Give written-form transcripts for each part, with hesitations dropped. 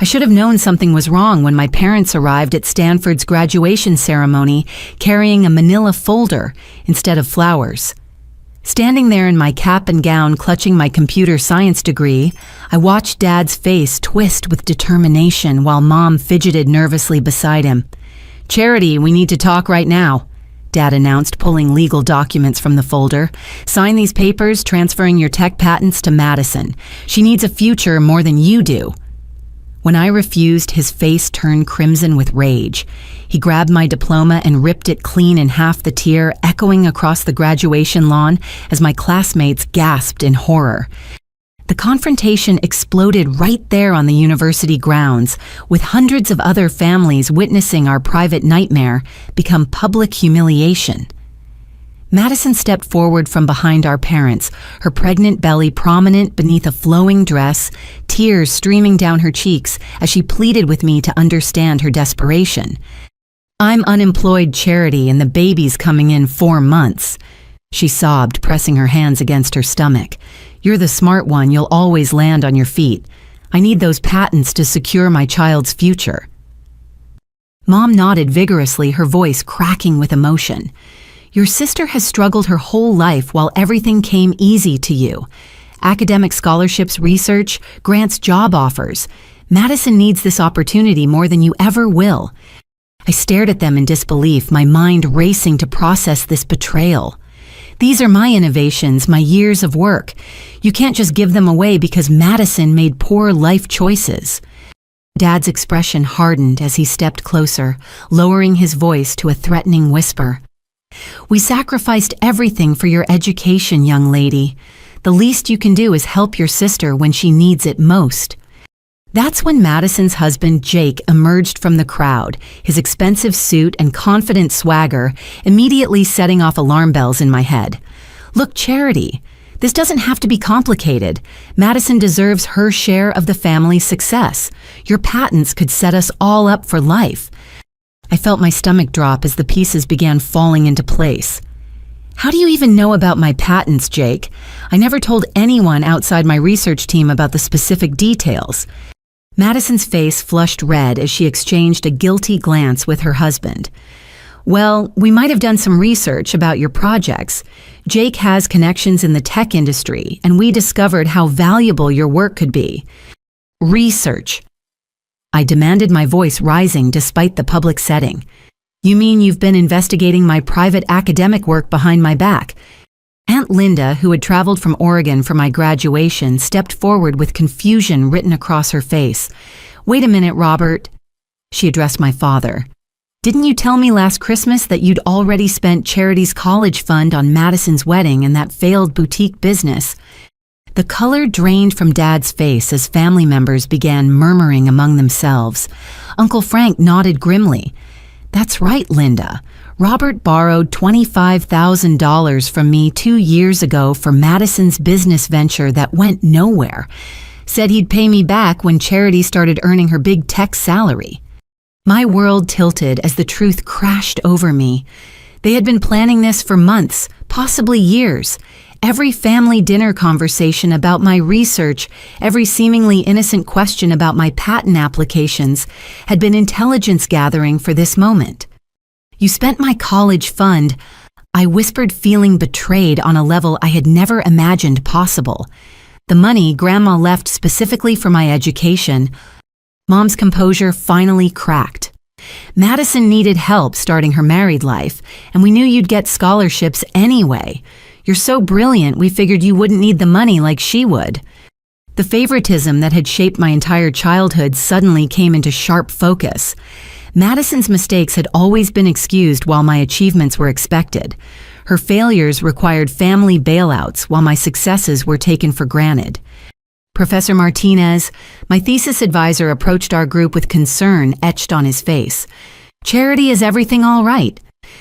should have known something was wrong when my parents arrived at Stanford's graduation ceremony carrying a manila folder instead of flowers. Standing there in my cap and gown clutching my computer science degree, I watched Dad's face twist with determination while Mom fidgeted nervously beside him. "Charity, we need to talk right now," Dad announced, pulling legal documents from the folder. "Sign these papers transferring your tech patents to Madison. She needs a future more than you do." When I refused, his face turned crimson with rage. He grabbed my diploma and ripped it clean in half, the tear echoing across the graduation lawn as my classmates gasped in horror. The confrontation exploded right there on the university grounds, with hundreds of other families witnessing our private nightmare become public humiliation. Madison stepped forward from behind our parents, her pregnant belly prominent beneath a flowing dress, tears streaming down her cheeks as she pleaded with me to understand her desperation. "I'm unemployed, Charity, and the baby's coming in 4 months." She sobbed, pressing her hands against her stomach. "You're the smart one, you'll always land on your feet. I need those patents to secure my child's future." Mom nodded vigorously, her voice cracking with emotion. "Your sister has struggled her whole life while everything came easy to you. Academic scholarships, research, grants, job offers. Madison needs this opportunity more than you ever will." I stared at them in disbelief, my mind racing to process this betrayal. "These are my innovations, my years of work. You can't just give them away because Madison made poor life choices." Dad's expression hardened as he stepped closer, lowering his voice to a threatening whisper. "We sacrificed everything for your education, young lady. The least you can do is help your sister when she needs it most." That's when Madison's husband, Jake, emerged from the crowd, his expensive suit and confident swagger immediately setting off alarm bells in my head. "Look, Charity, this doesn't have to be complicated. Madison deserves her share of the family's success. Your patents could set us all up for life." I felt my stomach drop as the pieces began falling into place. "How do you even know about my patents, Jake? I never told anyone outside my research team about the specific details." Madison's face flushed red as she exchanged a guilty glance with her husband. "Well, we might have done some research about your projects. Jake has connections in the tech industry, and we discovered how valuable your work could be." "Research?" I demanded, my voice rising despite the public setting. "You mean you've been investigating my private academic work behind my back?" Aunt Linda, who had traveled from Oregon for my graduation, stepped forward with confusion written across her face. "Wait a minute, Robert." She addressed my father. "Didn't you tell me last Christmas that you'd already spent Charity's college fund on Madison's wedding and that failed boutique business?" The color drained from Dad's face as family members began murmuring among themselves. Uncle Frank nodded grimly. "That's right, Linda. Robert borrowed $25,000 from me 2 years ago for Madison's business venture that went nowhere. Said he'd pay me back when Charity started earning her big tech salary." My world tilted as the truth crashed over me. They had been planning this for months, possibly years. Every family dinner conversation about my research, every seemingly innocent question about my patent applications had been intelligence gathering for this moment. "You spent my college fund," I whispered, feeling betrayed on a level I had never imagined possible. "The money Grandma left specifically for my education." Mom's composure finally cracked. "Madison needed help starting her married life, and we knew you'd get scholarships anyway. You're so brilliant, we figured you wouldn't need the money like she would." The favoritism that had shaped my entire childhood suddenly came into sharp focus. Madison's mistakes had always been excused while my achievements were expected. Her failures required family bailouts while my successes were taken for granted. Professor Martinez, my thesis advisor, approached our group with concern etched on his face. "Charity, is everything all right?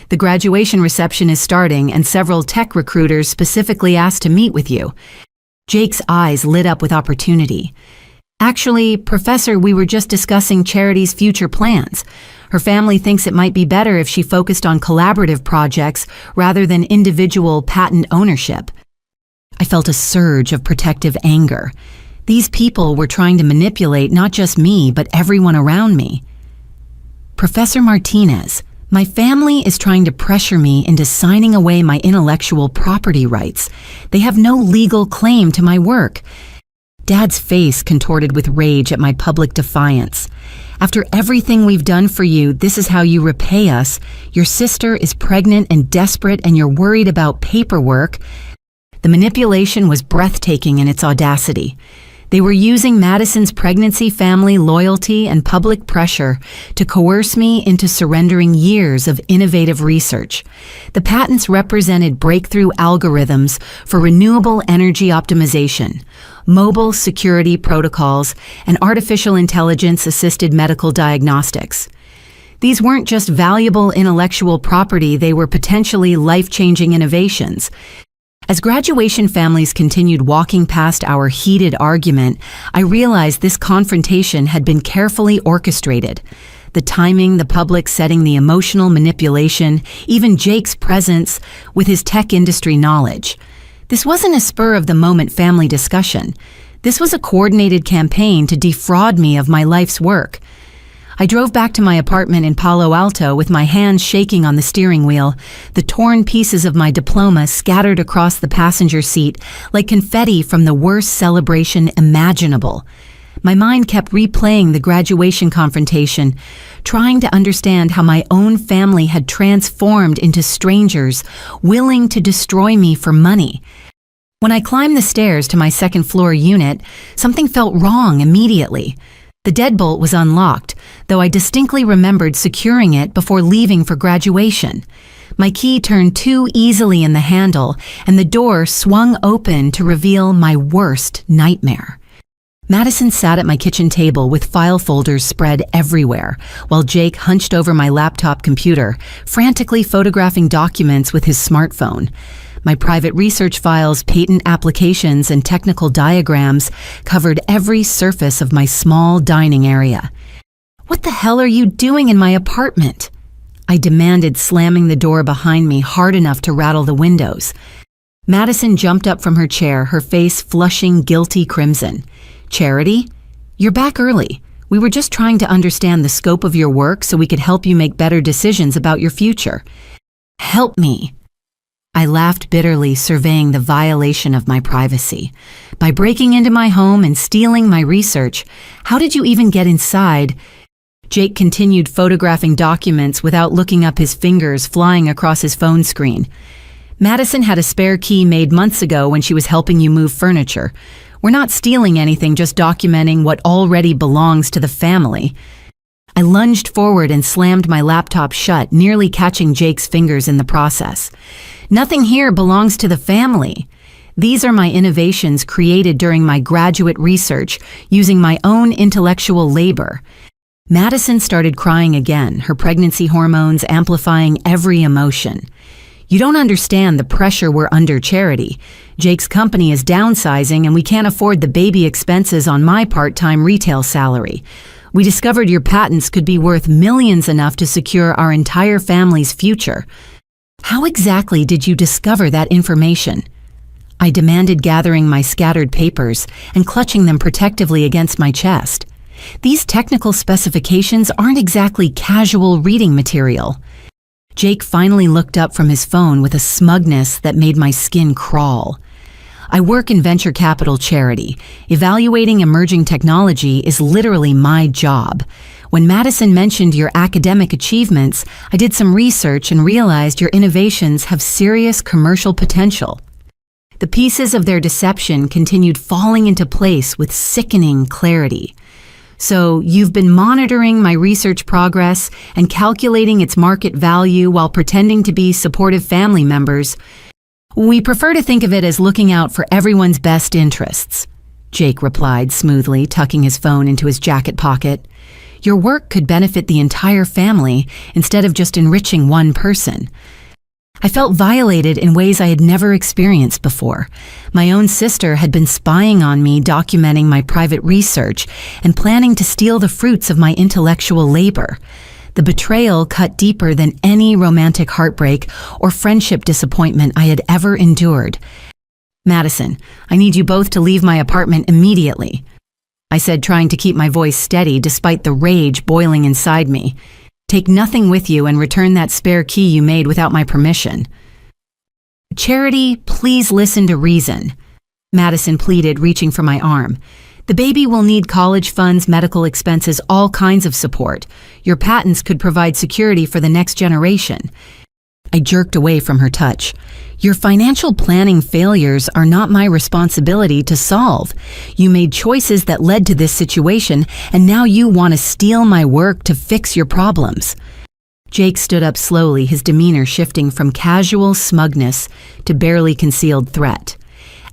The graduation reception is starting and several tech recruiters specifically asked to meet with you." Jake's eyes lit up with opportunity. "Actually, Professor, we were just discussing Charity's future plans. Her family thinks it might be better if she focused on collaborative projects rather than individual patent ownership." I felt a surge of protective anger. These people were trying to manipulate not just me, but everyone around me. Professor Martinez, my family is trying to pressure me into signing away my intellectual property rights. They have no legal claim to my work. Dad's face contorted with rage at my public defiance. After everything we've done for you, this is how you repay us. Your sister is pregnant and desperate, and you're worried about paperwork. The manipulation was breathtaking in its audacity. They were using Madison's pregnancy, family loyalty, and public pressure to coerce me into surrendering years of innovative research. The patents represented breakthrough algorithms for renewable energy optimization, mobile security protocols, and artificial intelligence-assisted medical diagnostics. These weren't just valuable intellectual property, they were potentially life-changing innovations. As graduation families continued walking past our heated argument, I realized this confrontation had been carefully orchestrated. The timing, the public setting, the emotional manipulation, even Jake's presence with his tech industry knowledge. This wasn't a spur-of-the-moment family discussion. This was a coordinated campaign to defraud me of my life's work. I drove back to my apartment in Palo Alto with my hands shaking on the steering wheel, the torn pieces of my diploma scattered across the passenger seat like confetti from the worst celebration imaginable. My mind kept replaying the graduation confrontation, trying to understand how my own family had transformed into strangers, willing to destroy me for money. When I climbed the stairs to my second-floor unit, something felt wrong immediately. The deadbolt was unlocked, though I distinctly remembered securing it before leaving for graduation. My key turned too easily in the handle, and the door swung open to reveal my worst nightmare. Madison sat at my kitchen table with file folders spread everywhere, while Jake hunched over my laptop computer, frantically photographing documents with his smartphone. My private research files, patent applications, and technical diagrams covered every surface of my small dining area. "What the hell are you doing in my apartment?" I demanded, slamming the door behind me hard enough to rattle the windows. Madison jumped up from her chair, her face flushing guilty crimson. "Charity, you're back early. We were just trying to understand the scope of your work so we could help you make better decisions about your future." "Help me." I laughed bitterly, surveying the violation of my privacy. "By breaking into my home and stealing my research, how did you even get inside?" Jake continued photographing documents without looking up, his fingers flying across his phone screen. "Madison had a spare key made months ago when she was helping you move furniture. We're not stealing anything, just documenting what already belongs to the family." I lunged forward and slammed my laptop shut, nearly catching Jake's fingers in the process. "Nothing here belongs to the family. These are my innovations created during my graduate research using my own intellectual labor." Madison started crying again, her pregnancy hormones amplifying every emotion. "You don't understand the pressure we're under, Charity. Jake's company is downsizing and we can't afford the baby expenses on my part-time retail salary. We discovered your patents could be worth millions, enough to secure our entire family's future." "How exactly did you discover that information?" I demanded, gathering my scattered papers and clutching them protectively against my chest. "These technical specifications aren't exactly casual reading material." Jake finally looked up from his phone with a smugness that made my skin crawl. "I work in venture capital, Charity. Evaluating emerging technology is literally my job. When Madison mentioned your academic achievements, I did some research and realized your innovations have serious commercial potential." The pieces of their deception continued falling into place with sickening clarity. "So you've been monitoring my research progress and calculating its market value while pretending to be supportive family members. We prefer to think of it as looking out for everyone's best interests," Jake replied smoothly, tucking his phone into his jacket pocket. "Your work could benefit the entire family instead of just enriching one person." I felt violated in ways I had never experienced before. My own sister had been spying on me, documenting my private research, and planning to steal the fruits of my intellectual labor. The betrayal cut deeper than any romantic heartbreak or friendship disappointment I had ever endured. "Madison, I need you both to leave my apartment immediately," I said, trying to keep my voice steady despite the rage boiling inside me. "Take nothing with you and return that spare key you made without my permission." "Charity, please listen to reason," Madison pleaded, reaching for my arm. "The baby will need college funds, medical expenses, all kinds of support. Your patents could provide security for the next generation." I jerked away from her touch. "Your financial planning failures are not my responsibility to solve. You made choices that led to this situation, and now you want to steal my work to fix your problems." Jake stood up slowly, his demeanor shifting from casual smugness to barely concealed threat.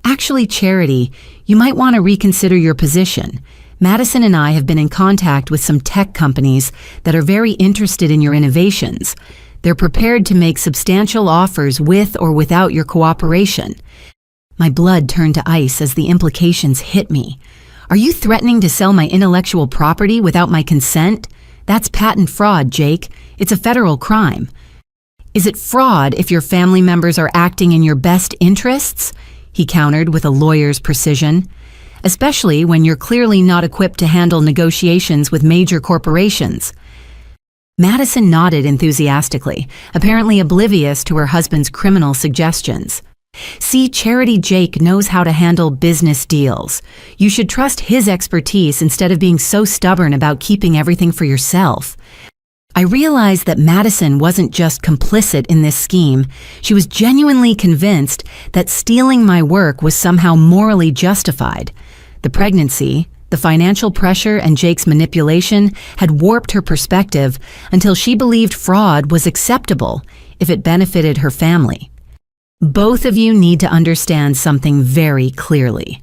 "Actually, Charity, you might want to reconsider your position. Madison and I have been in contact with some tech companies that are very interested in your innovations. They're prepared to make substantial offers with or without your cooperation." My blood turned to ice as the implications hit me. "Are you threatening to sell my intellectual property without my consent? That's patent fraud, Jake. It's a federal crime." "Is it fraud if your family members are acting in your best interests?" he countered with a lawyer's precision. "Especially when you're clearly not equipped to handle negotiations with major corporations." Madison nodded enthusiastically, apparently oblivious to her husband's criminal suggestions. "See, Charity, Jake knows how to handle business deals. You should trust his expertise instead of being so stubborn about keeping everything for yourself." I realized that Madison wasn't just complicit in this scheme. She was genuinely convinced that stealing my work was somehow morally justified. The pregnancy, the financial pressure, and Jake's manipulation had warped her perspective until she believed fraud was acceptable if it benefited her family. "Both of you need to understand something very clearly,"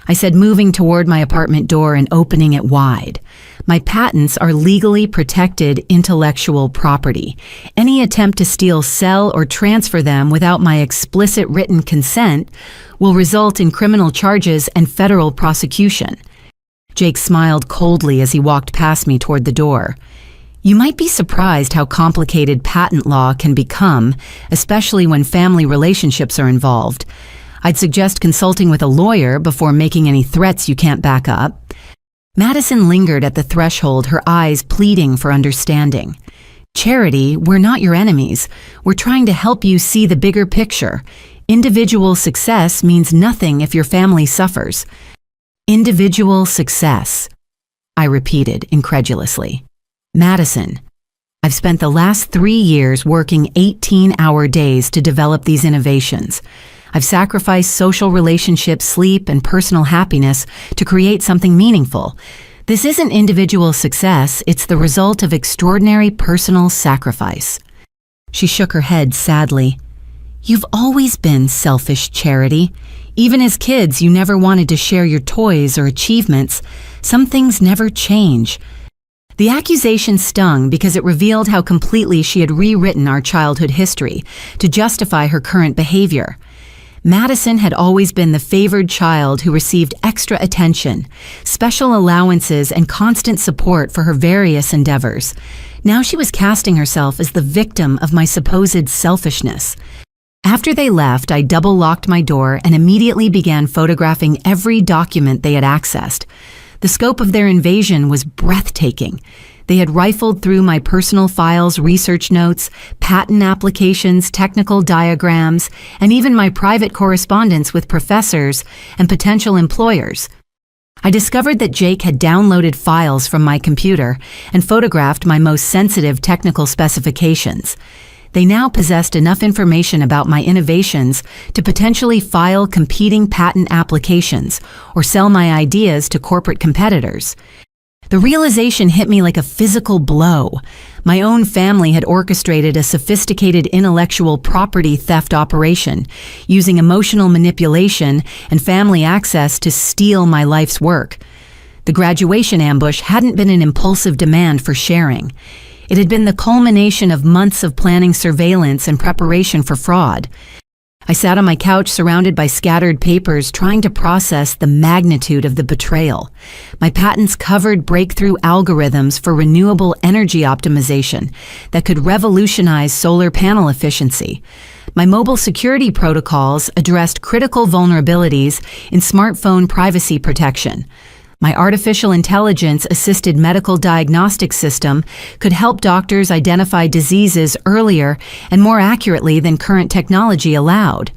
I said, moving toward my apartment door and opening it wide. "My patents are legally protected intellectual property. Any attempt to steal, sell, or transfer them without my explicit written consent will result in criminal charges and federal prosecution." Jake smiled coldly as he walked past me toward the door. "You might be surprised how complicated patent law can become, especially when family relationships are involved. I'd suggest consulting with a lawyer before making any threats you can't back up." Madison lingered at the threshold, her eyes pleading for understanding. "Charity, we're not your enemies. We're trying to help you see the bigger picture. Individual success means nothing if your family suffers." "Individual success," I repeated incredulously. "Madison, I've spent the last 3 years working 18-hour days to develop these innovations. I've sacrificed social relationships, sleep, and personal happiness to create something meaningful. This isn't individual success, it's the result of extraordinary personal sacrifice." She shook her head sadly. "You've always been selfish, Charity. Even as kids, you never wanted to share your toys or achievements. Some things never change." The accusation stung because it revealed how completely she had rewritten our childhood history to justify her current behavior. Madison had always been the favored child who received extra attention, special allowances, and constant support for her various endeavors. Now she was casting herself as the victim of my supposed selfishness. After they left, I double-locked my door and immediately began photographing every document they had accessed. The scope of their invasion was breathtaking. They had rifled through my personal files, research notes, patent applications, technical diagrams, and even my private correspondence with professors and potential employers. I discovered that Jake had downloaded files from my computer and photographed my most sensitive technical specifications. They now possessed enough information about my innovations to potentially file competing patent applications or sell my ideas to corporate competitors. The realization hit me like a physical blow. My own family had orchestrated a sophisticated intellectual property theft operation, using emotional manipulation and family access to steal my life's work. The graduation ambush hadn't been an impulsive demand for sharing. It had been the culmination of months of planning, surveillance, and preparation for fraud. I sat on my couch surrounded by scattered papers, trying to process the magnitude of the betrayal. My patents covered breakthrough algorithms for renewable energy optimization that could revolutionize solar panel efficiency. My mobile security protocols addressed critical vulnerabilities in smartphone privacy protection. My artificial intelligence-assisted medical diagnostic system could help doctors identify diseases earlier and more accurately than current technology allowed.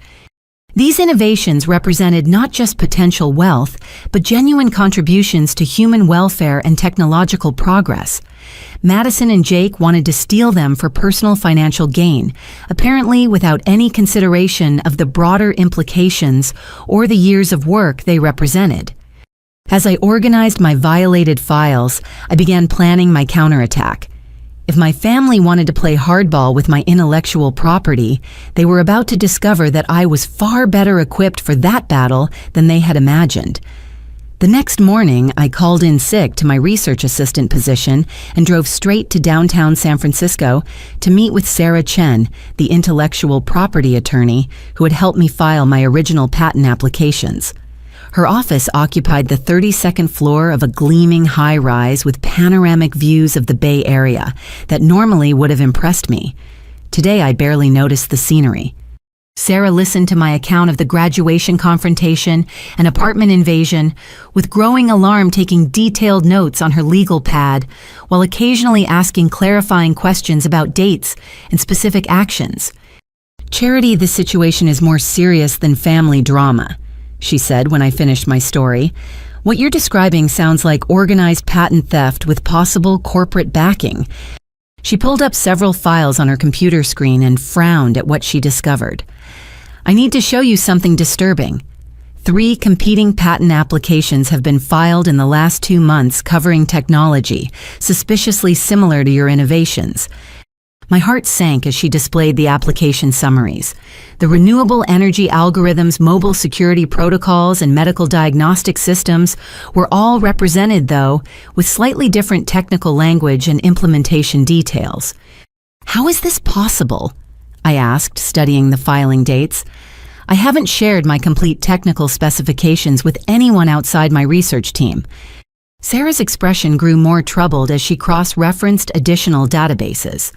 These innovations represented not just potential wealth, but genuine contributions to human welfare and technological progress. Madison and Jake wanted to steal them for personal financial gain, apparently without any consideration of the broader implications or the years of work they represented. As I organized my violated files, I began planning my counterattack. If my family wanted to play hardball with my intellectual property, they were about to discover that I was far better equipped for that battle than they had imagined. The next morning, I called in sick to my research assistant position and drove straight to downtown San Francisco to meet with Sarah Chen, the intellectual property attorney who had helped me file my original patent applications. Her office occupied the 32nd floor of a gleaming high-rise with panoramic views of the Bay Area that normally would have impressed me. Today, I barely noticed the scenery. Sarah listened to my account of the graduation confrontation and apartment invasion, with growing alarm taking detailed notes on her legal pad, while occasionally asking clarifying questions about dates and specific actions. "Charity, this situation is more serious than family drama," she said when I finished my story. "What you're describing sounds like organized patent theft with possible corporate backing." She pulled up several files on her computer screen and frowned at what she discovered. "I need to show you something disturbing. 3 competing patent applications have been filed in the last 2 months covering technology, suspiciously similar to your innovations." My heart sank as she displayed the application summaries. The renewable energy algorithms, mobile security protocols, and medical diagnostic systems were all represented, though, with slightly different technical language and implementation details. "How is this possible?" I asked, studying the filing dates. "I haven't shared my complete technical specifications with anyone outside my research team." Sarah's expression grew more troubled as she cross-referenced additional databases.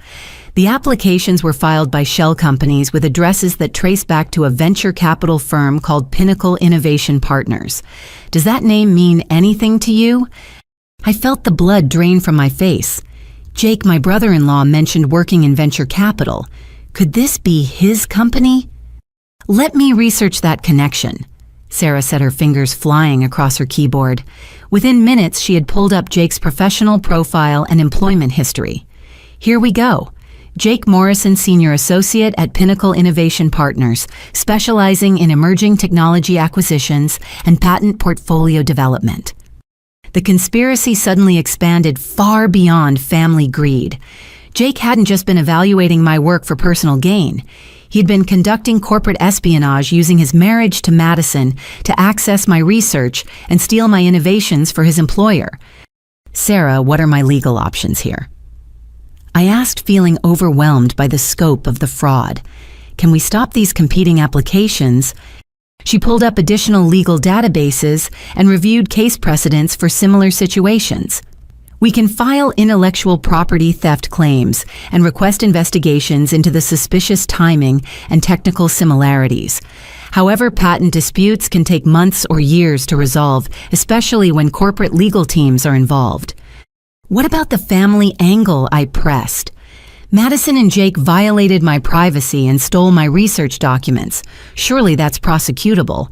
The applications were filed by shell companies with addresses that trace back to a venture capital firm called Pinnacle Innovation Partners. Does that name mean anything to you? I felt the blood drain from my face. Jake, my brother-in-law, mentioned working in venture capital. Could this be his company? "Let me research that connection." Sarah said, her fingers flying across her keyboard. Within minutes, she had pulled up Jake's professional profile and employment history. Here we go. Jake Morrison, Senior Associate at Pinnacle Innovation Partners, specializing in emerging technology acquisitions and patent portfolio development. The conspiracy suddenly expanded far beyond family greed. Jake hadn't just been evaluating my work for personal gain. He'd been conducting corporate espionage using his marriage to Madison to access my research and steal my innovations for his employer. "Sarah, what are my legal options here?" I asked, feeling overwhelmed by the scope of the fraud. "Can we stop these competing applications?" She pulled up additional legal databases and reviewed case precedents for similar situations. "We can file intellectual property theft claims and request investigations into the suspicious timing and technical similarities. However, patent disputes can take months or years to resolve, especially when corporate legal teams are involved." "What about the family angle?" I pressed. "Madison and Jake violated my privacy and stole my research documents. Surely that's prosecutable."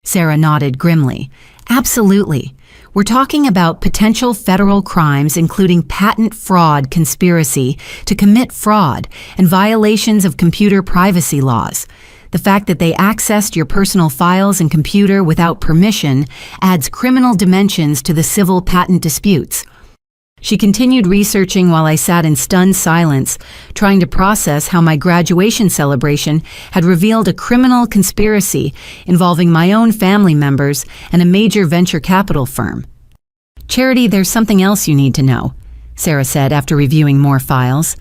Sarah nodded grimly. "Absolutely. We're talking about potential federal crimes including patent fraud, conspiracy to commit fraud, and violations of computer privacy laws. The fact that they accessed your personal files and computer without permission adds criminal dimensions to the civil patent disputes." She continued researching while I sat in stunned silence, trying to process how my graduation celebration had revealed a criminal conspiracy involving my own family members and a major venture capital firm. "Charity, there's something else you need to know," Sarah said after reviewing more files.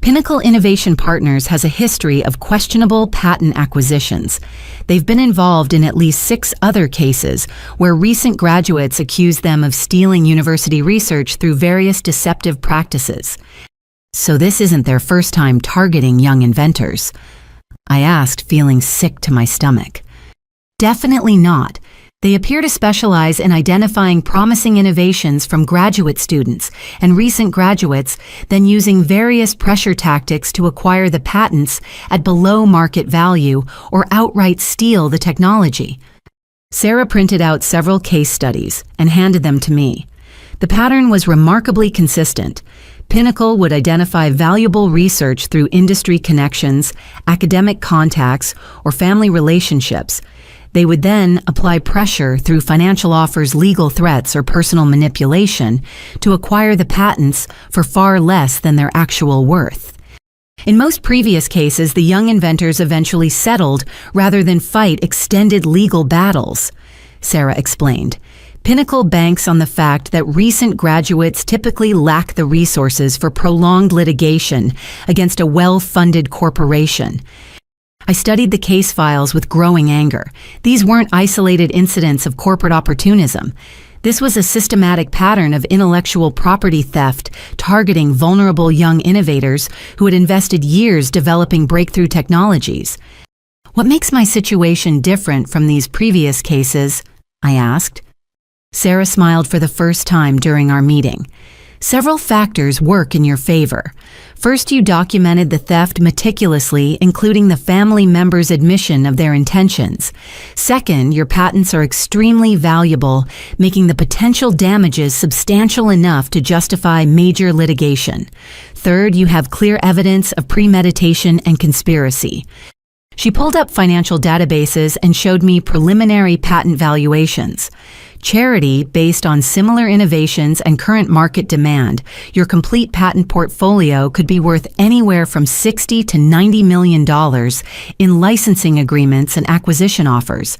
Pinnacle Innovation Partners has a history of questionable patent acquisitions. They've been involved in at least 6 other cases where recent graduates accuse them of stealing university research through various deceptive practices. So this isn't their first time targeting young inventors. I asked, feeling sick to my stomach. Definitely not. They appear to specialize in identifying promising innovations from graduate students and recent graduates, then using various pressure tactics to acquire the patents at below market value or outright steal the technology. Sarah printed out several case studies and handed them to me. The pattern was remarkably consistent. Pinnacle would identify valuable research through industry connections, academic contacts, or family relationships. They would then apply pressure through financial offers, legal threats, or personal manipulation to acquire the patents for far less than their actual worth. In most previous cases, the young inventors eventually settled rather than fight extended legal battles, Sarah explained. Pinnacle banks on the fact that recent graduates typically lack the resources for prolonged litigation against a well-funded corporation. I studied the case files with growing anger. These weren't isolated incidents of corporate opportunism. This was a systematic pattern of intellectual property theft targeting vulnerable young innovators who had invested years developing breakthrough technologies. What makes my situation different from these previous cases? I asked. Sarah smiled for the first time during our meeting. Several factors work in your favor. First, you documented the theft meticulously, including the family members' admission of their intentions. Second, your patents are extremely valuable, making the potential damages substantial enough to justify major litigation. Third, you have clear evidence of premeditation and conspiracy. She pulled up financial databases and showed me preliminary patent valuations. Charity, based on similar innovations and current market demand, your complete patent portfolio could be worth anywhere from $60 to $90 million in licensing agreements and acquisition offers.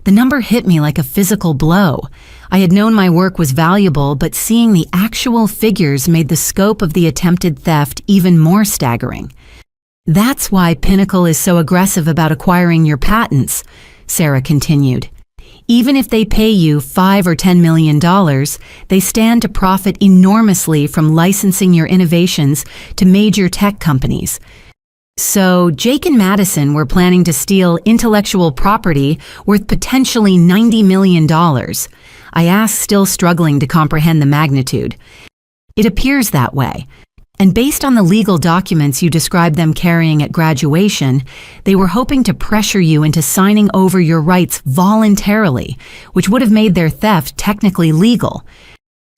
The number hit me like a physical blow. I had known my work was valuable, but seeing the actual figures made the scope of the attempted theft even more staggering. That's why Pinnacle is so aggressive about acquiring your patents, Sarah continued. Even if they pay you $5 or $10 million, they stand to profit enormously from licensing your innovations to major tech companies. So Jake and Madison were planning to steal intellectual property worth potentially $90 million. I asked, still struggling to comprehend the magnitude. It appears that way. And based on the legal documents you described them carrying at graduation, they were hoping to pressure you into signing over your rights voluntarily, which would have made their theft technically legal.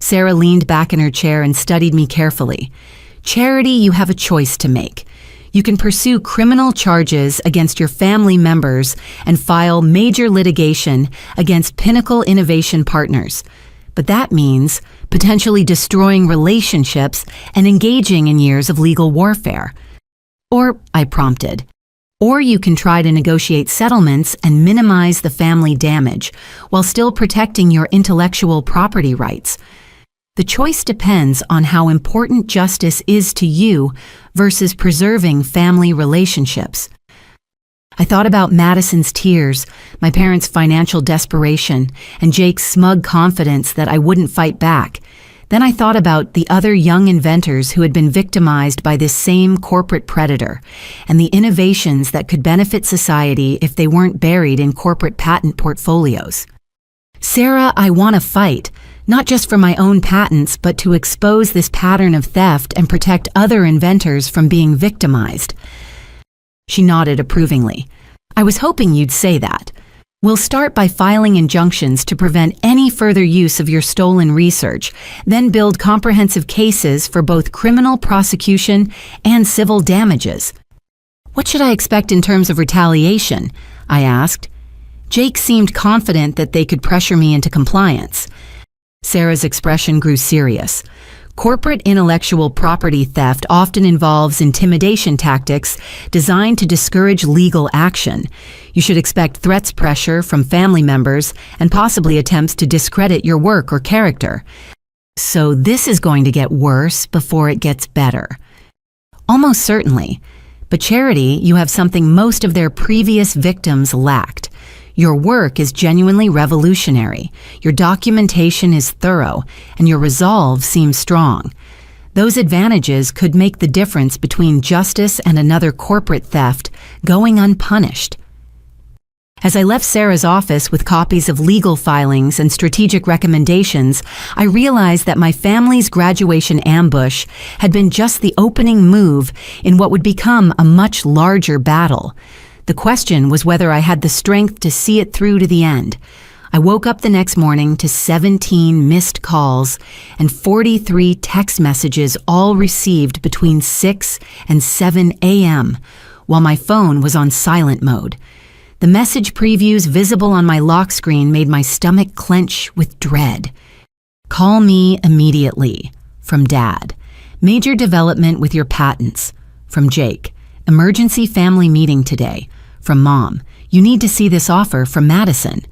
Sarah leaned back in her chair and studied me carefully. Charity, you have a choice to make. You can pursue criminal charges against your family members and file major litigation against Pinnacle Innovation Partners. But that means potentially destroying relationships and engaging in years of legal warfare. Or, I prompted, or you can try to negotiate settlements and minimize the family damage while still protecting your intellectual property rights. The choice depends on how important justice is to you versus preserving family relationships. I thought about Madison's tears, my parents' financial desperation, and Jake's smug confidence that I wouldn't fight back. Then I thought about the other young inventors who had been victimized by this same corporate predator, and the innovations that could benefit society if they weren't buried in corporate patent portfolios. Sarah, I want to fight, not just for my own patents, but to expose this pattern of theft and protect other inventors from being victimized. She nodded approvingly. I was hoping you'd say that. We'll start by filing injunctions to prevent any further use of your stolen research, then build comprehensive cases for both criminal prosecution and civil damages. What should I expect in terms of retaliation? I asked. Jake seemed confident that they could pressure me into compliance. Sarah's expression grew serious. Corporate intellectual property theft often involves intimidation tactics designed to discourage legal action. You should expect threats, pressure from family members, and possibly attempts to discredit your work or character. So this is going to get worse before it gets better. Almost certainly. But Charity, you have something most of their previous victims lacked. Your work is genuinely revolutionary, your documentation is thorough, and your resolve seems strong. Those advantages could make the difference between justice and another corporate theft going unpunished. As I left Sarah's office with copies of legal filings and strategic recommendations, I realized that my family's graduation ambush had been just the opening move in what would become a much larger battle. The question was whether I had the strength to see it through to the end. I woke up the next morning to 17 missed calls and 43 text messages, all received between 6 and 7 a.m., while my phone was on silent mode. The message previews visible on my lock screen made my stomach clench with dread. "Call me immediately," from Dad. "Major development with your patents," from Jake. "Emergency family meeting today," from Mom. "You need to see this offer," from Madison.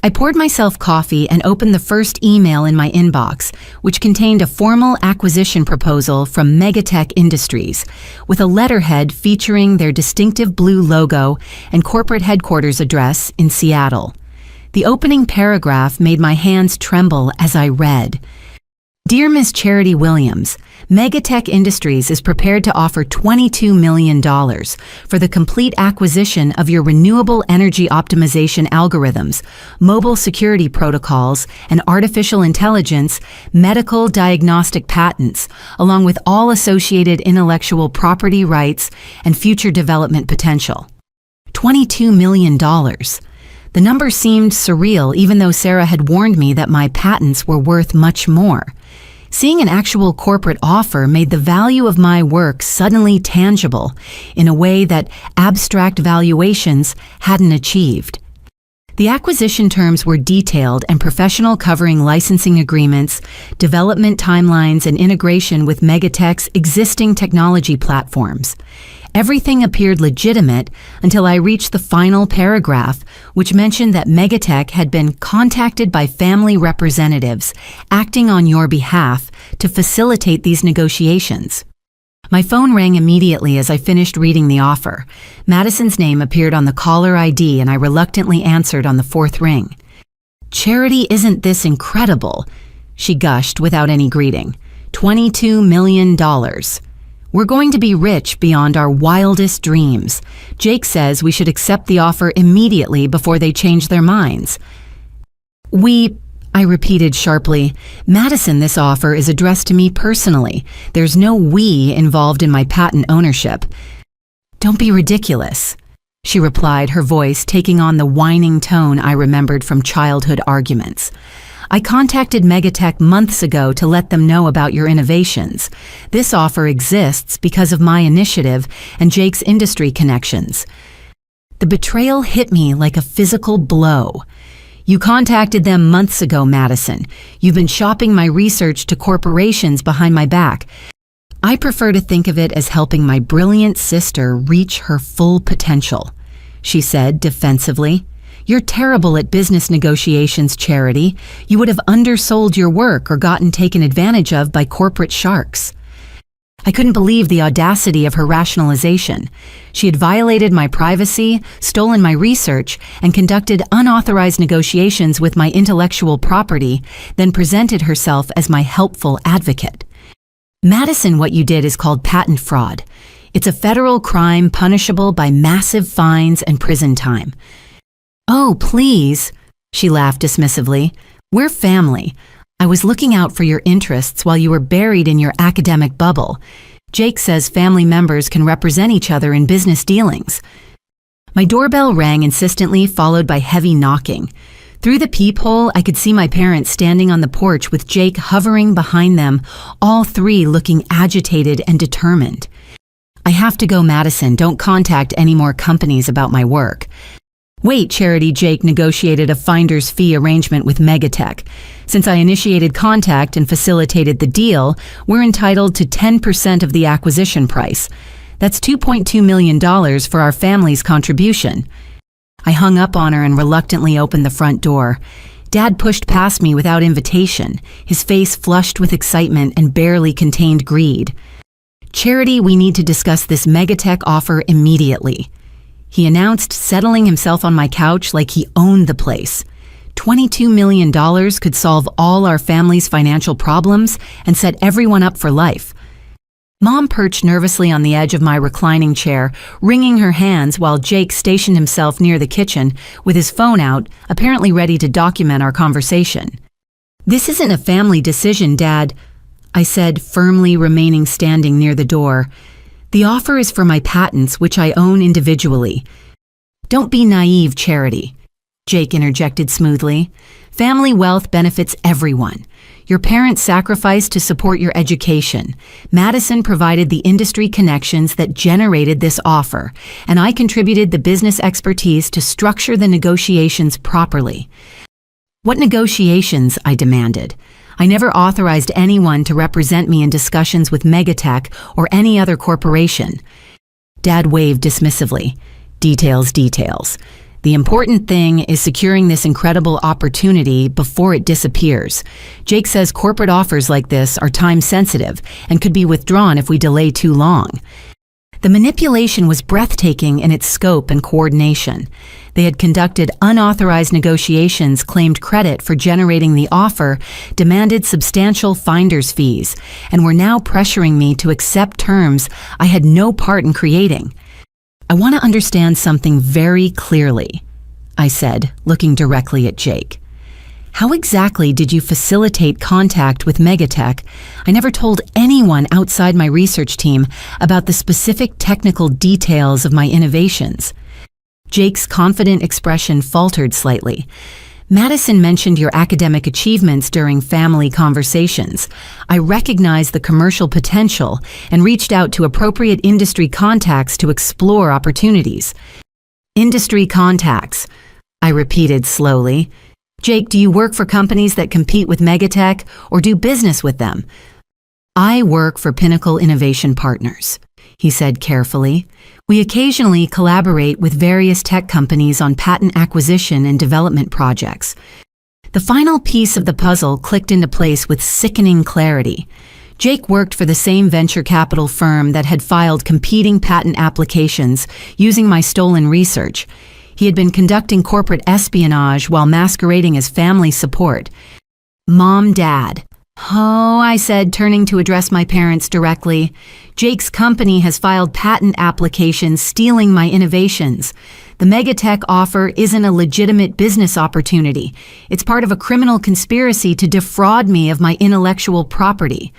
I poured myself coffee and opened the first email in my inbox, which contained a formal acquisition proposal from Megatech Industries, with a letterhead featuring their distinctive blue logo and corporate headquarters address in Seattle. The opening paragraph made my hands tremble as I read. "Dear Ms. Charity Williams, Megatech Industries is prepared to offer $22 million for the complete acquisition of your renewable energy optimization algorithms, mobile security protocols, and artificial intelligence medical diagnostic patents, along with all associated intellectual property rights and future development potential." $22 million. The number seemed surreal, even though Sarah had warned me that my patents were worth much more. Seeing an actual corporate offer made the value of my work suddenly tangible in a way that abstract valuations hadn't achieved. The acquisition terms were detailed and professional, covering licensing agreements, development timelines, and integration with Megatech's existing technology platforms. Everything appeared legitimate until I reached the final paragraph, which mentioned that Megatech had been contacted by family representatives acting on your behalf to facilitate these negotiations. My phone rang immediately as I finished reading the offer. Madison's name appeared on the caller ID, and I reluctantly answered on the fourth ring. "Charity, isn't this incredible?" she gushed without any greeting. $22 million. "We're going to be rich beyond our wildest dreams. Jake says we should accept the offer immediately before they change their minds." I repeated sharply. "Madison, this offer is addressed to me personally. There's no we involved in my patent ownership." "Don't be ridiculous," she replied, her voice taking on the whining tone I remembered from childhood arguments. "I contacted Megatech months ago to let them know about your innovations. This offer exists because of my initiative and Jake's industry connections." The betrayal hit me like a physical blow. "You contacted them months ago, Madison. You've been shopping my research to corporations behind my back. I prefer to think of it as helping my brilliant sister reach her full potential," she said defensively. "You're terrible at business negotiations, Charity. You would have undersold your work or gotten taken advantage of by corporate sharks." I couldn't believe the audacity of her rationalization. She had violated my privacy, stolen my research, and conducted unauthorized negotiations with my intellectual property, then presented herself as my helpful advocate. "Madison, what you did is called patent fraud. It's a federal crime punishable by massive fines and prison time." "Oh, please," she laughed dismissively. "We're family. I was looking out for your interests while you were buried in your academic bubble. Jake says family members can represent each other in business dealings." My doorbell rang insistently, followed by heavy knocking. Through the peephole, I could see my parents standing on the porch with Jake hovering behind them, all three looking agitated and determined. "I have to go, Madison. Don't contact any more companies about my work." "Wait, Charity," Jake negotiated a finder's fee arrangement with Megatech. "Since I initiated contact and facilitated the deal, we're entitled to 10% of the acquisition price. That's $2.2 million for our family's contribution." I hung up on her and reluctantly opened the front door. Dad pushed past me without invitation, his face flushed with excitement and barely contained greed. "Charity, we need to discuss this Megatech offer immediately," he announced, settling himself on my couch like he owned the place. $22 million could solve all our family's financial problems and set everyone up for life. Mom perched nervously on the edge of my reclining chair, wringing her hands while Jake stationed himself near the kitchen with his phone out, apparently ready to document our conversation. "This isn't a family decision, Dad," I said, firmly remaining standing near the door. "The offer is for my patents, which I own individually." "Don't be naive, Charity," Jake interjected smoothly. "Family wealth benefits everyone. Your parents sacrificed to support your education. Madison provided the industry connections that generated this offer, and I contributed the business expertise to structure the negotiations properly." "What negotiations?" I demanded. "I never authorized anyone to represent me in discussions with Megatech or any other corporation." Dad waved dismissively. "Details, details. The important thing is securing this incredible opportunity before it disappears. Jake says corporate offers like this are time-sensitive and could be withdrawn if we delay too long." The manipulation was breathtaking in its scope and coordination. They had conducted unauthorized negotiations, claimed credit for generating the offer, demanded substantial finder's fees, and were now pressuring me to accept terms I had no part in creating. "I want to understand something very clearly," I said, looking directly at Jake. "How exactly did you facilitate contact with Megatech? I never told anyone outside my research team about the specific technical details of my innovations." Jake's confident expression faltered slightly. "Madison mentioned your academic achievements during family conversations. I recognized the commercial potential and reached out to appropriate industry contacts to explore opportunities." "Industry contacts," I repeated slowly. "Jake, do you work for companies that compete with Megatech or do business with them?" "I work for Pinnacle Innovation Partners," he said carefully. "We occasionally collaborate with various tech companies on patent acquisition and development projects." The final piece of the puzzle clicked into place with sickening clarity. Jake worked for the same venture capital firm that had filed competing patent applications using my stolen research. He had been conducting corporate espionage while masquerading as family support. "Mom, Dad." "Oh," I said, turning to address my parents directly. "Jake's company has filed patent applications stealing my innovations. The Megatech offer isn't a legitimate business opportunity. It's part of a criminal conspiracy to defraud me of my intellectual property."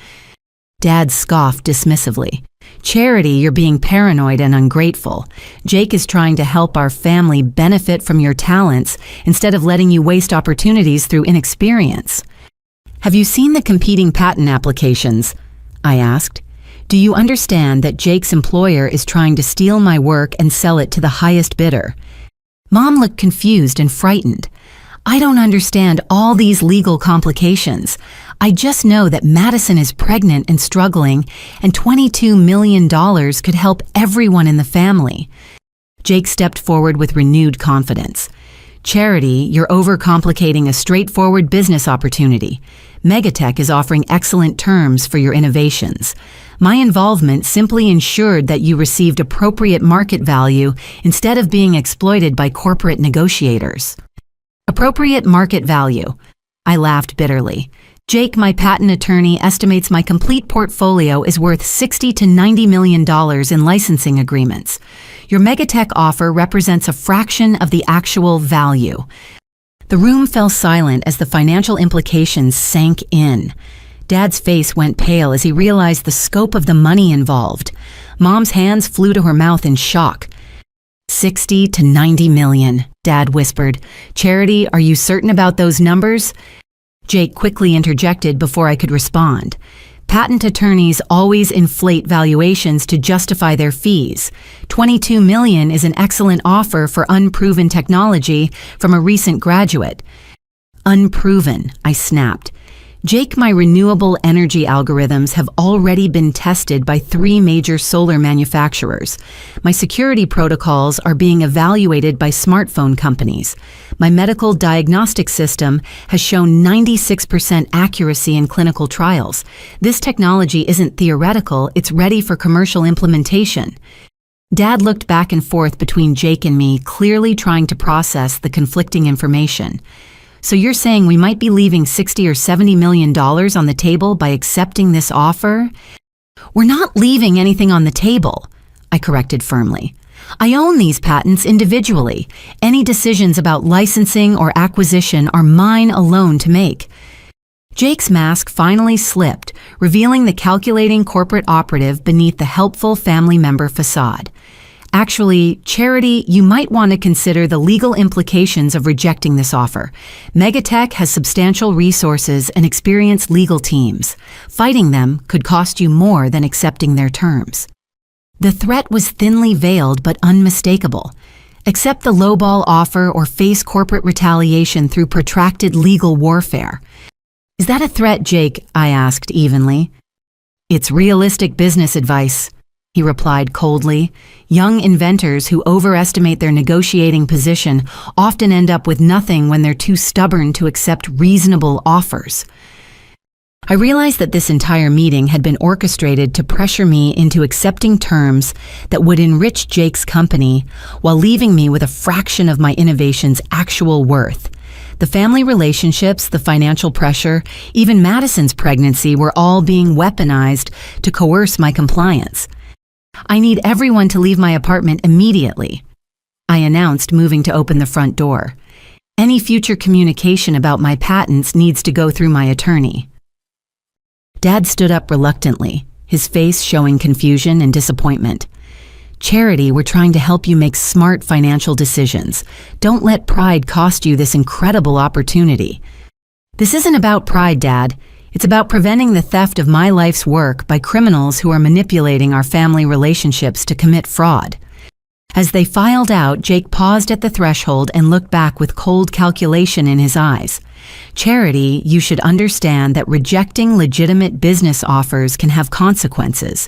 Dad scoffed dismissively. "Charity, you're being paranoid and ungrateful. Jake is trying to help our family benefit from your talents instead of letting you waste opportunities through inexperience." "Have you seen the competing patent applications?" I asked. "Do you understand that Jake's employer is trying to steal my work and sell it to the highest bidder?" Mom looked confused and frightened. "I don't understand all these legal complications. I just know that Madison is pregnant and struggling, and $22 million could help everyone in the family." Jake stepped forward with renewed confidence. "Charity, you're overcomplicating a straightforward business opportunity. Megatech is offering excellent terms for your innovations. My involvement simply ensured that you received appropriate market value instead of being exploited by corporate negotiators." "Appropriate market value?" I laughed bitterly. "Jake, my patent attorney, estimates my complete portfolio is worth $60 to $90 million in licensing agreements. Your Megatech offer represents a fraction of the actual value." The room fell silent as the financial implications sank in. Dad's face went pale as he realized the scope of the money involved. Mom's hands flew to her mouth in shock. "60 to 90 million, Dad whispered. "Charity, are you certain about those numbers?" Jake quickly interjected before I could respond. "Patent attorneys always inflate valuations to justify their fees. $22 million is an excellent offer for unproven technology from a recent graduate." "Unproven," I snapped. "Jake, my renewable energy algorithms have already been tested by 3 major solar manufacturers. My security protocols are being evaluated by smartphone companies. My medical diagnostic system has shown 96% accuracy in clinical trials. This technology isn't theoretical, it's ready for commercial implementation." Dad looked back and forth between Jake and me, clearly trying to process the conflicting information. "So you're saying we might be leaving $60 or $70 million on the table by accepting this offer?" "We're not leaving anything on the table," I corrected firmly. "I own these patents individually. Any decisions about licensing or acquisition are mine alone to make." Jake's mask finally slipped, revealing the calculating corporate operative beneath the helpful family member facade. "Actually, Charity, you might want to consider the legal implications of rejecting this offer. Megatech has substantial resources and experienced legal teams. Fighting them could cost you more than accepting their terms." The threat was thinly veiled but unmistakable. Accept the lowball offer or face corporate retaliation through protracted legal warfare. "Is that a threat, Jake?" I asked evenly. "It's realistic business advice," he replied coldly. "Young inventors who overestimate their negotiating position often end up with nothing when they're too stubborn to accept reasonable offers." I realized that this entire meeting had been orchestrated to pressure me into accepting terms that would enrich Jake's company while leaving me with a fraction of my innovation's actual worth. The family relationships, the financial pressure, even Madison's pregnancy were all being weaponized to coerce my compliance. "I need everyone to leave my apartment immediately," I announced, moving to open the front door. "Any future communication about my patents needs to go through my attorney." Dad stood up reluctantly, his face showing confusion and disappointment. "Charity, we're trying to help you make smart financial decisions. Don't let pride cost you this incredible opportunity." "This isn't about pride, Dad. It's about preventing the theft of my life's work by criminals who are manipulating our family relationships to commit fraud." As they filed out, Jake paused at the threshold and looked back with cold calculation in his eyes. "Charity, you should understand that rejecting legitimate business offers can have consequences.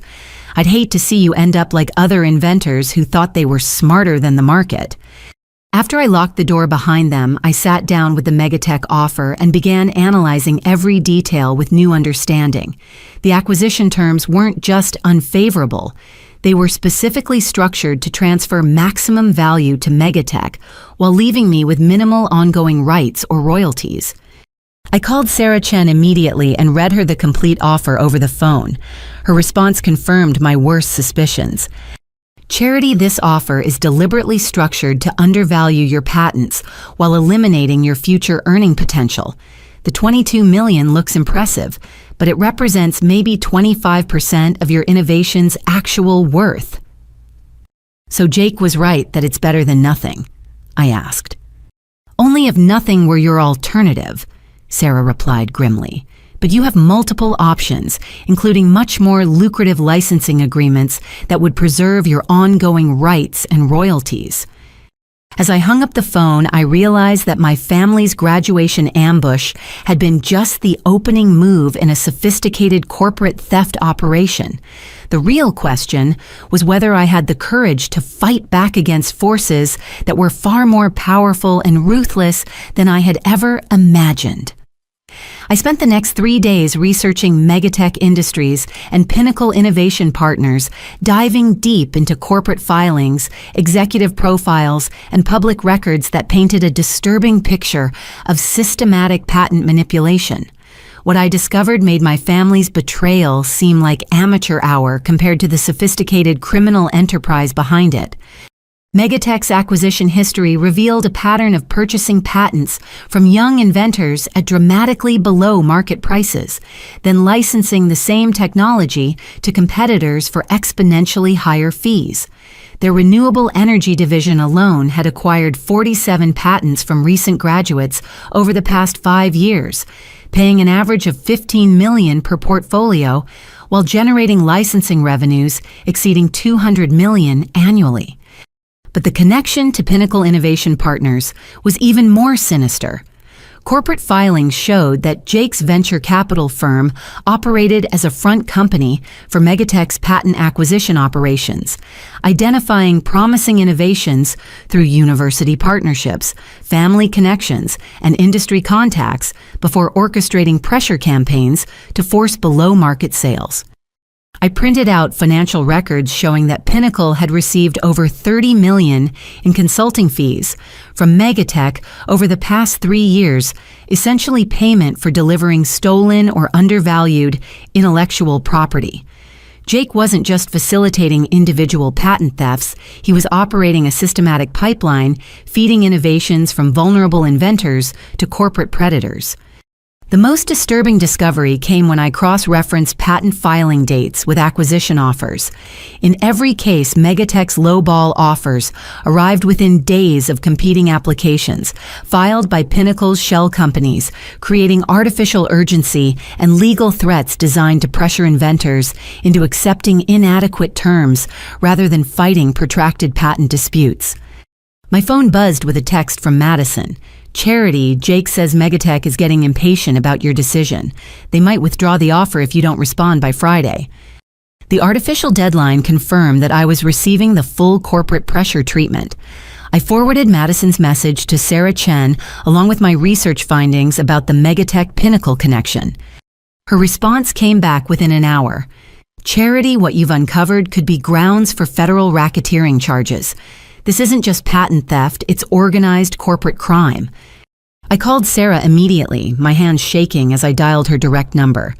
I'd hate to see you end up like other inventors who thought they were smarter than the market." After I locked the door behind them, I sat down with the Megatech offer and began analyzing every detail with new understanding. The acquisition terms weren't just unfavorable. They were specifically structured to transfer maximum value to Megatech while leaving me with minimal ongoing rights or royalties. I called Sarah Chen immediately and read her the complete offer over the phone. Her response confirmed my worst suspicions. "Charity, this offer is deliberately structured to undervalue your patents while eliminating your future earning potential. The $22 million looks impressive, but it represents maybe 25% of your innovation's actual worth." "So Jake was right that it's better than nothing?" I asked. "Only if nothing were your alternative," Sarah replied grimly. "But you have multiple options, including much more lucrative licensing agreements that would preserve your ongoing rights and royalties." As I hung up the phone, I realized that my family's graduation ambush had been just the opening move in a sophisticated corporate theft operation. The real question was whether I had the courage to fight back against forces that were far more powerful and ruthless than I had ever imagined. I spent the next 3 days researching Megatech Industries and Pinnacle Innovation Partners, diving deep into corporate filings, executive profiles, and public records that painted a disturbing picture of systematic patent manipulation. What I discovered made my family's betrayal seem like amateur hour compared to the sophisticated criminal enterprise behind it. Megatech's acquisition history revealed a pattern of purchasing patents from young inventors at dramatically below market prices, then licensing the same technology to competitors for exponentially higher fees. Their renewable energy division alone had acquired 47 patents from recent graduates over the past 5 years, paying an average of $15 million per portfolio, while generating licensing revenues exceeding $200 million annually. But the connection to Pinnacle Innovation Partners was even more sinister. Corporate filings showed that Jake's venture capital firm operated as a front company for Megatech's patent acquisition operations, identifying promising innovations through university partnerships, family connections, and industry contacts before orchestrating pressure campaigns to force below-market sales. I printed out financial records showing that Pinnacle had received over $30 million in consulting fees from Megatech over the past 3 years, essentially payment for delivering stolen or undervalued intellectual property. Jake wasn't just facilitating individual patent thefts, he was operating a systematic pipeline, feeding innovations from vulnerable inventors to corporate predators. The most disturbing discovery came when I cross-referenced patent filing dates with acquisition offers. In every case, Megatech's lowball offers arrived within days of competing applications, filed by Pinnacle's shell companies, creating artificial urgency and legal threats designed to pressure inventors into accepting inadequate terms rather than fighting protracted patent disputes. My phone buzzed with a text from Madison. "Charity, Jake says Megatech is getting impatient about your decision. They might withdraw the offer if you don't respond by Friday." The artificial deadline confirmed that I was receiving the full corporate pressure treatment. I forwarded Madison's message to Sarah Chen along with my research findings about the Megatech Pinnacle connection. Her response came back within an hour. "Charity, what you've uncovered could be grounds for federal racketeering charges. This isn't just patent theft, it's organized corporate crime." I called Sarah immediately, my hands shaking as I dialed her direct number.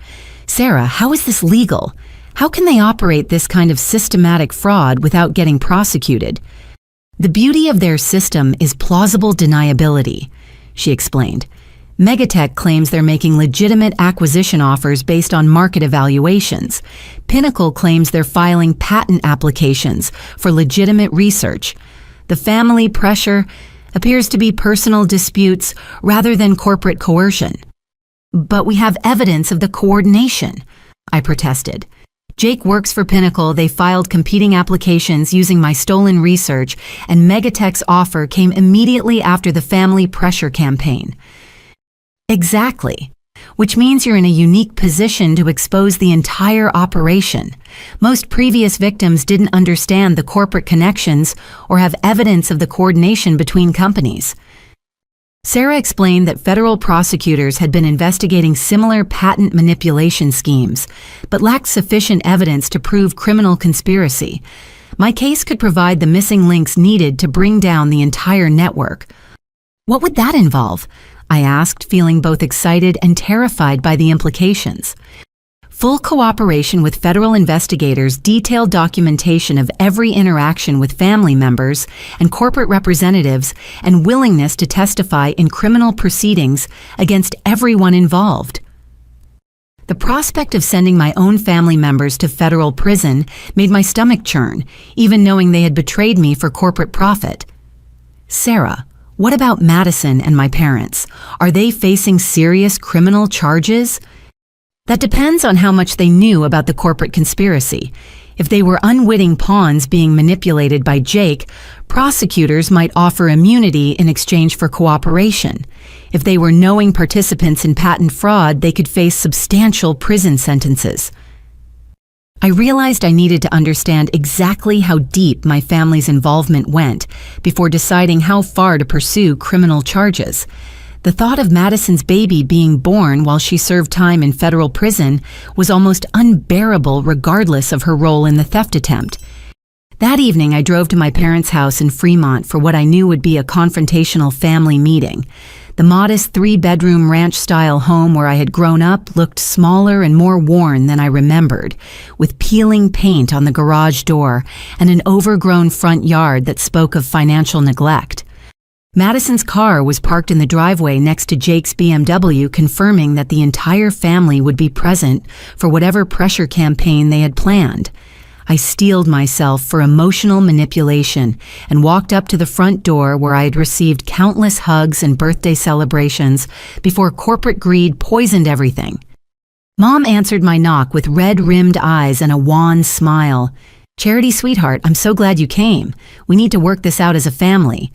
"Sarah, how is this legal? How can they operate this kind of systematic fraud without getting prosecuted?" "The beauty of their system is plausible deniability," she explained. Megatech claims they're making legitimate acquisition offers based on market evaluations. Pinnacle claims they're filing patent applications for legitimate research. The family pressure appears to be personal disputes rather than corporate coercion. "But we have evidence of the coordination," I protested. "Jake works for Pinnacle, they filed competing applications using my stolen research, and Megatech's offer came immediately after the family pressure campaign." "Exactly. Which means you're in a unique position to expose the entire operation. Most previous victims didn't understand the corporate connections or have evidence of the coordination between companies." Sarah explained that federal prosecutors had been investigating similar patent manipulation schemes, but lacked sufficient evidence to prove criminal conspiracy. My case could provide the missing links needed to bring down the entire network. "What would that involve?" I asked, feeling both excited and terrified by the implications. "Full cooperation with federal investigators, detailed documentation of every interaction with family members and corporate representatives, and willingness to testify in criminal proceedings against everyone involved." The prospect of sending my own family members to federal prison made my stomach churn, even knowing they had betrayed me for corporate profit. "Sarah, what about Madison and my parents? Are they facing serious criminal charges?" "That depends on how much they knew about the corporate conspiracy. If they were unwitting pawns being manipulated by Jake, prosecutors might offer immunity in exchange for cooperation. If they were knowing participants in patent fraud, they could face substantial prison sentences." I realized I needed to understand exactly how deep my family's involvement went before deciding how far to pursue criminal charges. The thought of Madison's baby being born while she served time in federal prison was almost unbearable regardless of her role in the theft attempt. That evening, I drove to my parents' house in Fremont for what I knew would be a confrontational family meeting. The modest 3-bedroom ranch-style home where I had grown up looked smaller and more worn than I remembered, with peeling paint on the garage door and an overgrown front yard that spoke of financial neglect. Madison's car was parked in the driveway next to Jake's BMW, confirming that the entire family would be present for whatever pressure campaign they had planned. I steeled myself for emotional manipulation and walked up to the front door where I had received countless hugs and birthday celebrations before corporate greed poisoned everything. Mom answered my knock with red-rimmed eyes and a wan smile. "Charity, sweetheart, I'm so glad you came. We need to work this out as a family."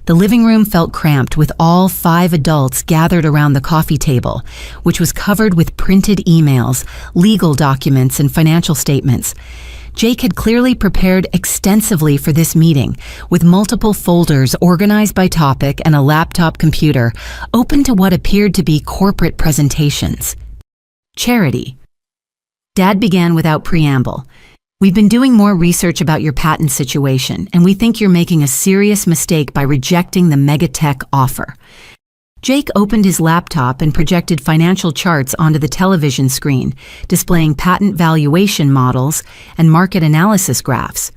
The living room felt cramped with all 5 adults gathered around the coffee table, which was covered with printed emails, legal documents, and financial statements. Jake had clearly prepared extensively for this meeting, with multiple folders organized by topic and a laptop computer open to what appeared to be corporate presentations. "Charity." Dad began without preamble. "We've been doing more research about your patent situation, and we think you're making a serious mistake by rejecting the Megatech offer. Jake opened his laptop and projected financial charts onto the television screen, displaying patent valuation models and market analysis graphs.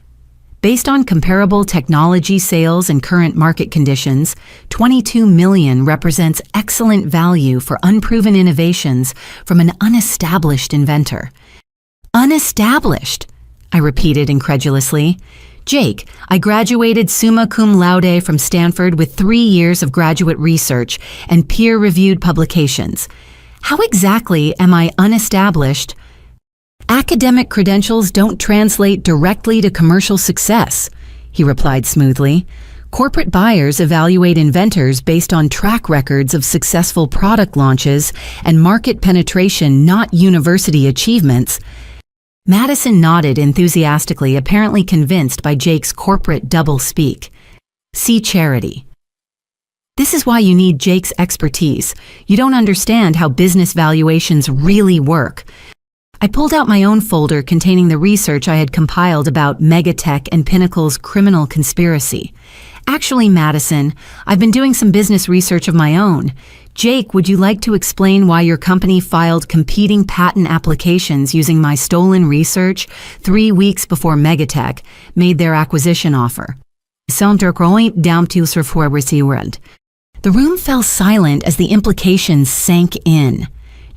Based on comparable technology sales and current market conditions, $22 million represents excellent value for unproven innovations from an unestablished inventor. Unestablished, I repeated incredulously. Jake, I graduated summa cum laude from Stanford with 3 years of graduate research and peer-reviewed publications. How exactly am I unestablished? Academic credentials don't translate directly to commercial success, he replied smoothly. Corporate buyers evaluate inventors based on track records of successful product launches and market penetration, not university achievements. Madison nodded enthusiastically, apparently convinced by Jake's corporate double-speak. See Charity. This is why you need Jake's expertise. You don't understand how business valuations really work. I pulled out my own folder containing the research I had compiled about Megatech and Pinnacle's criminal conspiracy. Actually, Madison, I've been doing some business research of my own. Jake, would you like to explain why your company filed competing patent applications using my stolen research 3 weeks before Megatech made their acquisition offer? The room fell silent as the implications sank in.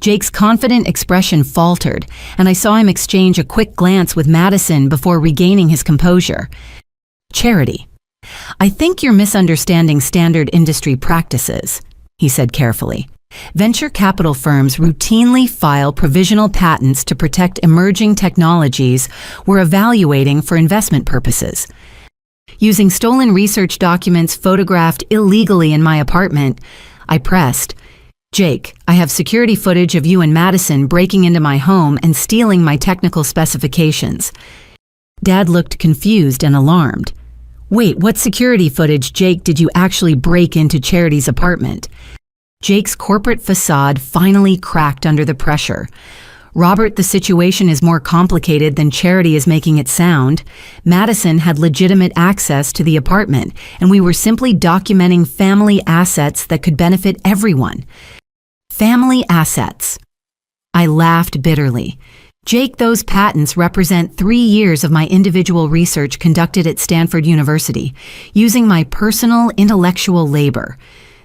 Jake's confident expression faltered, and I saw him exchange a quick glance with Madison before regaining his composure. Charity. I think you're misunderstanding standard industry practices, he said carefully. Venture capital firms routinely file provisional patents to protect emerging technologies we're evaluating for investment purposes. Using stolen research documents photographed illegally in my apartment, I pressed, Jake, I have security footage of you and Madison breaking into my home and stealing my technical specifications. Dad looked confused and alarmed. Wait, what security footage, Jake, did you actually break into Charity's apartment? Jake's corporate facade finally cracked under the pressure. Robert, the situation is more complicated than Charity is making it sound. Madison had legitimate access to the apartment, and we were simply documenting family assets that could benefit everyone. Family assets. I laughed bitterly. Jake, those patents represent 3 years of my individual research conducted at Stanford University, using my personal intellectual labor.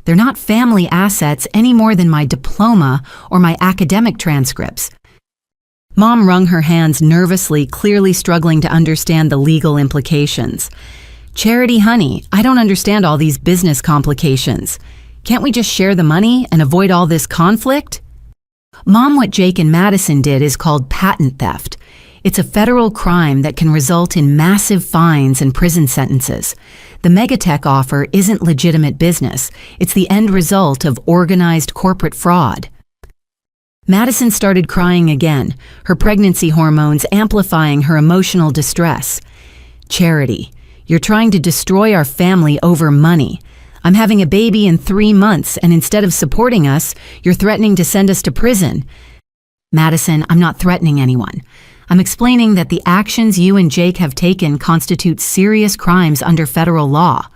They're not family assets any more than my diploma or my academic transcripts. Mom wrung her hands nervously, clearly struggling to understand the legal implications. Charity, honey, I don't understand all these business complications. Can't we just share the money and avoid all this conflict? Mom, what Jake and Madison did is called patent theft. It's a federal crime that can result in massive fines and prison sentences. The Megatech offer isn't legitimate business. It's the end result of organized corporate fraud. Madison started crying again, her pregnancy hormones amplifying her emotional distress. Charity, you're trying to destroy our family over money. I'm having a baby in 3 months, and instead of supporting us, you're threatening to send us to prison. Madison, I'm not threatening anyone. I'm explaining that the actions you and Jake have taken constitute serious crimes under federal law.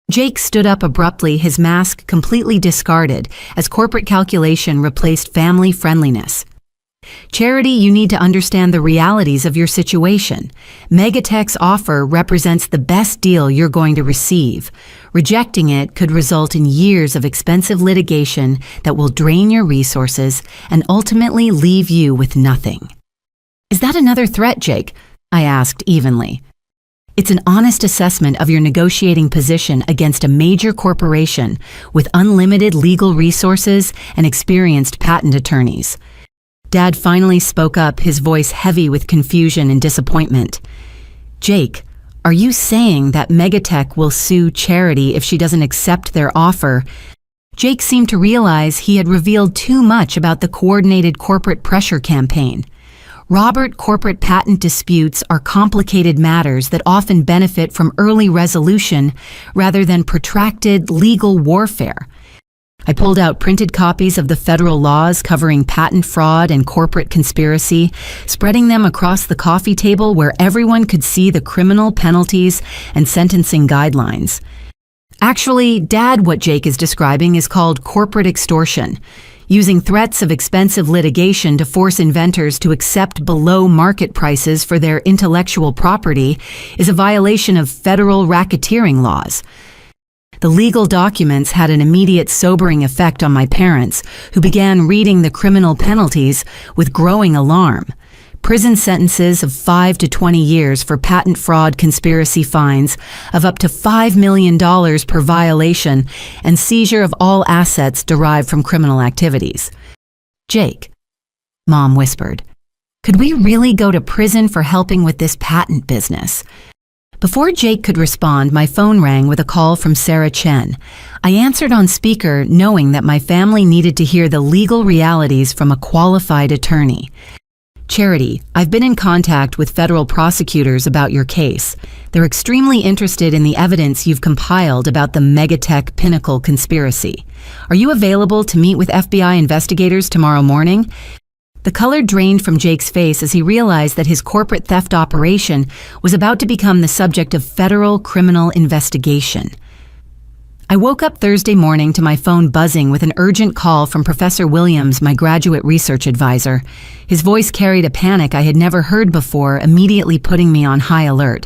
Jake stood up abruptly, his mask completely discarded, as corporate calculation replaced family friendliness. Charity, you need to understand the realities of your situation. Megatech's offer represents the best deal you're going to receive. Rejecting it could result in years of expensive litigation that will drain your resources and ultimately leave you with nothing. Is that another threat, Jake? I asked evenly. It's an honest assessment of your negotiating position against a major corporation with unlimited legal resources and experienced patent attorneys. Dad finally spoke up, his voice heavy with confusion and disappointment. Jake, are you saying that Megatech will sue Charity if she doesn't accept their offer? Jake seemed to realize he had revealed too much about the coordinated corporate pressure campaign. Robert, corporate patent disputes are complicated matters that often benefit from early resolution rather than protracted legal warfare. I pulled out printed copies of the federal laws covering patent fraud and corporate conspiracy, spreading them across the coffee table where everyone could see the criminal penalties and sentencing guidelines. Actually, Dad, what Jake is describing is called corporate extortion. Using threats of expensive litigation to force inventors to accept below market prices for their intellectual property is a violation of federal racketeering laws. The legal documents had an immediate sobering effect on my parents, who began reading the criminal penalties with growing alarm. Prison sentences of 5 to 20 years for patent fraud conspiracy, fines of up to $5 million per violation, and seizure of all assets derived from criminal activities. "Jake," Mom whispered, "could we really go to prison for helping with this patent business?" Before Jake could respond, my phone rang with a call from Sarah Chen. I answered on speaker, knowing that my family needed to hear the legal realities from a qualified attorney. "Charity, I've been in contact with federal prosecutors about your case. They're extremely interested in the evidence you've compiled about the megatech Pinnacle conspiracy. Are you available to meet with FBI investigators tomorrow morning?" The color drained from Jake's face as he realized that his corporate theft operation was about to become the subject of federal criminal investigation. I woke up Thursday morning to my phone buzzing with an urgent call from Professor Williams, my graduate research advisor. His voice carried a panic I had never heard before, immediately putting me on high alert.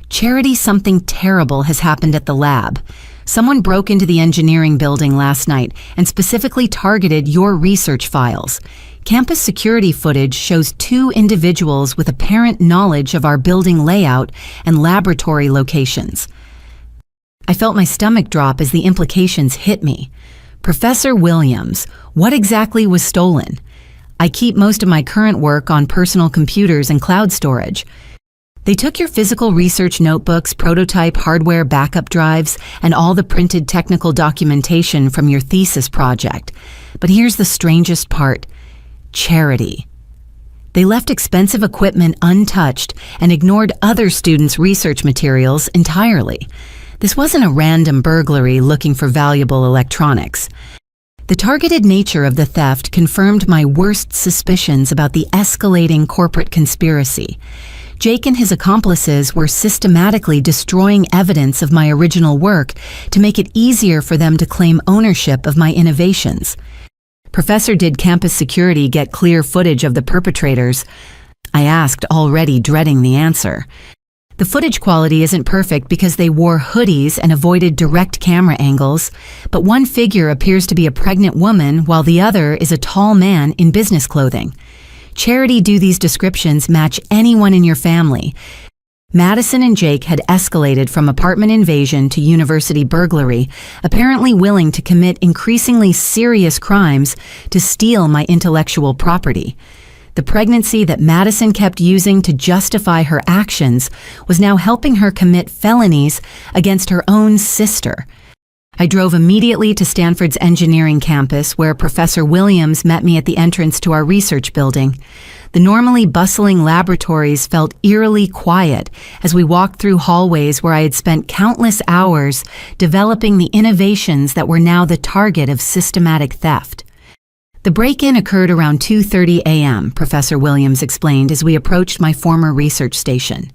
"Charity, something terrible has happened at the lab. Someone broke into the engineering building last night and specifically targeted your research files. Campus security footage shows 2 individuals with apparent knowledge of our building layout and laboratory locations." I felt my stomach drop as the implications hit me. "Professor Williams, what exactly was stolen?" "I keep most of my current work on personal computers and cloud storage." "They took your physical research notebooks, prototype hardware backup drives, and all the printed technical documentation from your thesis project. But here's the strangest part. Charity. They left expensive equipment untouched and ignored other students' research materials entirely. This wasn't a random burglary looking for valuable electronics. The targeted nature of the theft confirmed my worst suspicions about the escalating corporate conspiracy. Jake and his accomplices were systematically destroying evidence of my original work to make it easier for them to claim ownership of my innovations. "Professor, did campus security get clear footage of the perpetrators?" I asked, already dreading the answer. "The footage quality isn't perfect because they wore hoodies and avoided direct camera angles, but one figure appears to be a pregnant woman while the other is a tall man in business clothing. Charity, do these descriptions match anyone in your family?" Madison and Jake had escalated from apartment invasion to university burglary, apparently willing to commit increasingly serious crimes to steal my intellectual property. The pregnancy that Madison kept using to justify her actions was now helping her commit felonies against her own sister. I drove immediately to Stanford's engineering campus, where Professor Williams met me at the entrance to our research building. The normally bustling laboratories felt eerily quiet as we walked through hallways where I had spent countless hours developing the innovations that were now the target of systematic theft. "The break-in occurred around 2:30 a.m., Professor Williams explained as we approached my former research station.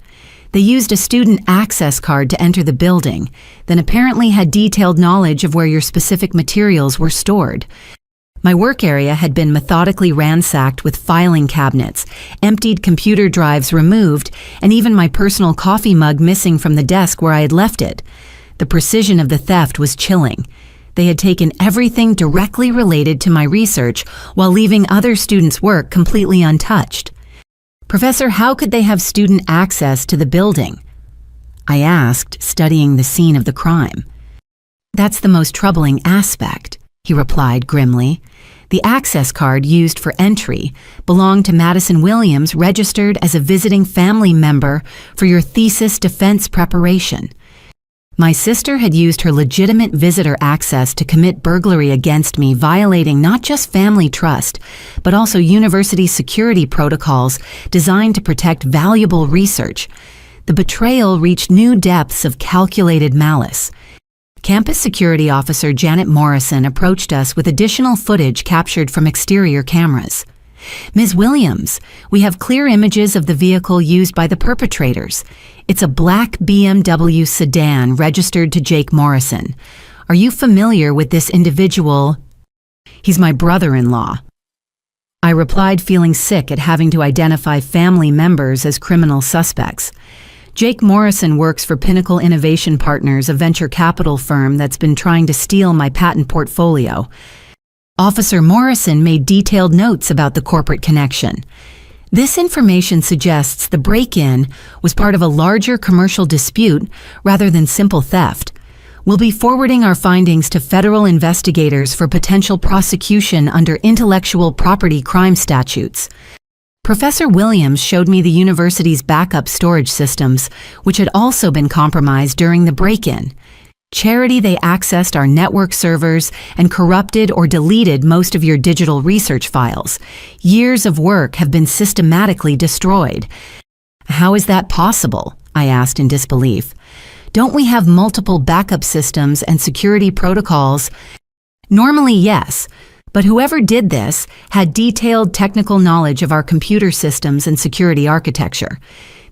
They used a student access card to enter the building, then apparently had detailed knowledge of where your specific materials were stored. My work area had been methodically ransacked with filing cabinets, emptied computer drives removed, and even my personal coffee mug missing from the desk where I had left it. The precision of the theft was chilling. They had taken everything directly related to my research while leaving other students' work completely untouched. "Professor, how could they have student access to the building?" I asked, studying the scene of the crime. "That's the most troubling aspect," he replied grimly. "The access card used for entry belonged to Madison Williams, registered as a visiting family member for your thesis defense preparation. My sister had used her legitimate visitor access to commit burglary against me, violating not just family trust, but also university security protocols designed to protect valuable research. The betrayal reached new depths of calculated malice. Campus security officer Janet Morrison approached us with additional footage captured from exterior cameras. Ms. Williams, we have clear images of the vehicle used by the perpetrators. It's a black BMW sedan registered to Jake Morrison. Are you familiar with this individual? He's my brother-in-law. I replied, feeling sick at having to identify family members as criminal suspects. Jake Morrison works for Pinnacle Innovation Partners, a venture capital firm that's been trying to steal my patent portfolio. Officer Morrison made detailed notes about the corporate connection. This information suggests the break-in was part of a larger commercial dispute rather than simple theft. We'll be forwarding our findings to federal investigators for potential prosecution under intellectual property crime statutes. Professor Williams showed me the university's backup storage systems, which had also been compromised during the break-in. Charity, they accessed our network servers and corrupted or deleted most of your digital research files. Years of work have been systematically destroyed. How is that possible? I asked in disbelief. Don't we have multiple backup systems and security protocols? Normally, yes, but whoever did this had detailed technical knowledge of our computer systems and security architecture.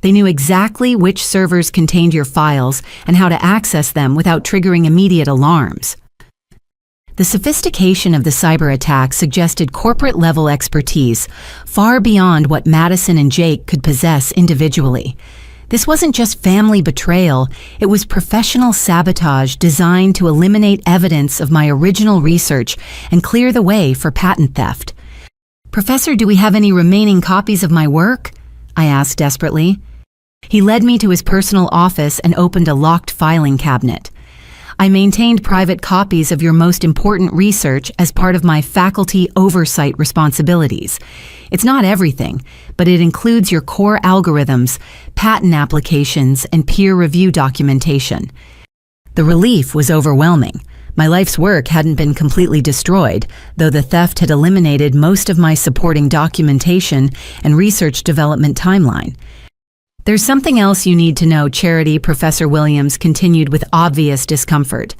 They knew exactly which servers contained your files and how to access them without triggering immediate alarms. The sophistication of the cyber attack suggested corporate-level expertise far beyond what Madison and Jake could possess individually. This wasn't just family betrayal, it was professional sabotage designed to eliminate evidence of my original research and clear the way for patent theft. Professor, do we have any remaining copies of my work? I asked desperately. He led me to his personal office and opened a locked filing cabinet. I maintained private copies of your most important research as part of my faculty oversight responsibilities. It's not everything, but it includes your core algorithms, patent applications, and peer review documentation. The relief was overwhelming. My life's work hadn't been completely destroyed, though the theft had eliminated most of my supporting documentation and research development timeline. There's something else you need to know, Charity, Professor Williams continued with obvious discomfort.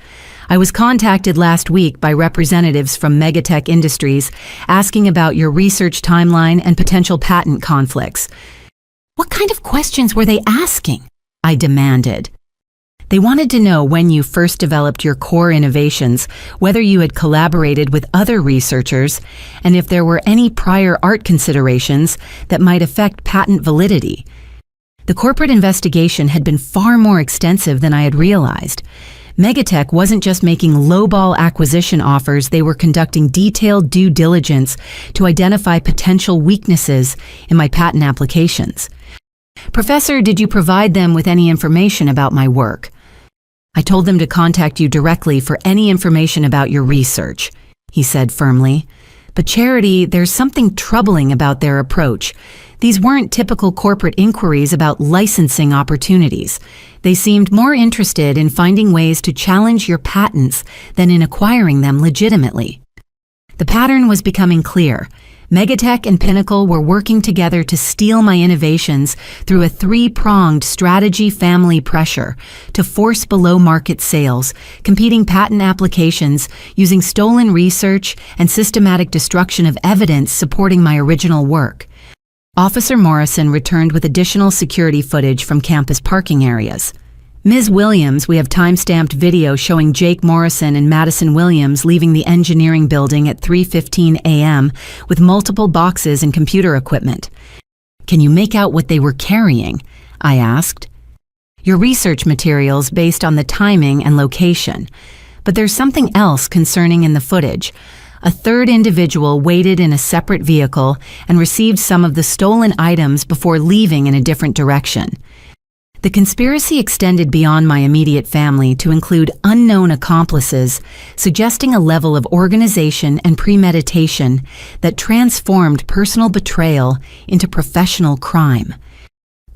I was contacted last week by representatives from Megatech Industries asking about your research timeline and potential patent conflicts. What kind of questions were they asking? I demanded. They wanted to know when you first developed your core innovations, whether you had collaborated with other researchers, and if there were any prior art considerations that might affect patent validity. The corporate investigation had been far more extensive than I had realized. Megatech wasn't just making lowball acquisition offers, they were conducting detailed due diligence to identify potential weaknesses in my patent applications. Professor, did you provide them with any information about my work? I told them to contact you directly for any information about your research, he said firmly. But Charity, there's something troubling about their approach. These weren't typical corporate inquiries about licensing opportunities. They seemed more interested in finding ways to challenge your patents than in acquiring them legitimately. The pattern was becoming clear. Megatech and Pinnacle were working together to steal my innovations through a three-pronged strategy family pressure to force below-market sales, competing patent applications, using stolen research, and systematic destruction of evidence supporting my original work. Officer Morrison returned with additional security footage from campus parking areas. Ms. Williams, we have time-stamped video showing Jake Morrison and Madison Williams leaving the engineering building at 3:15 a.m. with multiple boxes and computer equipment. Can you make out what they were carrying? I asked. Your research materials based on the timing and location. But there's something else concerning in the footage. A third individual waited in a separate vehicle and received some of the stolen items before leaving in a different direction. The conspiracy extended beyond my immediate family to include unknown accomplices, suggesting a level of organization and premeditation that transformed personal betrayal into professional crime.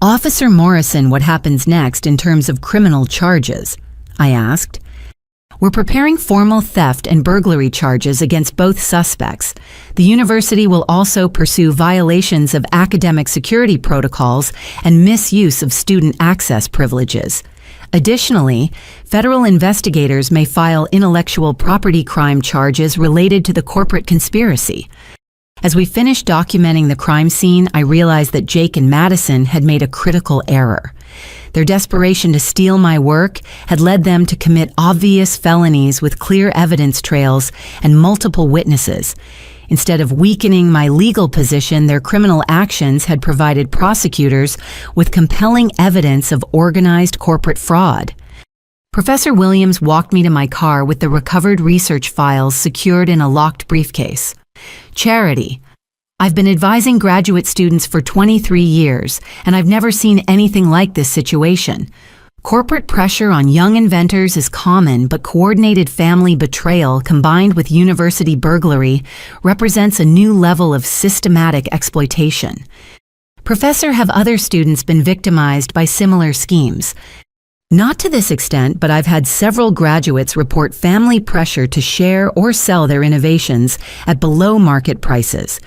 Officer Morrison, what happens next in terms of criminal charges? I asked. We're preparing formal theft and burglary charges against both suspects. The university will also pursue violations of academic security protocols and misuse of student access privileges. Additionally, federal investigators may file intellectual property crime charges related to the corporate conspiracy. As we finished documenting the crime scene, I realized that Jake and Madison had made a critical error. Their desperation to steal my work had led them to commit obvious felonies with clear evidence trails and multiple witnesses. Instead of weakening my legal position, their criminal actions had provided prosecutors with compelling evidence of organized corporate fraud. Professor Williams walked me to my car with the recovered research files secured in a locked briefcase. Charity. I've been advising graduate students for 23 years, and I've never seen anything like this situation. Corporate pressure on young inventors is common, but coordinated family betrayal combined with university burglary represents a new level of systematic exploitation. Professor, have other students been victimized by similar schemes? Not to this extent, but I've had several graduates report family pressure to share or sell their innovations at below market prices.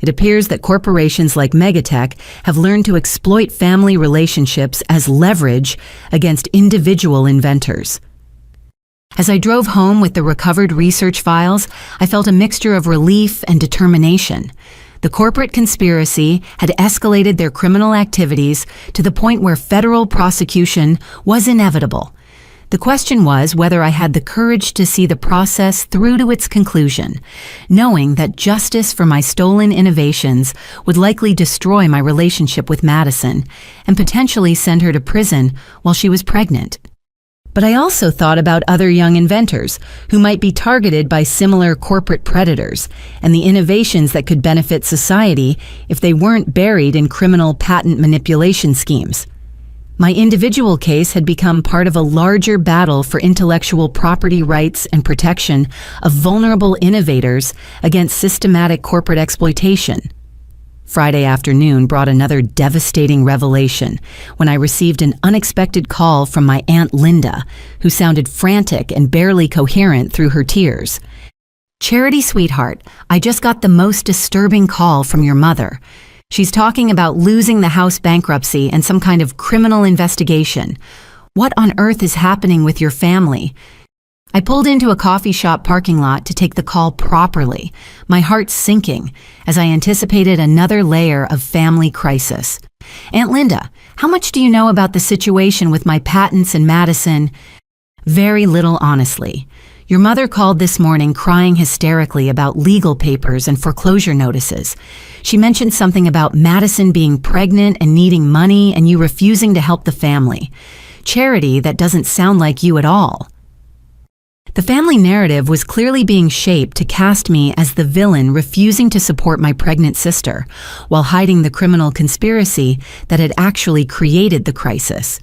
It appears that corporations like Megatech have learned to exploit family relationships as leverage against individual inventors. As I drove home with the recovered research files, I felt a mixture of relief and determination. The corporate conspiracy had escalated their criminal activities to the point where federal prosecution was inevitable. The question was whether I had the courage to see the process through to its conclusion, knowing that justice for my stolen innovations would likely destroy my relationship with Madison and potentially send her to prison while she was pregnant. But I also thought about other young inventors who might be targeted by similar corporate predators and the innovations that could benefit society if they weren't buried in criminal patent manipulation schemes. My individual case had become part of a larger battle for intellectual property rights and protection of vulnerable innovators against systematic corporate exploitation. Friday afternoon brought another devastating revelation when I received an unexpected call from my Aunt Linda, who sounded frantic and barely coherent through her tears. "Charity, sweetheart, I just got the most disturbing call from your mother. She's talking about losing the house bankruptcy and some kind of criminal investigation. What on earth is happening with your family?" I pulled into a coffee shop parking lot to take the call properly, my heart sinking as I anticipated another layer of family crisis. "Aunt Linda, how much do you know about the situation with my patents and Madison?" "Very little, honestly. Your mother called this morning crying hysterically about legal papers and foreclosure notices. She mentioned something about Madison being pregnant and needing money and you refusing to help the family. Charity, that doesn't sound like you at all." The family narrative was clearly being shaped to cast me as the villain refusing to support my pregnant sister, while hiding the criminal conspiracy that had actually created the crisis.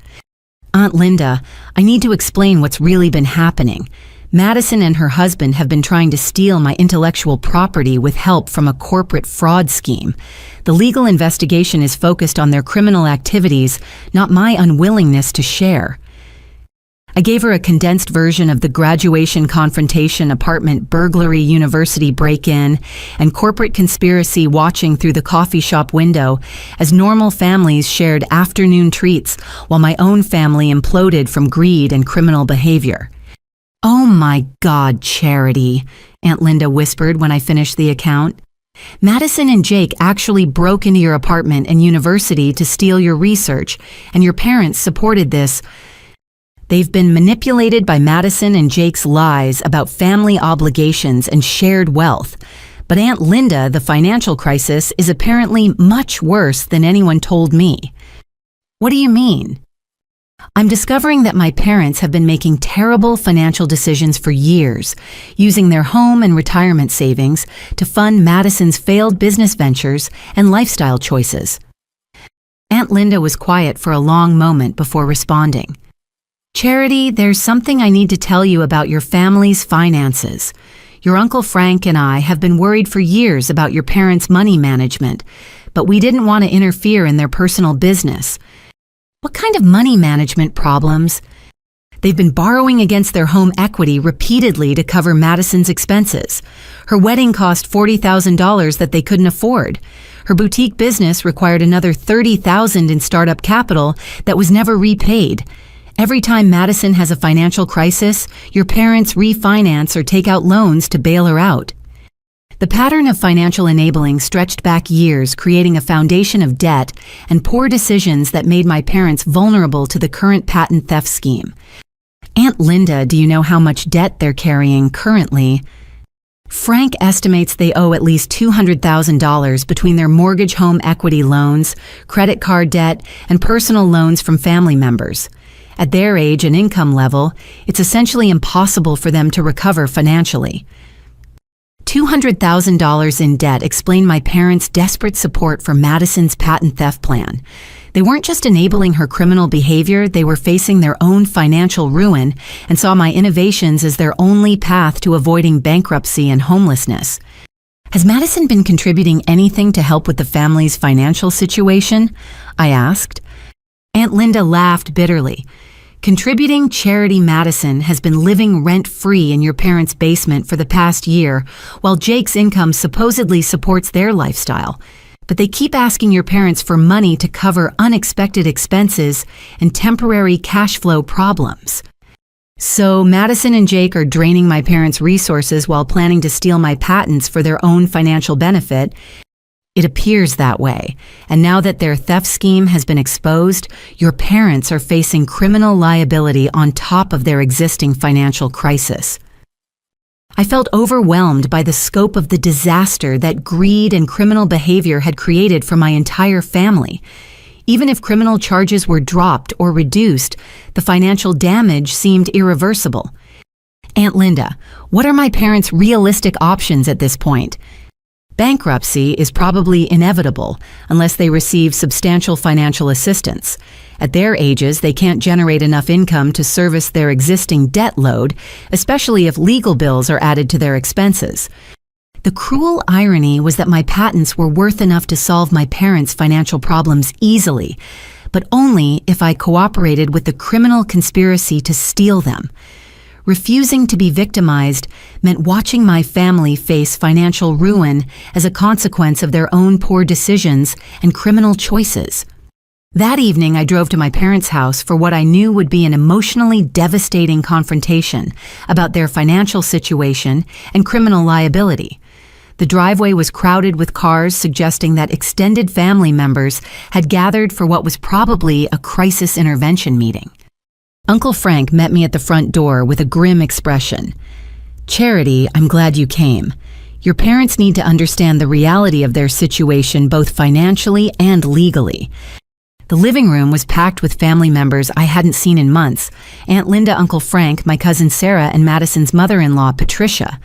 "Aunt Linda, I need to explain what's really been happening. Madison and her husband have been trying to steal my intellectual property with help from a corporate fraud scheme. The legal investigation is focused on their criminal activities, not my unwillingness to share." I gave her a condensed version of the graduation confrontation, apartment burglary, university break-in, and corporate conspiracy watching through the coffee shop window as normal families shared afternoon treats while my own family imploded from greed and criminal behavior. "Oh my God, Charity," Aunt Linda whispered when I finished the account. "Madison and Jake actually broke into your apartment and university to steal your research, and your parents supported this. They've been manipulated by Madison and Jake's lies about family obligations and shared wealth. But Aunt Linda, the financial crisis is apparently much worse than anyone told me." "What do you mean?" "I'm discovering that my parents have been making terrible financial decisions for years, using their home and retirement savings to fund Madison's failed business ventures and lifestyle choices." Aunt Linda was quiet for a long moment before responding. "Charity, there's something I need to tell you about your family's finances. Your Uncle Frank and I have been worried for years about your parents' money management, but we didn't want to interfere in their personal business." "What kind of money management problems?" "They've been borrowing against their home equity repeatedly to cover Madison's expenses. Her wedding cost $40,000 that they couldn't afford. Her boutique business required another $30,000 in startup capital that was never repaid. Every time Madison has a financial crisis, your parents refinance or take out loans to bail her out." The pattern of financial enabling stretched back years, creating a foundation of debt and poor decisions that made my parents vulnerable to the current patent theft scheme. Aunt Linda, do you know how much debt they're carrying currently? Frank estimates they owe at least $200,000 between their mortgage home equity loans, credit card debt, and personal loans from family members. At their age and income level, it's essentially impossible for them to recover financially. $200,000 in debt explained my parents' desperate support for Madison's patent theft plan. They weren't just enabling her criminal behavior, they were facing their own financial ruin and saw my innovations as their only path to avoiding bankruptcy and homelessness. Has Madison been contributing anything to help with the family's financial situation? I asked. Aunt Linda laughed bitterly. Contributing Charity Madison has been living rent-free in your parents' basement for the past year, while Jake's income supposedly supports their lifestyle. But they keep asking your parents for money to cover unexpected expenses and temporary cash flow problems. So Madison and Jake are draining my parents' resources while planning to steal my patents for their own financial benefit. It appears that way, and now that their theft scheme has been exposed, your parents are facing criminal liability on top of their existing financial crisis. I felt overwhelmed by the scope of the disaster that greed and criminal behavior had created for my entire family. Even if criminal charges were dropped or reduced, the financial damage seemed irreversible. Aunt Linda, what are my parents' realistic options at this point? Bankruptcy is probably inevitable unless they receive substantial financial assistance. At their ages, they can't generate enough income to service their existing debt load, especially if legal bills are added to their expenses. The cruel irony was that my patents were worth enough to solve my parents' financial problems easily, but only if I cooperated with the criminal conspiracy to steal them. Refusing to be victimized meant watching my family face financial ruin as a consequence of their own poor decisions and criminal choices. That evening, I drove to my parents' house for what I knew would be an emotionally devastating confrontation about their financial situation and criminal liability. The driveway was crowded with cars, suggesting that extended family members had gathered for what was probably a crisis intervention meeting. Uncle Frank met me at the front door with a grim expression. "Charity, I'm glad you came. Your parents need to understand the reality of their situation both financially and legally." The living room was packed with family members I hadn't seen in months: Aunt Linda, Uncle Frank, my cousin Sarah, and Madison's mother-in-law, Patricia,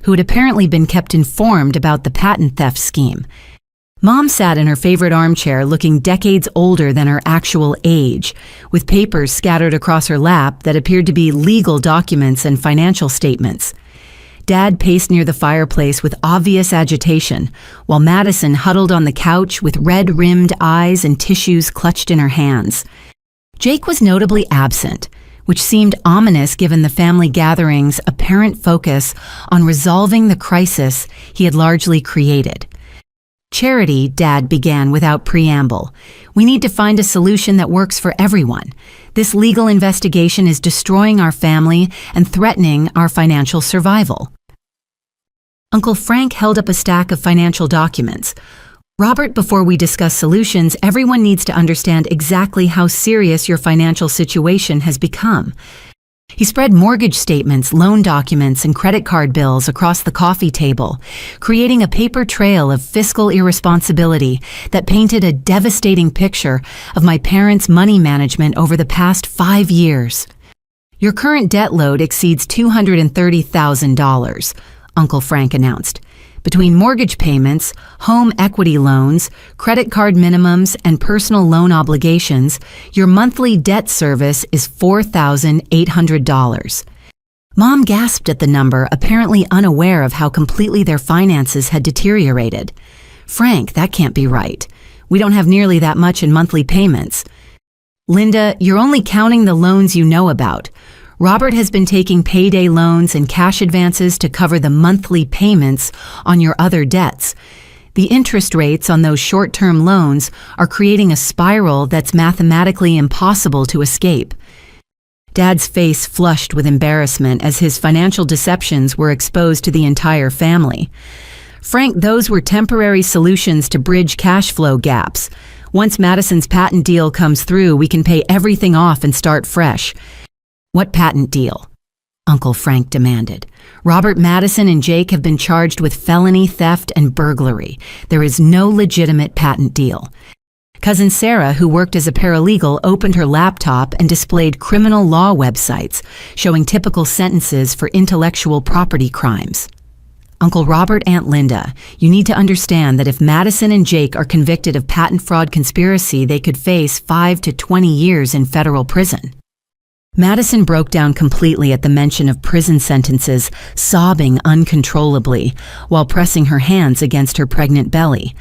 who had apparently been kept informed about the patent theft scheme. Mom sat in her favorite armchair looking decades older than her actual age, with papers scattered across her lap that appeared to be legal documents and financial statements. Dad paced near the fireplace with obvious agitation, while Madison huddled on the couch with red-rimmed eyes and tissues clutched in her hands. Jake was notably absent, which seemed ominous given the family gathering's apparent focus on resolving the crisis he had largely created. "Charity," Dad began without preamble. "We need to find a solution that works for everyone. This legal investigation is destroying our family and threatening our financial survival." Uncle Frank held up a stack of financial documents. "Robert, before we discuss solutions, everyone needs to understand exactly how serious your financial situation has become." He spread mortgage statements, loan documents, and credit card bills across the coffee table, creating a paper trail of fiscal irresponsibility that painted a devastating picture of my parents' money management over the past 5 years. "Your current debt load exceeds $230,000, Uncle Frank announced. "Between mortgage payments, home equity loans, credit card minimums, and personal loan obligations, your monthly debt service is $4,800. Mom gasped at the number, apparently unaware of how completely their finances had deteriorated. "Frank, that can't be right. We don't have nearly that much in monthly payments." "Linda, you're only counting the loans you know about. Robert has been taking payday loans and cash advances to cover the monthly payments on your other debts. The interest rates on those short-term loans are creating a spiral that's mathematically impossible to escape." Dad's face flushed with embarrassment as his financial deceptions were exposed to the entire family. Frank, those were temporary solutions to bridge cash flow gaps. Once Madison's patent deal comes through, we can pay everything off and start fresh. What patent deal? Uncle Frank demanded. Robert Madison and Jake have been charged with felony theft and burglary. There is no legitimate patent deal. Cousin Sarah, who worked as a paralegal, opened her laptop and displayed criminal law websites showing typical sentences for intellectual property crimes. Uncle Robert, Aunt Linda, you need to understand that if Madison and Jake are convicted of patent fraud conspiracy, they could face 5 to 20 years in federal prison. Madison broke down completely at the mention of prison sentences, sobbing uncontrollably while pressing her hands against her pregnant belly.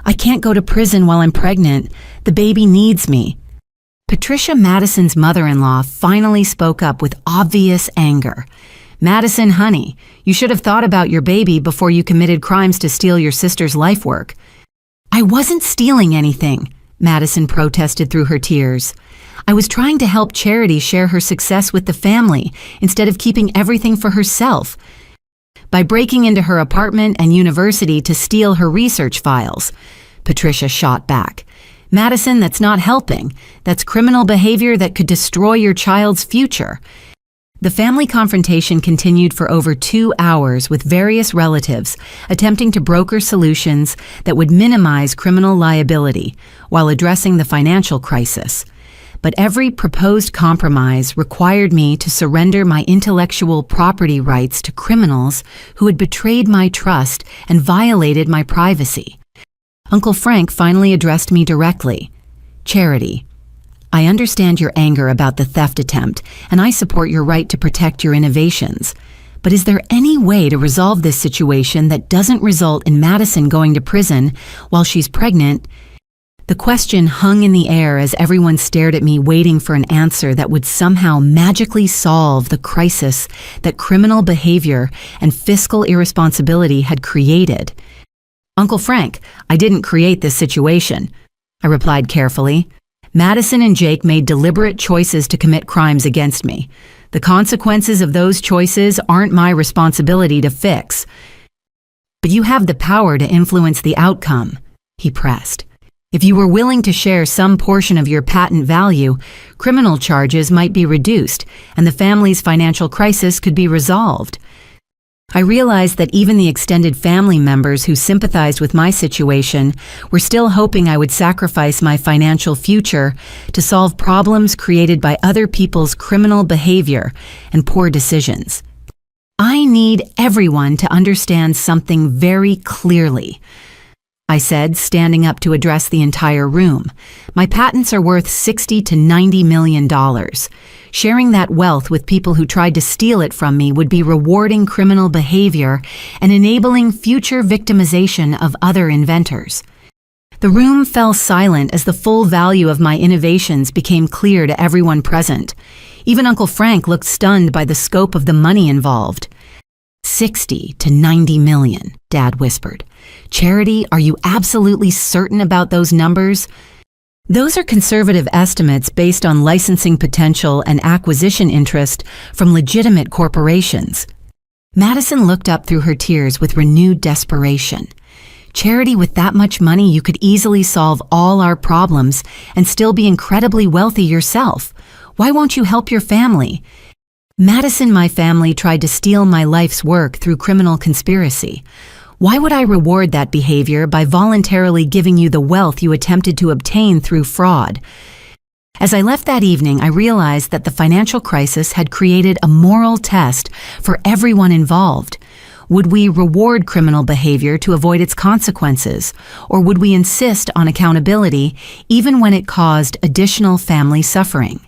I can't go to prison while I'm pregnant. The baby needs me. Patricia, Madison's mother-in-law, finally spoke up with obvious anger. Madison, honey, you should have thought about your baby before you committed crimes to steal your sister's life work. I wasn't stealing anything, Madison protested through her tears. I was trying to help Charity share her success with the family instead of keeping everything for herself. By breaking into her apartment and university to steal her research files, Patricia shot back. Madison, that's not helping. That's criminal behavior that could destroy your child's future. The family confrontation continued for over 2 hours with various relatives attempting to broker solutions that would minimize criminal liability while addressing the financial crisis. But every proposed compromise required me to surrender my intellectual property rights to criminals who had betrayed my trust and violated my privacy. Uncle Frank finally addressed me directly. Charity, I understand your anger about the theft attempt, and I support your right to protect your innovations. But is there any way to resolve this situation that doesn't result in Madison going to prison while she's pregnant? The question hung in the air as everyone stared at me, waiting for an answer that would somehow magically solve the crisis that criminal behavior and fiscal irresponsibility had created. Uncle Frank, I didn't create this situation, I replied carefully. Madison and Jake made deliberate choices to commit crimes against me. The consequences of those choices aren't my responsibility to fix. But you have the power to influence the outcome, he pressed. If you were willing to share some portion of your patent value, criminal charges might be reduced, and the family's financial crisis could be resolved. I realized that even the extended family members who sympathized with my situation were still hoping I would sacrifice my financial future to solve problems created by other people's criminal behavior and poor decisions. I need everyone to understand something very clearly, I said, standing up to address the entire room. My patents are worth $60 to $90 million. Sharing that wealth with people who tried to steal it from me would be rewarding criminal behavior and enabling future victimization of other inventors. The room fell silent as the full value of my innovations became clear to everyone present. Even Uncle Frank looked stunned by the scope of the money involved. 60 to 90 million, Dad whispered. Charity, are you absolutely certain about those numbers? Those are conservative estimates based on licensing potential and acquisition interest from legitimate corporations. Madison looked up through her tears with renewed desperation. Charity, with that much money, you could easily solve all our problems and still be incredibly wealthy yourself. Why won't you help your family? Madison, my family tried to steal my life's work through criminal conspiracy. Why would I reward that behavior by voluntarily giving you the wealth you attempted to obtain through fraud? As I left that evening, I realized that the financial crisis had created a moral test for everyone involved. Would we reward criminal behavior to avoid its consequences, or would we insist on accountability even when it caused additional family suffering?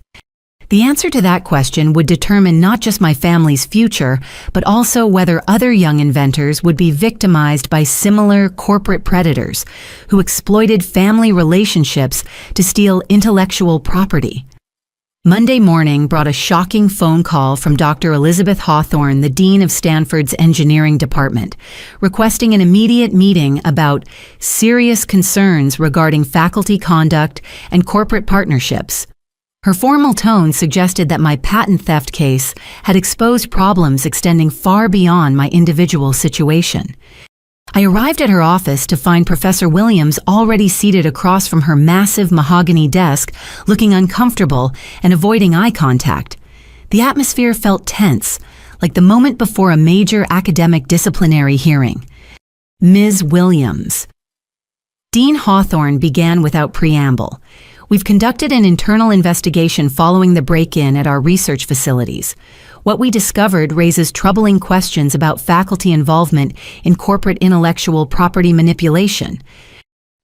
The answer to that question would determine not just my family's future, but also whether other young inventors would be victimized by similar corporate predators who exploited family relationships to steal intellectual property. Monday morning brought a shocking phone call from Dr. Elizabeth Hawthorne, the Dean of Stanford's Engineering Department, requesting an immediate meeting about serious concerns regarding faculty conduct and corporate partnerships. Her formal tone suggested that my patent theft case had exposed problems extending far beyond my individual situation. I arrived at her office to find Professor Williams already seated across from her massive mahogany desk, looking uncomfortable and avoiding eye contact. The atmosphere felt tense, like the moment before a major academic disciplinary hearing. Ms. Williams. Dean Hawthorne began without preamble. We've conducted an internal investigation following the break-in at our research facilities. What we discovered raises troubling questions about faculty involvement in corporate intellectual property manipulation.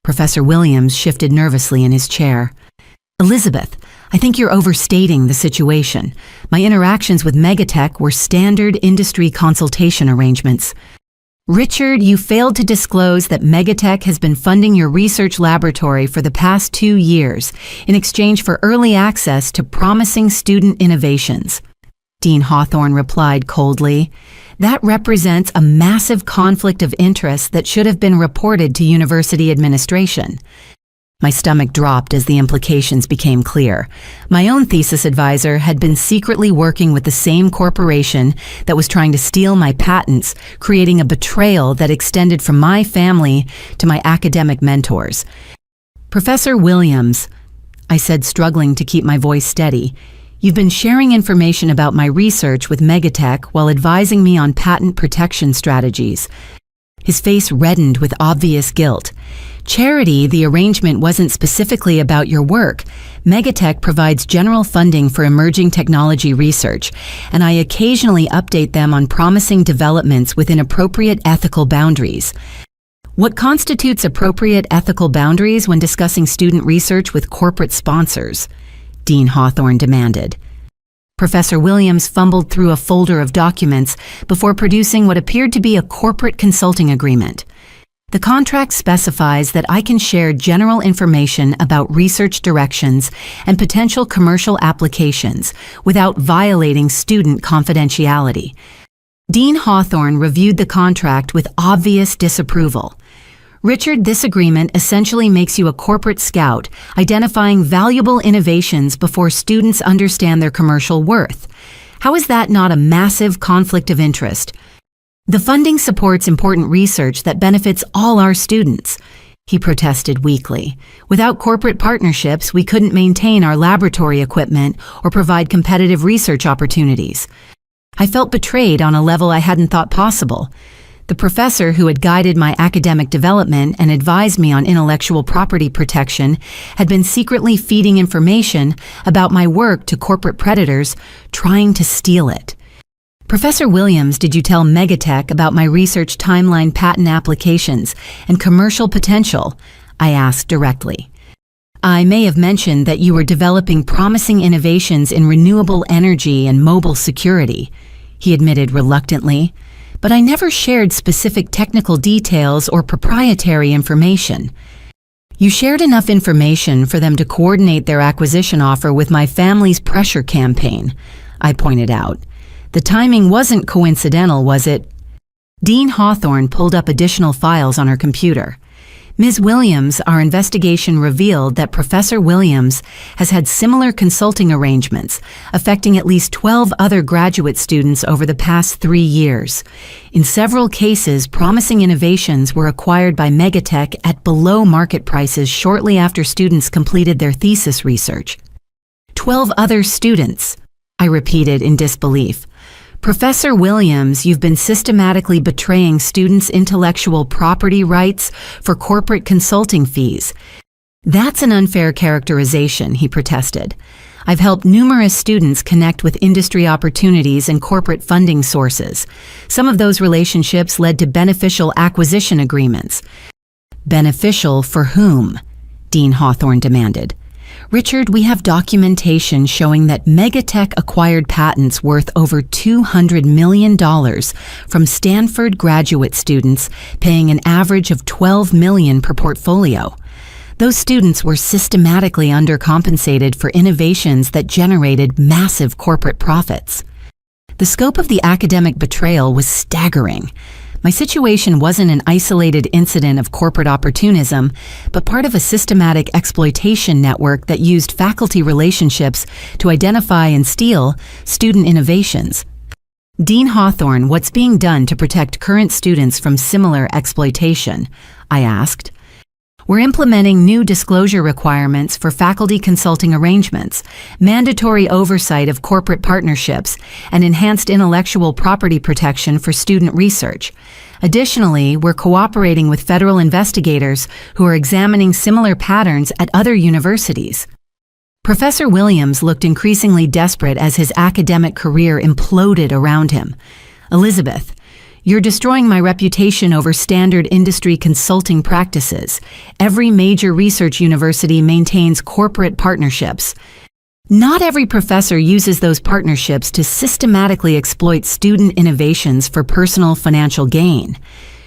Professor Williams shifted nervously in his chair. Elizabeth, I think you're overstating the situation. My interactions with Megatech were standard industry consultation arrangements. Richard, you failed to disclose that Megatech has been funding your research laboratory for the past 2 years in exchange for early access to promising student innovations. Dean Hawthorne replied coldly. That represents a massive conflict of interest that should have been reported to university administration. My stomach dropped as the implications became clear. My own thesis advisor had been secretly working with the same corporation that was trying to steal my patents, creating a betrayal that extended from my family to my academic mentors. Professor Williams, I said, struggling to keep my voice steady, you've been sharing information about my research with Megatech while advising me on patent protection strategies. His face reddened with obvious guilt. Charity, the arrangement wasn't specifically about your work. Megatech provides general funding for emerging technology research, and I occasionally update them on promising developments within appropriate ethical boundaries. What constitutes appropriate ethical boundaries when discussing student research with corporate sponsors? Dean Hawthorne demanded. Professor Williams fumbled through a folder of documents before producing what appeared to be a corporate consulting agreement. The contract specifies that I can share general information about research directions and potential commercial applications without violating student confidentiality. Dean Hawthorne reviewed the contract with obvious disapproval. Richard, this agreement essentially makes you a corporate scout, identifying valuable innovations before students understand their commercial worth. How is that not a massive conflict of interest? The funding supports important research that benefits all our students, he protested weakly. Without corporate partnerships, we couldn't maintain our laboratory equipment or provide competitive research opportunities. I felt betrayed on a level I hadn't thought possible. The professor who had guided my academic development and advised me on intellectual property protection had been secretly feeding information about my work to corporate predators, trying to steal it. Professor Williams, did you tell Megatech about my research timeline, patent applications, and commercial potential? I asked directly. I may have mentioned that you were developing promising innovations in renewable energy and mobile security, he admitted reluctantly. But I never shared specific technical details or proprietary information. You shared enough information for them to coordinate their acquisition offer with my family's pressure campaign, I pointed out. The timing wasn't coincidental, was it? Dean Hawthorne pulled up additional files on her computer. Ms. Williams, our investigation revealed that Professor Williams has had similar consulting arrangements, affecting at least 12 other graduate students over the past 3 years. In several cases, promising innovations were acquired by Megatech at below market prices shortly after students completed their thesis research. 12 other students, I repeated in disbelief. Professor Williams, you've been systematically betraying students' intellectual property rights for corporate consulting fees. That's an unfair characterization, he protested. I've helped numerous students connect with industry opportunities and corporate funding sources. Some of those relationships led to beneficial acquisition agreements. Beneficial for whom? Dean Hawthorne demanded. Richard, we have documentation showing that Megatech acquired patents worth over $200 million from Stanford graduate students, paying an average of $12 million per portfolio. Those students were systematically undercompensated for innovations that generated massive corporate profits. The scope of the academic betrayal was staggering. My situation wasn't an isolated incident of corporate opportunism, but part of a systematic exploitation network that used faculty relationships to identify and steal student innovations. Dean Hawthorne, what's being done to protect current students from similar exploitation? I asked. We're implementing new disclosure requirements for faculty consulting arrangements, mandatory oversight of corporate partnerships, and enhanced intellectual property protection for student research. Additionally, we're cooperating with federal investigators who are examining similar patterns at other universities. Professor Williams looked increasingly desperate as his academic career imploded around him. Elizabeth, you're destroying my reputation over standard industry consulting practices. Every major research university maintains corporate partnerships. Not every professor uses those partnerships to systematically exploit student innovations for personal financial gain.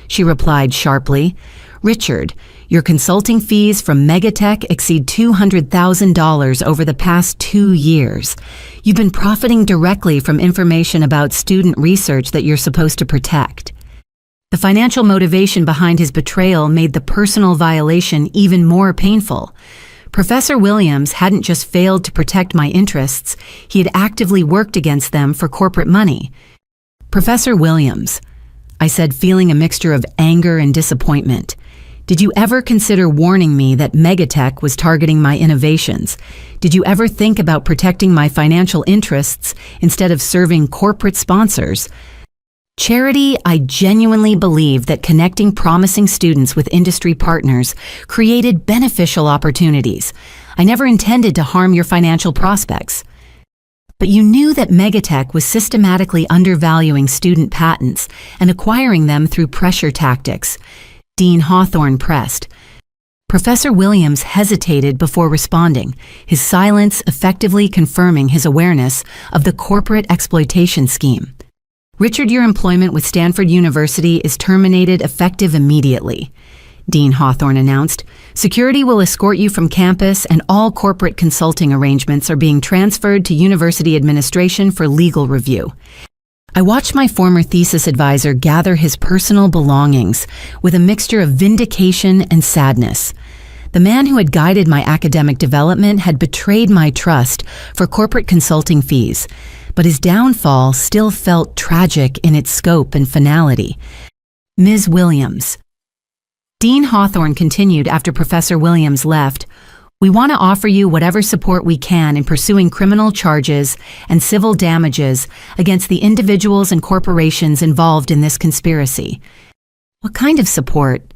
She replied sharply, Richard, your consulting fees from Megatech exceed $200,000 over the past 2 years. You've been profiting directly from information about student research that you're supposed to protect. The financial motivation behind his betrayal made the personal violation even more painful. Professor Williams hadn't just failed to protect my interests, he had actively worked against them for corporate money. Professor Williams, I said, feeling a mixture of anger and disappointment. Did you ever consider warning me that Megatech was targeting my innovations? Did you ever think about protecting my financial interests instead of serving corporate sponsors? Charity, I genuinely believe that connecting promising students with industry partners created beneficial opportunities. I never intended to harm your financial prospects. But you knew that Megatech was systematically undervaluing student patents and acquiring them through pressure tactics. Dean Hawthorne pressed. Professor Williams hesitated before responding, his silence effectively confirming his awareness of the corporate exploitation scheme. Richard, your employment with Stanford University is terminated effective immediately, Dean Hawthorne announced. Security will escort you from campus and all corporate consulting arrangements are being transferred to university administration for legal review. I watched my former thesis advisor gather his personal belongings with a mixture of vindication and sadness. The man who had guided my academic development had betrayed my trust for corporate consulting fees, but his downfall still felt tragic in its scope and finality. Ms. Williams. Dean Hawthorne continued after Professor Williams left, we want to offer you whatever support we can in pursuing criminal charges and civil damages against the individuals and corporations involved in this conspiracy. What kind of support?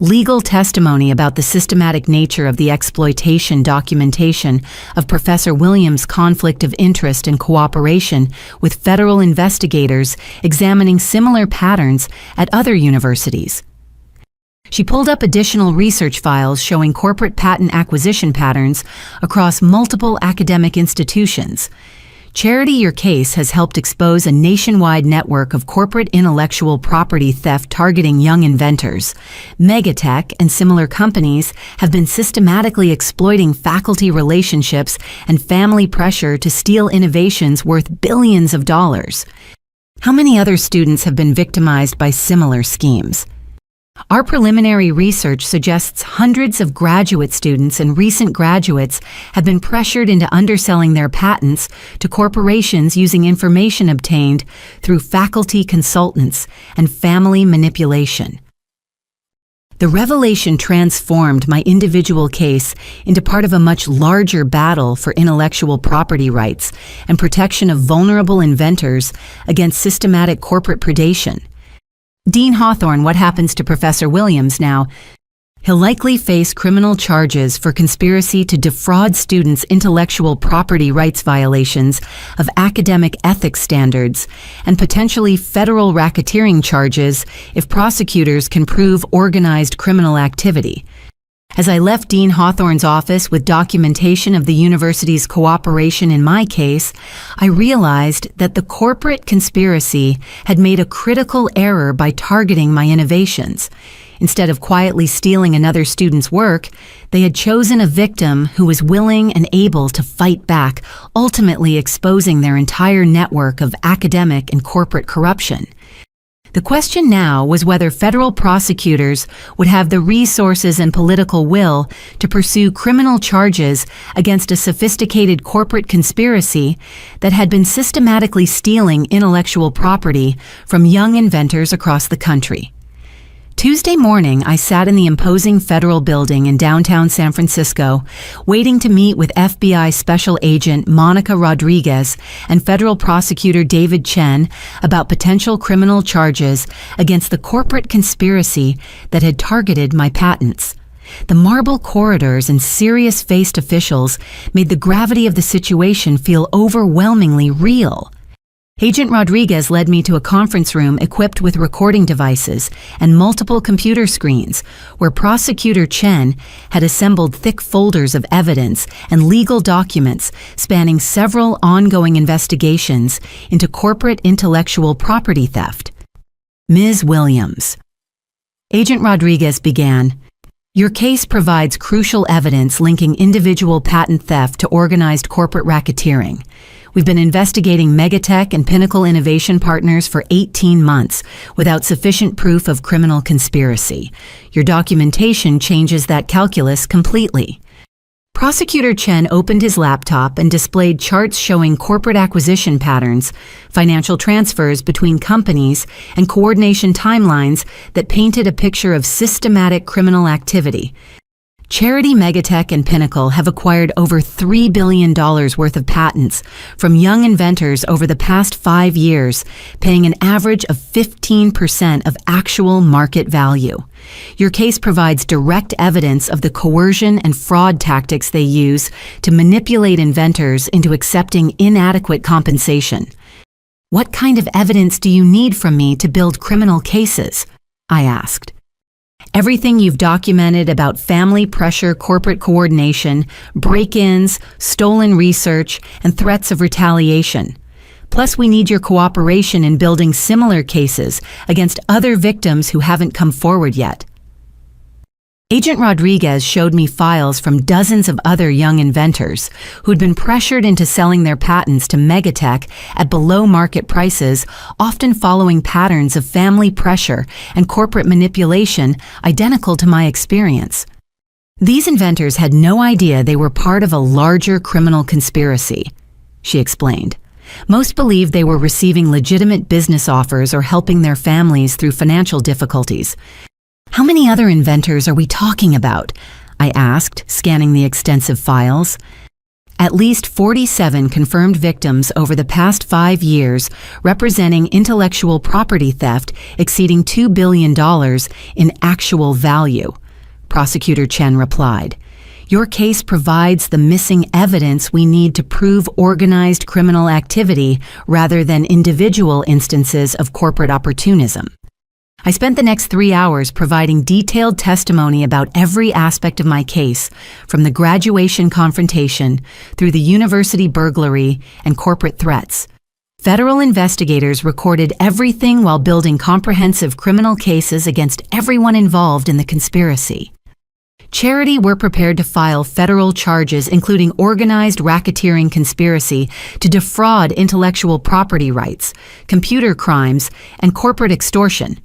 Legal testimony about the systematic nature of the exploitation documentation of Professor Williams' conflict of interest and cooperation with federal investigators examining similar patterns at other universities. She pulled up additional research files showing corporate patent acquisition patterns across multiple academic institutions. Charity, your case has helped expose a nationwide network of corporate intellectual property theft targeting young inventors. Megatech and similar companies have been systematically exploiting faculty relationships and family pressure to steal innovations worth billions of dollars. How many other students have been victimized by similar schemes? Our preliminary research suggests hundreds of graduate students and recent graduates have been pressured into underselling their patents to corporations using information obtained through faculty consultants and family manipulation. The revelation transformed my individual case into part of a much larger battle for intellectual property rights and protection of vulnerable inventors against systematic corporate predation. Dean Hawthorne, what happens to Professor Williams now? He'll likely face criminal charges for conspiracy to defraud students' intellectual property rights violations of academic ethics standards and potentially federal racketeering charges if prosecutors can prove organized criminal activity. As I left Dean Hawthorne's office with documentation of the university's cooperation in my case, I realized that the corporate conspiracy had made a critical error by targeting my innovations. Instead of quietly stealing another student's work, they had chosen a victim who was willing and able to fight back, ultimately exposing their entire network of academic and corporate corruption. The question now was whether federal prosecutors would have the resources and political will to pursue criminal charges against a sophisticated corporate conspiracy that had been systematically stealing intellectual property from young inventors across the country. Tuesday morning, I sat in the imposing federal building in downtown San Francisco, waiting to meet with FBI Special Agent Monica Rodriguez and federal prosecutor David Chen about potential criminal charges against the corporate conspiracy that had targeted my patents. The marble corridors and serious-faced officials made the gravity of the situation feel overwhelmingly real. Agent Rodriguez led me to a conference room equipped with recording devices and multiple computer screens, where Prosecutor Chen had assembled thick folders of evidence and legal documents spanning several ongoing investigations into corporate intellectual property theft. Ms. Williams. Agent Rodriguez began, "Your case provides crucial evidence linking individual patent theft to organized corporate racketeering. We've been investigating Megatech and Pinnacle Innovation Partners for 18 months without sufficient proof of criminal conspiracy. Your documentation changes that calculus completely." Prosecutor Chen opened his laptop and displayed charts showing corporate acquisition patterns, financial transfers between companies, and coordination timelines that painted a picture of systematic criminal activity. Charity Megatech and Pinnacle have acquired over $3 billion worth of patents from young inventors over the past 5 years, paying an average of 15% of actual market value. Your case provides direct evidence of the coercion and fraud tactics they use to manipulate inventors into accepting inadequate compensation. "What kind of evidence do you need from me to build criminal cases?" I asked. "Everything you've documented about family pressure, corporate coordination, break-ins, stolen research, and threats of retaliation. Plus, we need your cooperation in building similar cases against other victims who haven't come forward yet." Agent Rodriguez showed me files from dozens of other young inventors who'd been pressured into selling their patents to Megatech at below-market prices, often following patterns of family pressure and corporate manipulation identical to my experience. "These inventors had no idea they were part of a larger criminal conspiracy," she explained. "Most believed they were receiving legitimate business offers or helping their families through financial difficulties." "How many other inventors are we talking about?" I asked, scanning the extensive files. "At least 47 confirmed victims over the past 5 years, representing intellectual property theft exceeding $2 billion in actual value," Prosecutor Chen replied. "Your case provides the missing evidence we need to prove organized criminal activity rather than individual instances of corporate opportunism." I spent the next 3 hours providing detailed testimony about every aspect of my case, from the graduation confrontation through the university burglary and corporate threats. Federal investigators recorded everything while building comprehensive criminal cases against everyone involved in the conspiracy. Charity were prepared to file federal charges including organized racketeering conspiracy to defraud intellectual property rights, computer crimes, and corporate extortion,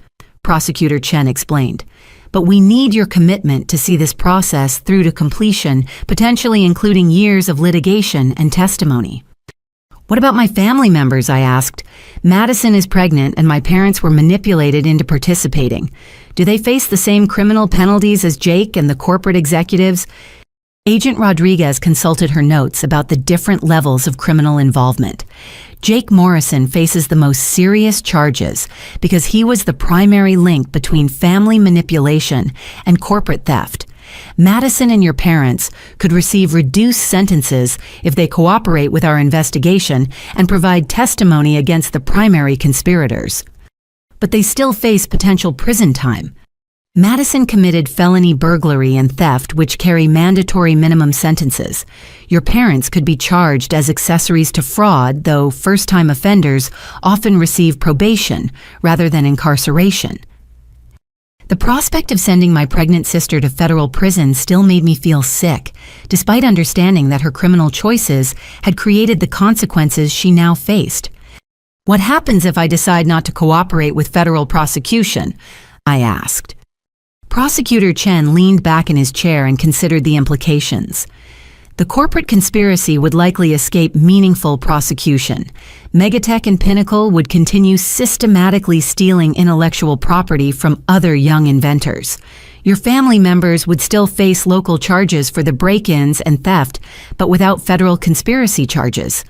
Prosecutor Chen explained. "But we need your commitment to see this process through to completion, potentially including years of litigation and testimony." "What about my family members?" I asked. "Madison is pregnant and my parents were manipulated into participating. Do they face the same criminal penalties as Jake and the corporate executives?" Agent Rodriguez consulted her notes about the different levels of criminal involvement. Jake Morrison faces the most serious charges because he was the primary link between family manipulation and corporate theft. Madison and your parents could receive reduced sentences if they cooperate with our investigation and provide testimony against the primary conspirators. But they still face potential prison time. Madison committed felony burglary and theft, which carry mandatory minimum sentences. Your parents could be charged as accessories to fraud, though first-time offenders often receive probation rather than incarceration. The prospect of sending my pregnant sister to federal prison still made me feel sick, despite understanding that her criminal choices had created the consequences she now faced. What happens if I decide not to cooperate with federal prosecution? I asked. Prosecutor Chen leaned back in his chair and considered the implications. The corporate conspiracy would likely escape meaningful prosecution. Megatech and Pinnacle would continue systematically stealing intellectual property from other young inventors. Your family members would still face local charges for the break-ins and theft, but without federal conspiracy charges.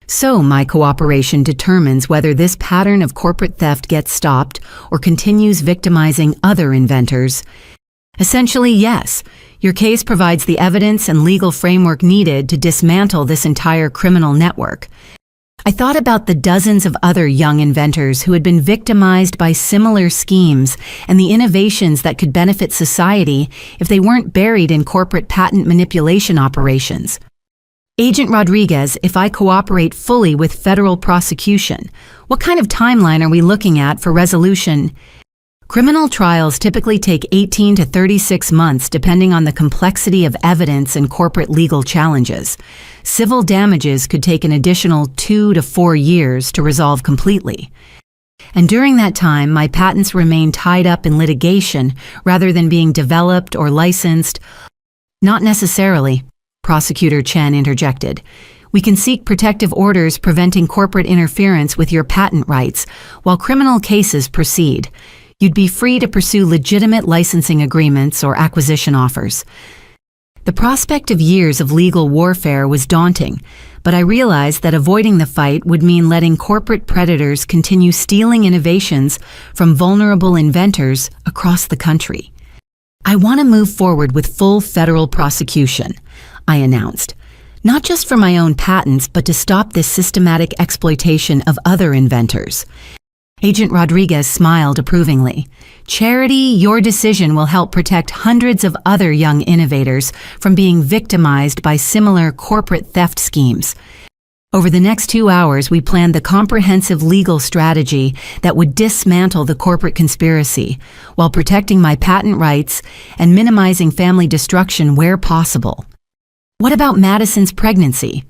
So my cooperation determines whether this pattern of corporate theft gets stopped or continues victimizing other inventors. Essentially, yes. Your case provides the evidence and legal framework needed to dismantle this entire criminal network. I thought about the dozens of other young inventors who had been victimized by similar schemes and the innovations that could benefit society if they weren't buried in corporate patent manipulation operations. Agent Rodriguez, if I cooperate fully with federal prosecution, what kind of timeline are we looking at for resolution? Criminal trials typically take 18 to 36 months depending on the complexity of evidence and corporate legal challenges. Civil damages could take an additional 2 to 4 years to resolve completely. And during that time, my patents remain tied up in litigation rather than being developed or licensed. Not necessarily, Prosecutor Chen interjected. We can seek protective orders preventing corporate interference with your patent rights while criminal cases proceed. You'd be free to pursue legitimate licensing agreements or acquisition offers. The prospect of years of legal warfare was daunting, but I realized that avoiding the fight would mean letting corporate predators continue stealing innovations from vulnerable inventors across the country. I want to move forward with full federal prosecution, I announced, not just for my own patents, but to stop this systematic exploitation of other inventors. Agent Rodriguez smiled approvingly. Charity, your decision will help protect hundreds of other young innovators from being victimized by similar corporate theft schemes. Over the next 2 hours, we planned the comprehensive legal strategy that would dismantle the corporate conspiracy while protecting my patent rights and minimizing family destruction where possible. What about Madison's pregnancy?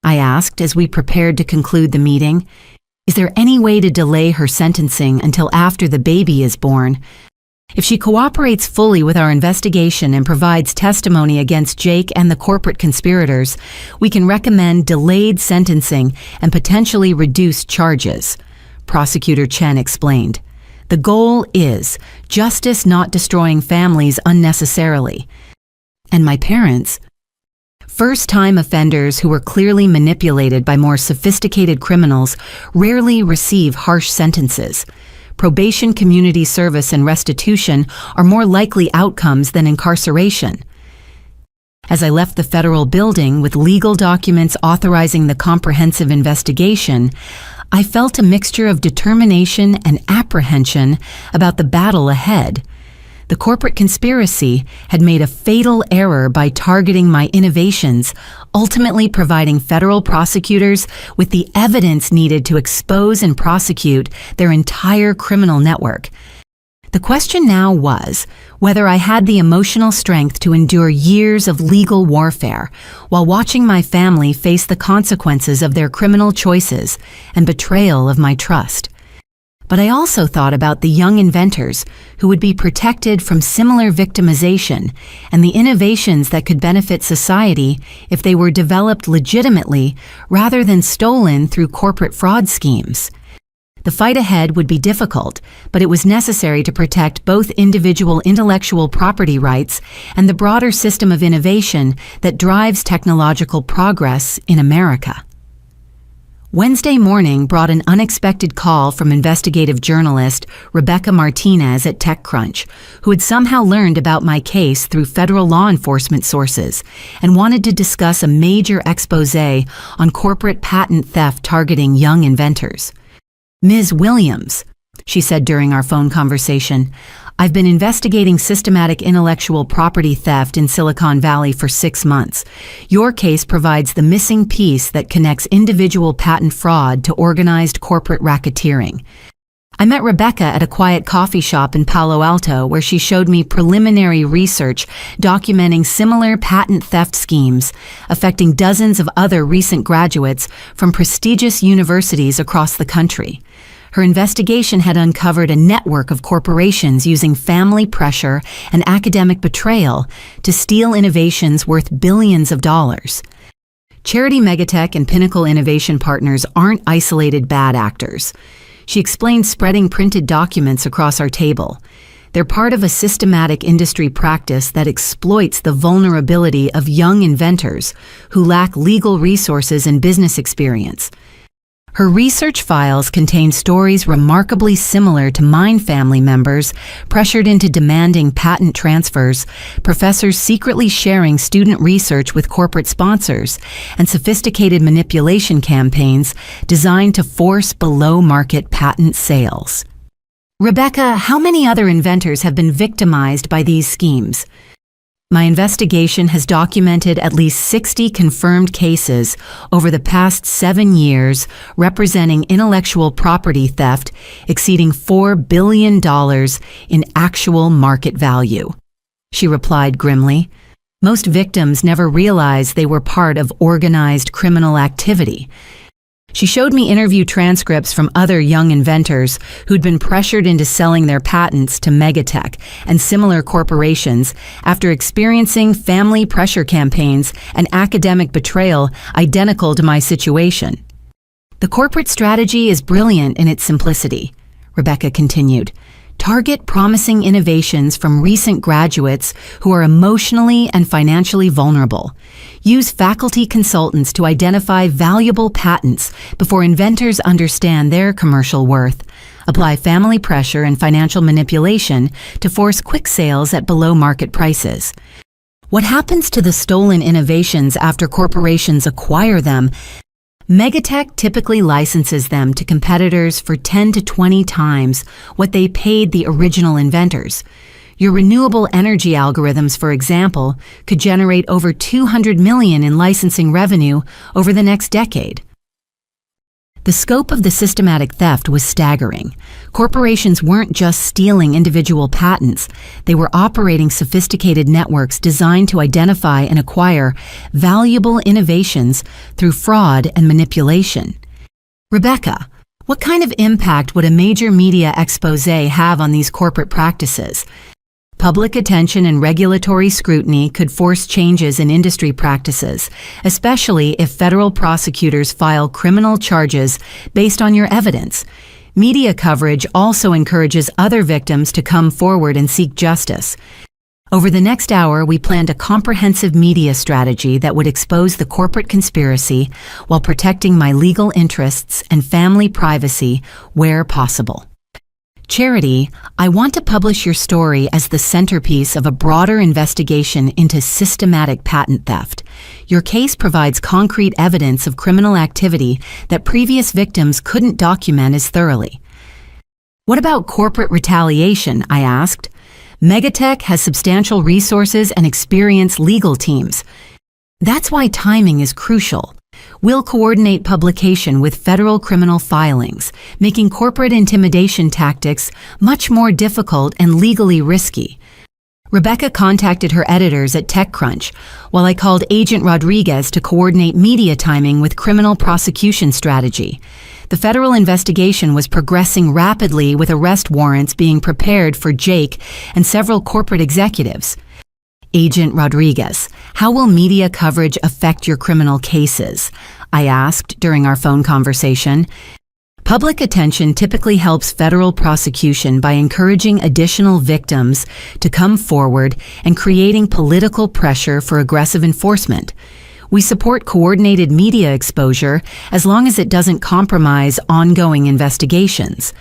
I asked as we prepared to conclude the meeting. Is there any way to delay her sentencing until after the baby is born? If she cooperates fully with our investigation and provides testimony against Jake and the corporate conspirators, we can recommend delayed sentencing and potentially reduced charges, Prosecutor Chen explained. The goal is justice not destroying families unnecessarily. And my parents? First-time offenders who were clearly manipulated by more sophisticated criminals rarely receive harsh sentences. Probation, community service, and restitution are more likely outcomes than incarceration. As I left the federal building with legal documents authorizing the comprehensive investigation, I felt a mixture of determination and apprehension about the battle ahead. The corporate conspiracy had made a fatal error by targeting my innovations, ultimately providing federal prosecutors with the evidence needed to expose and prosecute their entire criminal network. The question now was whether I had the emotional strength to endure years of legal warfare while watching my family face the consequences of their criminal choices and betrayal of my trust. But I also thought about the young inventors who would be protected from similar victimization and the innovations that could benefit society if they were developed legitimately rather than stolen through corporate fraud schemes. The fight ahead would be difficult, but it was necessary to protect both individual intellectual property rights and the broader system of innovation that drives technological progress in America. Wednesday morning brought an unexpected call from investigative journalist Rebecca Martinez at TechCrunch, who had somehow learned about my case through federal law enforcement sources and wanted to discuss a major expose on corporate patent theft targeting young inventors. Ms. Williams, she said during our phone conversation, I've been investigating systematic intellectual property theft in Silicon Valley for 6 months. Your case provides the missing piece that connects individual patent fraud to organized corporate racketeering. I met Rebecca at a quiet coffee shop in Palo Alto where she showed me preliminary research documenting similar patent theft schemes affecting dozens of other recent graduates from prestigious universities across the country. Her investigation had uncovered a network of corporations using family pressure and academic betrayal to steal innovations worth billions of dollars. Charity Megatech and Pinnacle Innovation Partners aren't isolated bad actors. She explained spreading printed documents across our table. They're part of a systematic industry practice that exploits the vulnerability of young inventors who lack legal resources and business experience. Her research files contain stories remarkably similar to mine family members pressured into demanding patent transfers, professors secretly sharing student research with corporate sponsors, and sophisticated manipulation campaigns designed to force below-market patent sales. Rebecca, how many other inventors have been victimized by these schemes? My investigation has documented at least 60 confirmed cases over the past 7 years representing intellectual property theft exceeding $4 billion in actual market value. She replied grimly. Most victims never realized they were part of organized criminal activity. She showed me interview transcripts from other young inventors who'd been pressured into selling their patents to Megatech and similar corporations after experiencing family pressure campaigns and academic betrayal identical to my situation. The corporate strategy is brilliant in its simplicity, Rebecca continued. Target promising innovations from recent graduates who are emotionally and financially vulnerable. Use faculty consultants to identify valuable patents before inventors understand their commercial worth. Apply family pressure and financial manipulation to force quick sales at below-market prices. What happens to the stolen innovations after corporations acquire them? Megatech typically licenses them to competitors for 10 to 20 times what they paid the original inventors. Your renewable energy algorithms, for example, could generate over $200 million in licensing revenue over the next decade. The scope of the systematic theft was staggering. Corporations weren't just stealing individual patents, they were operating sophisticated networks designed to identify and acquire valuable innovations through fraud and manipulation. Rebecca, what kind of impact would a major media expose have on these corporate practices? Public attention and regulatory scrutiny could force changes in industry practices, especially if federal prosecutors file criminal charges based on your evidence. Media coverage also encourages other victims to come forward and seek justice. Over the next hour, we planned a comprehensive media strategy that would expose the corporate conspiracy while protecting my legal interests and family privacy where possible. Charity, I want to publish your story as the centerpiece of a broader investigation into systematic patent theft. Your case provides concrete evidence of criminal activity that previous victims couldn't document as thoroughly. What about corporate retaliation? I asked. Megatech has substantial resources and experienced legal teams. That's why timing is crucial. We'll coordinate publication with federal criminal filings, making corporate intimidation tactics much more difficult and legally risky. Rebecca contacted her editors at TechCrunch, while I called Agent Rodriguez to coordinate media timing with criminal prosecution strategy. The federal investigation was progressing rapidly with arrest warrants being prepared for Jake and several corporate executives. Agent Rodriguez, how will media coverage affect your criminal cases? I asked during our phone conversation. Public attention typically helps federal prosecution by encouraging additional victims to come forward and creating political pressure for aggressive enforcement. We support coordinated media exposure as long as it doesn't compromise ongoing investigations.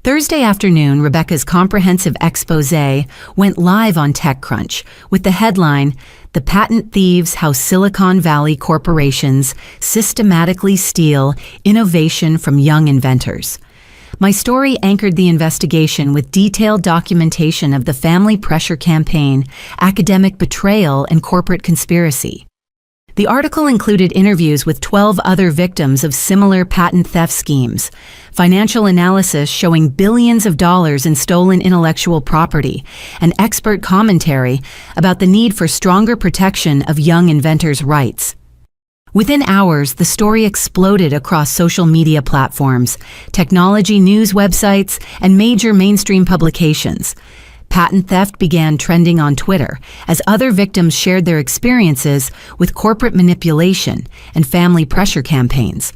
Thursday afternoon, Rebecca's comprehensive expose went live on TechCrunch with the headline, "The Patent Thieves: How Silicon Valley Corporations Systematically Steal Innovation from Young Inventors." My story anchored the investigation with detailed documentation of the family pressure campaign, academic betrayal, and corporate conspiracy. The article included interviews with 12 other victims of similar patent theft schemes, financial analysis showing billions of dollars in stolen intellectual property, and expert commentary about the need for stronger protection of young inventors' rights. Within hours, the story exploded across social media platforms, technology news websites, and major mainstream publications. Patent theft began trending on Twitter as other victims shared their experiences with corporate manipulation and family pressure campaigns.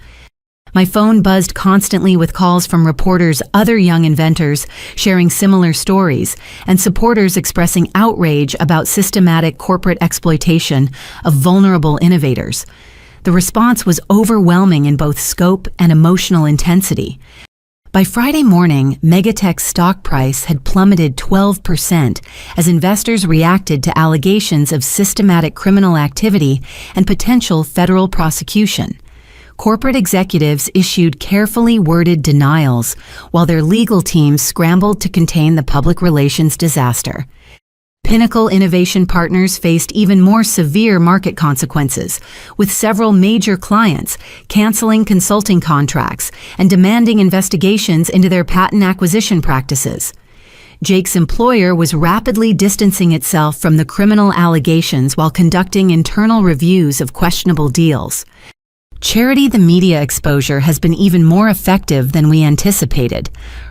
My phone buzzed constantly with calls from reporters, other young inventors sharing similar stories, and supporters expressing outrage about systematic corporate exploitation of vulnerable innovators. The response was overwhelming in both scope and emotional intensity. By Friday morning, Megatech's stock price had plummeted 12% as investors reacted to allegations of systematic criminal activity and potential federal prosecution. Corporate executives issued carefully worded denials while their legal teams scrambled to contain the public relations disaster. Pinnacle Innovation Partners faced even more severe market consequences, with several major clients canceling consulting contracts and demanding investigations into their patent acquisition practices. Jake's employer was rapidly distancing itself from the criminal allegations while conducting internal reviews of questionable deals. Charity, the media exposure has been even more effective than we anticipated,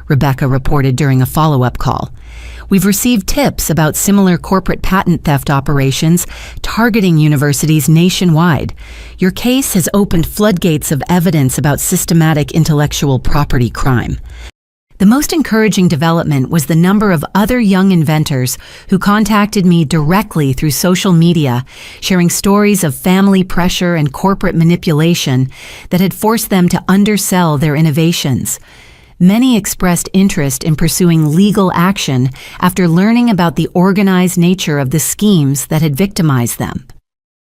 Rebecca reported during a follow-up call. We've received tips about similar corporate patent theft operations targeting universities nationwide. Your case has opened floodgates of evidence about systematic intellectual property crime. The most encouraging development was the number of other young inventors who contacted me directly through social media, sharing stories of family pressure and corporate manipulation that had forced them to undersell their innovations. Many expressed interest in pursuing legal action after learning about the organized nature of the schemes that had victimized them.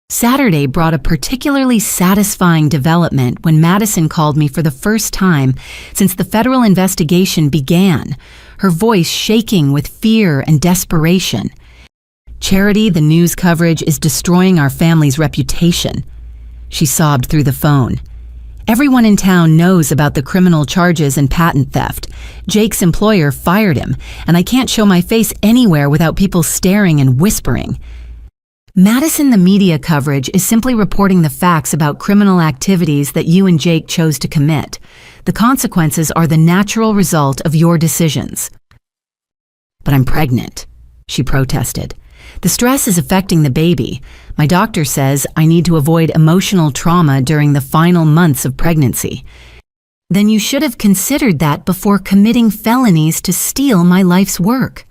Saturday brought a particularly satisfying development when Madison called me for the first time since the federal investigation began, her voice shaking with fear and desperation. "Charity, the news coverage is destroying our family's reputation," she sobbed through the phone. "Everyone in town knows about the criminal charges and patent theft. Jake's employer fired him, and I can't show my face anywhere without people staring and whispering." Madison, the media coverage is simply reporting the facts about criminal activities that you and Jake chose to commit. The consequences are the natural result of your decisions. "But I'm pregnant," she protested. "The stress is affecting the baby. My doctor says I need to avoid emotional trauma during the final months of pregnancy." "Then you should have considered that before committing felonies to steal my life's work."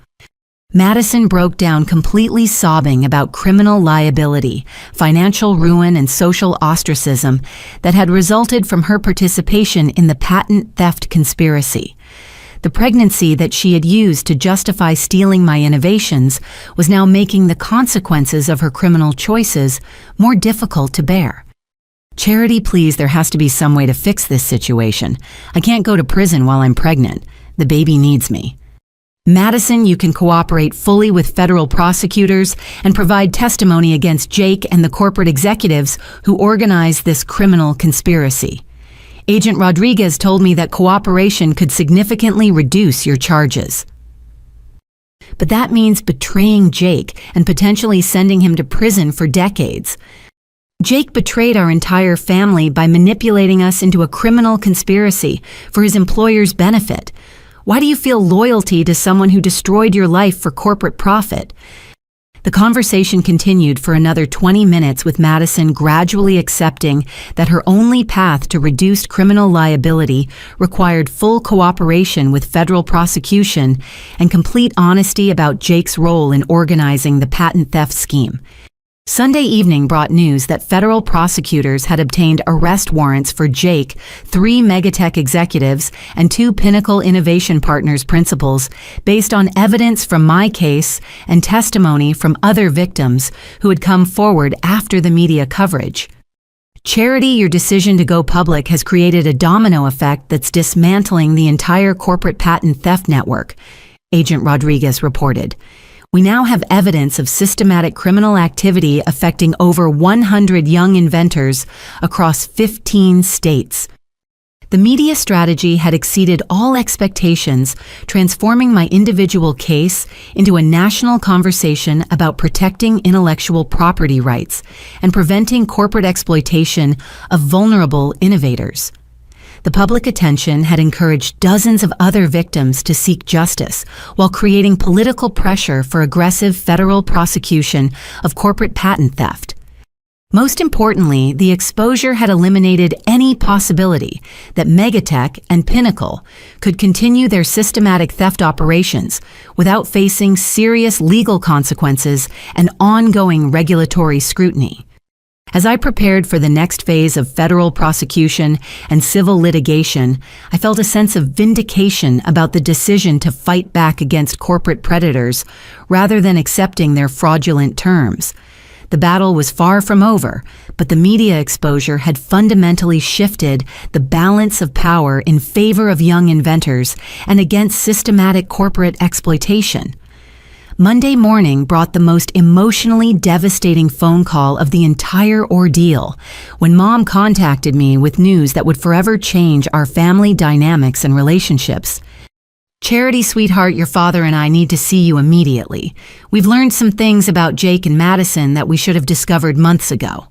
Madison broke down completely sobbing about criminal liability, financial ruin, and social ostracism that had resulted from her participation in the patent theft conspiracy. The pregnancy that she had used to justify stealing my innovations was now making the consequences of her criminal choices more difficult to bear. "Charity, please, there has to be some way to fix this situation. I can't go to prison while I'm pregnant. The baby needs me." "Madison, you can cooperate fully with federal prosecutors and provide testimony against Jake and the corporate executives who organized this criminal conspiracy. Agent Rodriguez told me that cooperation could significantly reduce your charges." "But that means betraying Jake and potentially sending him to prison for decades. Jake betrayed our entire family by manipulating us into a criminal conspiracy for his employer's benefit. Why do you feel loyalty to someone who destroyed your life for corporate profit?" The conversation continued for another 20 minutes with Madison gradually accepting that her only path to reduced criminal liability required full cooperation with federal prosecution and complete honesty about Jake's role in organizing the patent theft scheme. Sunday evening brought news that federal prosecutors had obtained arrest warrants for Jake, 3 Megatech executives, and 2 Pinnacle Innovation Partners principals based on evidence from my case and testimony from other victims who had come forward after the media coverage. "Charity, your decision to go public has created a domino effect that's dismantling the entire corporate patent theft network," Agent Rodriguez reported. We now have evidence of systematic criminal activity affecting over 100 young inventors across 15 states. The media strategy had exceeded all expectations, transforming my individual case into a national conversation about protecting intellectual property rights and preventing corporate exploitation of vulnerable innovators. The public attention had encouraged dozens of other victims to seek justice, while creating political pressure for aggressive federal prosecution of corporate patent theft. Most importantly, the exposure had eliminated any possibility that Megatech and Pinnacle could continue their systematic theft operations without facing serious legal consequences and ongoing regulatory scrutiny. As I prepared for the next phase of federal prosecution and civil litigation, I felt a sense of vindication about the decision to fight back against corporate predators rather than accepting their fraudulent terms. The battle was far from over, but the media exposure had fundamentally shifted the balance of power in favor of young inventors and against systematic corporate exploitation. Monday morning brought the most emotionally devastating phone call of the entire ordeal when Mom contacted me with news that would forever change our family dynamics and relationships. "Charity, sweetheart, your father and I need to see you immediately. We've learned some things about Jake and Madison that we should have discovered months ago."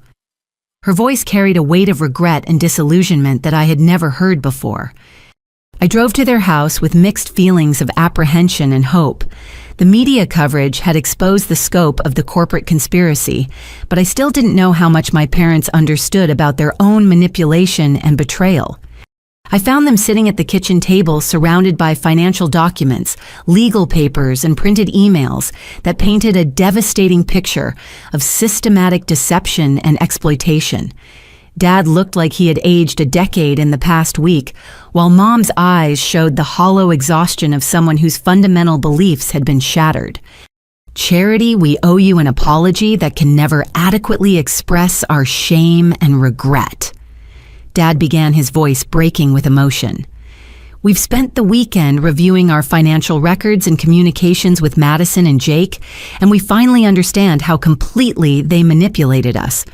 Her voice carried a weight of regret and disillusionment that I had never heard before. I drove to their house with mixed feelings of apprehension and hope. The media coverage had exposed the scope of the corporate conspiracy, but I still didn't know how much my parents understood about their own manipulation and betrayal. I found them sitting at the kitchen table surrounded by financial documents, legal papers, and printed emails that painted a devastating picture of systematic deception and exploitation. Dad looked like he had aged a decade in the past week, while Mom's eyes showed the hollow exhaustion of someone whose fundamental beliefs had been shattered. "Charity, we owe you an apology that can never adequately express our shame and regret." Dad began, his voice breaking with emotion. "We've spent the weekend reviewing our financial records and communications with Madison and Jake, and we finally understand how completely they manipulated us."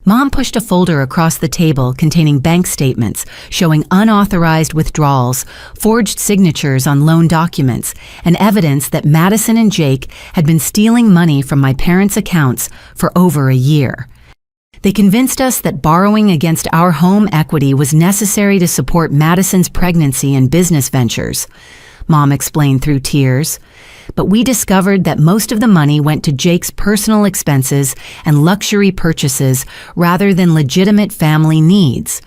Mom pushed a folder across the table containing bank statements showing unauthorized withdrawals, forged signatures on loan documents, and evidence that Madison and Jake had been stealing money from my parents' accounts for over a year. They convinced us that borrowing against our home equity was necessary to support Madison's pregnancy and business ventures, Mom explained through tears. But we discovered that most of the money went to Jake's personal expenses and luxury purchases rather than legitimate family needs.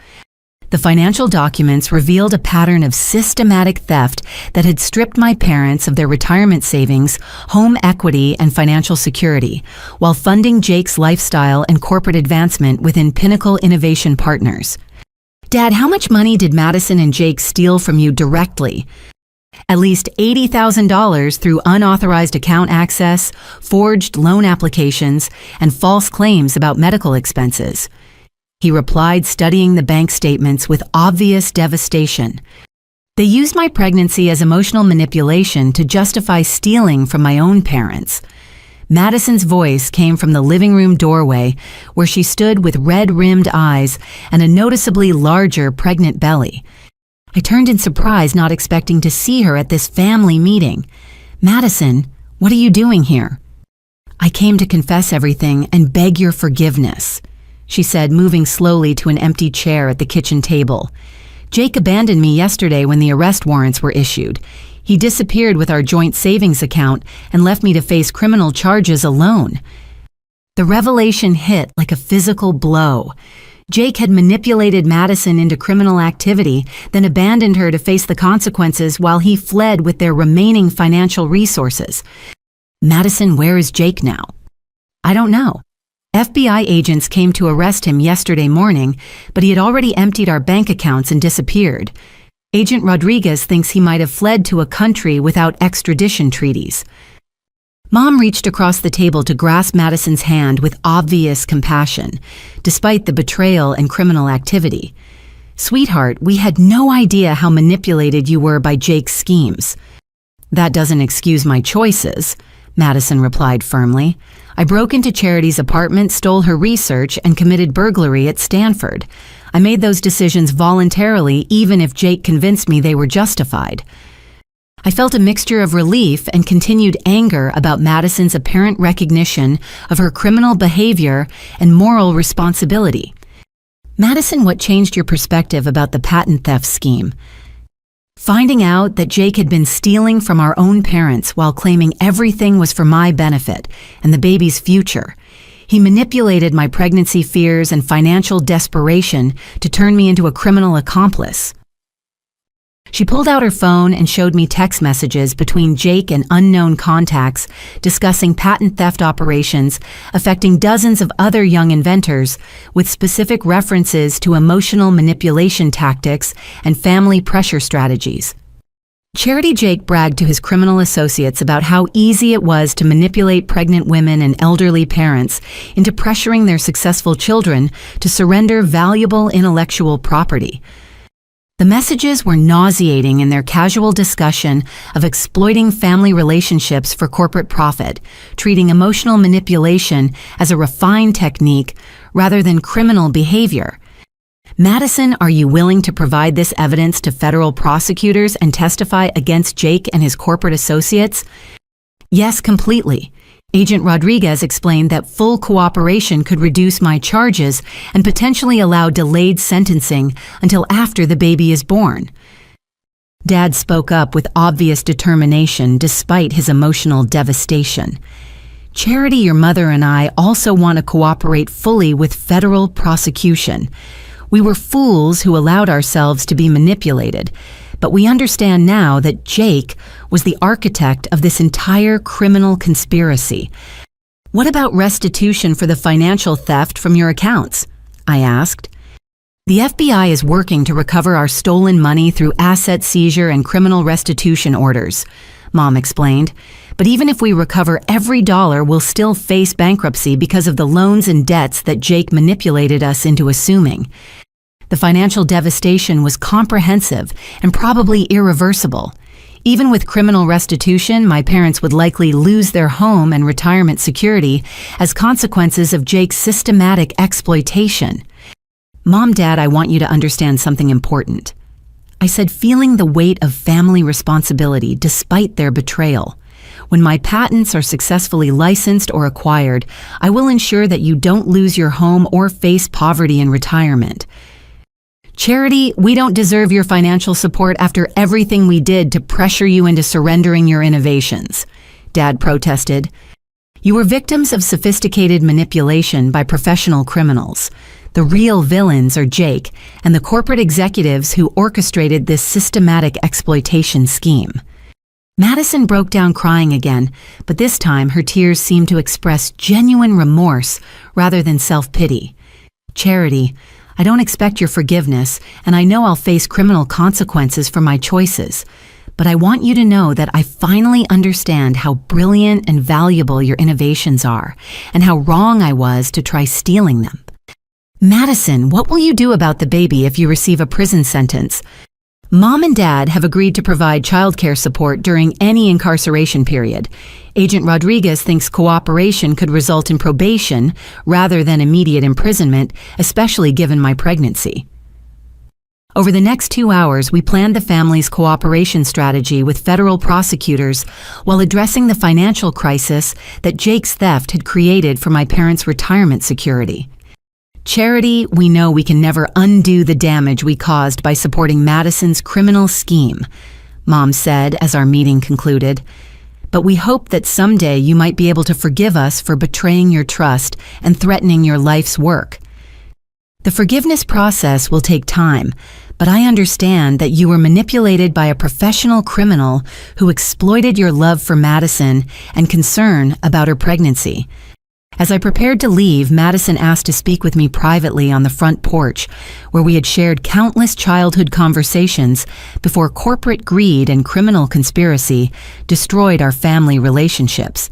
The financial documents revealed a pattern of systematic theft that had stripped my parents of their retirement savings, home equity, and financial security, while funding Jake's lifestyle and corporate advancement within Pinnacle Innovation Partners. "Dad, how much money did Madison and Jake steal from you directly?" "At least $80,000 through unauthorized account access, forged loan applications, and false claims about medical expenses," he replied, studying the bank statements with obvious devastation. "They used my pregnancy as emotional manipulation to justify stealing from my own parents." Madison's voice came from the living room doorway, where she stood with red-rimmed eyes and a noticeably larger pregnant belly. I turned in surprise, not expecting to see her at this family meeting. "Madison, what are you doing here?" "I came to confess everything and beg your forgiveness," she said, moving slowly to an empty chair at the kitchen table. "Jake abandoned me yesterday when the arrest warrants were issued. He disappeared with our joint savings account and left me to face criminal charges alone." The revelation hit like a physical blow. Jake had manipulated Madison into criminal activity, then abandoned her to face the consequences while he fled with their remaining financial resources. "Madison, where is Jake now?" "I don't know. FBI agents came to arrest him yesterday morning, but he had already emptied our bank accounts and disappeared. Agent Rodriguez thinks he might have fled to a country without extradition treaties." Mom reached across the table to grasp Madison's hand with obvious compassion, despite the betrayal and criminal activity. "Sweetheart, we had no idea how manipulated you were by Jake's schemes." "That doesn't excuse my choices," Madison replied firmly. I broke into Charity's apartment, stole her research, and committed burglary at Stanford. I made those decisions voluntarily, even if Jake convinced me they were justified. I felt a mixture of relief and continued anger about Madison's apparent recognition of her criminal behavior and moral responsibility. Madison, what changed your perspective about the patent theft scheme? Finding out that Jake had been stealing from our own parents while claiming everything was for my benefit and the baby's future. He manipulated my pregnancy fears and financial desperation to turn me into a criminal accomplice. She pulled out her phone and showed me text messages between Jake and unknown contacts discussing patent theft operations affecting dozens of other young inventors with specific references to emotional manipulation tactics and family pressure strategies. Charity Jake bragged to his criminal associates about how easy it was to manipulate pregnant women and elderly parents into pressuring their successful children to surrender valuable intellectual property. The messages were nauseating in their casual discussion of exploiting family relationships for corporate profit, treating emotional manipulation as a refined technique rather than criminal behavior. Madison, are you willing to provide this evidence to federal prosecutors and testify against Jake and his corporate associates? Yes, completely. Agent Rodriguez explained that full cooperation could reduce my charges and potentially allow delayed sentencing until after the baby is born. Dad spoke up with obvious determination despite his emotional devastation. Charity, your mother, and I also want to cooperate fully with federal prosecution. We were fools who allowed ourselves to be manipulated, but we understand now that Jake was the architect of this entire criminal conspiracy. What about restitution for the financial theft from your accounts? I asked. The FBI is working to recover our stolen money through asset seizure and criminal restitution orders, Mom explained. But even if we recover every dollar, we'll still face bankruptcy because of the loans and debts that Jake manipulated us into assuming. The financial devastation was comprehensive and probably irreversible. Even with criminal restitution, my parents would likely lose their home and retirement security as consequences of Jake's systematic exploitation. Mom, Dad, I want you to understand something important. I said, feeling the weight of family responsibility despite their betrayal. When my patents are successfully licensed or acquired, I will ensure that you don't lose your home or face poverty in retirement. Charity, we don't deserve your financial support after everything we did to pressure you into surrendering your innovations, Dad protested. You were victims of sophisticated manipulation by professional criminals. The real villains are Jake and the corporate executives who orchestrated this systematic exploitation scheme. Madison broke down crying again, but this time her tears seemed to express genuine remorse rather than self-pity. Charity, I don't expect your forgiveness, and I know I'll face criminal consequences for my choices. But I want you to know that I finally understand how brilliant and valuable your innovations are, and how wrong I was to try stealing them. Madison, what will you do about the baby if you receive a prison sentence? Mom and Dad have agreed to provide childcare support during any incarceration period. Agent Rodriguez thinks cooperation could result in probation rather than immediate imprisonment, especially given my pregnancy. Over the next 2 hours, we planned the family's cooperation strategy with federal prosecutors while addressing the financial crisis that Jake's theft had created for my parents' retirement security. Charity, we know we can never undo the damage we caused by supporting Madison's criminal scheme, Mom said as our meeting concluded. But we hope that someday you might be able to forgive us for betraying your trust and threatening your life's work. The forgiveness process will take time, but I understand that you were manipulated by a professional criminal who exploited your love for Madison and concern about her pregnancy. As I prepared to leave, Madison asked to speak with me privately on the front porch, where we had shared countless childhood conversations before corporate greed and criminal conspiracy destroyed our family relationships.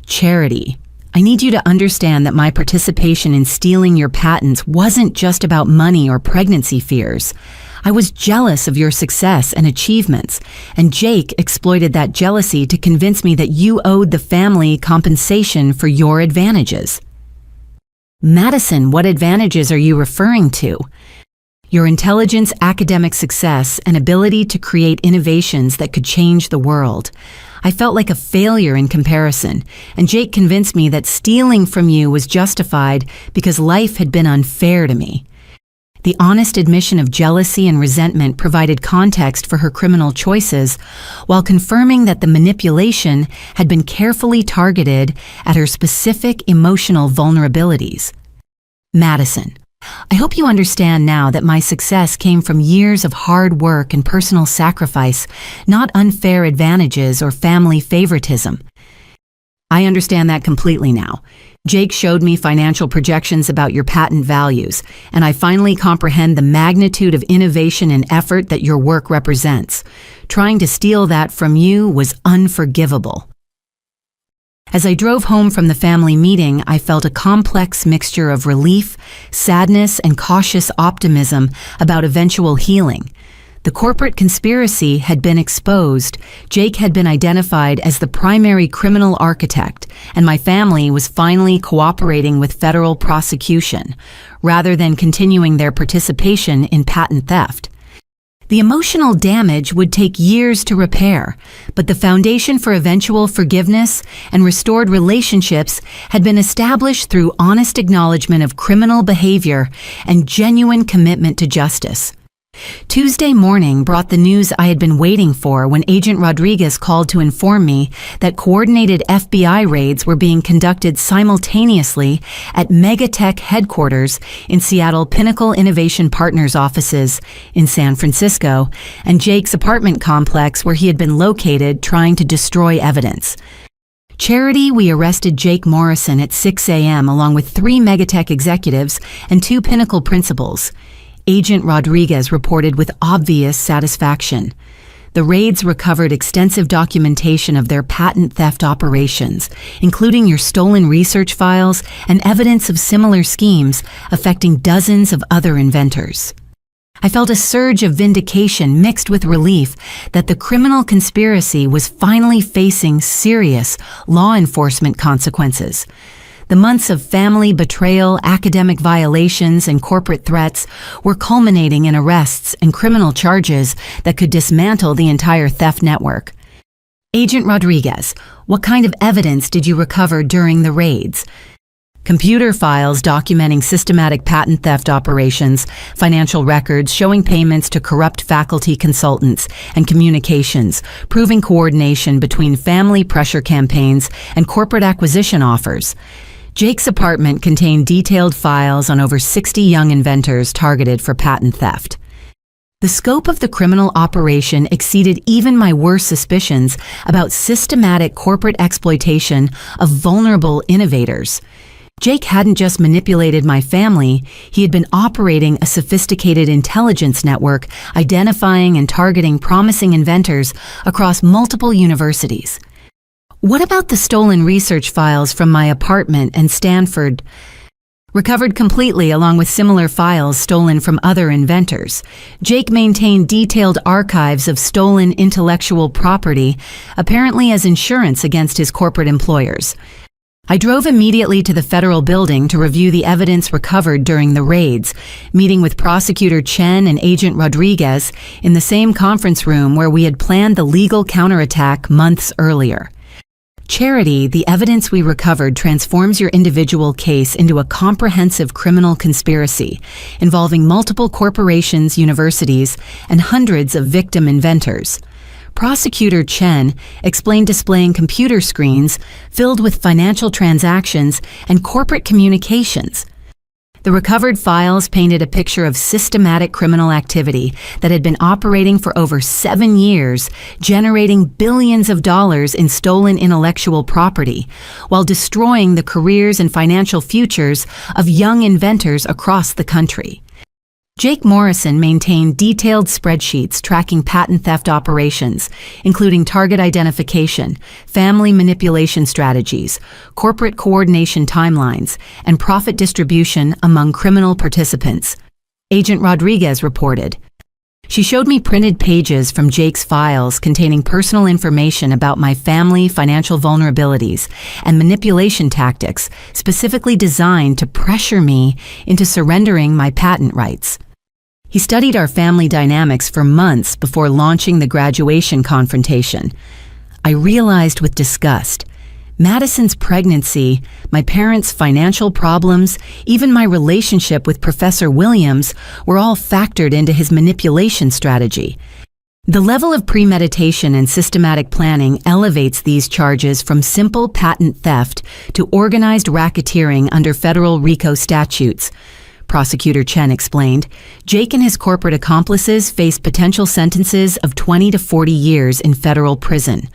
Charity, I need you to understand that my participation in stealing your patents wasn't just about money or pregnancy fears. I was jealous of your success and achievements, and Jake exploited that jealousy to convince me that you owed the family compensation for your advantages. Madison, what advantages are you referring to? Your intelligence, academic success, and ability to create innovations that could change the world. I felt like a failure in comparison, and Jake convinced me that stealing from you was justified because life had been unfair to me. The honest admission of jealousy and resentment provided context for her criminal choices, while confirming that the manipulation had been carefully targeted at her specific emotional vulnerabilities. Madison, I hope you understand now that my success came from years of hard work and personal sacrifice, not unfair advantages or family favoritism. I understand that completely now. Jake showed me financial projections about your patent values, and I finally comprehend the magnitude of innovation and effort that your work represents. Trying to steal that from you was unforgivable. As I drove home from the family meeting, I felt a complex mixture of relief, sadness, and cautious optimism about eventual healing. The corporate conspiracy had been exposed, Jake had been identified as the primary criminal architect, and my family was finally cooperating with federal prosecution, rather than continuing their participation in patent theft. The emotional damage would take years to repair, but the foundation for eventual forgiveness and restored relationships had been established through honest acknowledgement of criminal behavior and genuine commitment to justice. Tuesday morning brought the news I had been waiting for when Agent Rodriguez called to inform me that coordinated FBI raids were being conducted simultaneously at Megatech headquarters in Seattle Pinnacle Innovation Partners offices in San Francisco and Jake's apartment complex where he had been located trying to destroy evidence. Charity, we arrested Jake Morrison at 6 a.m. along with 3 Megatech executives and 2 Pinnacle principals. Agent Rodriguez reported with obvious satisfaction. The raids recovered extensive documentation of their patent theft operations, including your stolen research files and evidence of similar schemes affecting dozens of other inventors. I felt a surge of vindication mixed with relief that the criminal conspiracy was finally facing serious law enforcement consequences. The months of family betrayal, academic violations, and corporate threats were culminating in arrests and criminal charges that could dismantle the entire theft network. Agent Rodriguez, what kind of evidence did you recover during the raids? Computer files documenting systematic patent theft operations, financial records showing payments to corrupt faculty consultants, and communications, proving coordination between family pressure campaigns and corporate acquisition offers. Jake's apartment contained detailed files on over 60 young inventors targeted for patent theft. The scope of the criminal operation exceeded even my worst suspicions about systematic corporate exploitation of vulnerable innovators. Jake hadn't just manipulated my family, he had been operating a sophisticated intelligence network identifying and targeting promising inventors across multiple universities. What about the stolen research files from my apartment and Stanford? Recovered completely along with similar files stolen from other inventors. Jake maintained detailed archives of stolen intellectual property, apparently as insurance against his corporate employers. I drove immediately to the federal building to review the evidence recovered during the raids, meeting with Prosecutor Chen and Agent Rodriguez in the same conference room where we had planned the legal counterattack months earlier. Charity, the evidence we recovered transforms your individual case into a comprehensive criminal conspiracy involving multiple corporations, universities, and hundreds of victim inventors. Prosecutor Chen explained displaying computer screens filled with financial transactions and corporate communications. The recovered files painted a picture of systematic criminal activity that had been operating for over 7 years, generating billions of dollars in stolen intellectual property, while destroying the careers and financial futures of young inventors across the country. Jake Morrison maintained detailed spreadsheets tracking patent theft operations, including target identification, family manipulation strategies, corporate coordination timelines, and profit distribution among criminal participants. Agent Rodriguez reported, She showed me printed pages from Jake's files containing personal information about my family, financial vulnerabilities, and manipulation tactics specifically designed to pressure me into surrendering my patent rights. He studied our family dynamics for months before launching the graduation confrontation. I realized with disgust, Madison's pregnancy, my parents' financial problems, even my relationship with Professor Williams were all factored into his manipulation strategy. The level of premeditation and systematic planning elevates these charges from simple patent theft to organized racketeering under federal RICO statutes. Prosecutor Chen explained, Jake and his corporate accomplices face potential sentences of 20 to 40 years in federal prison.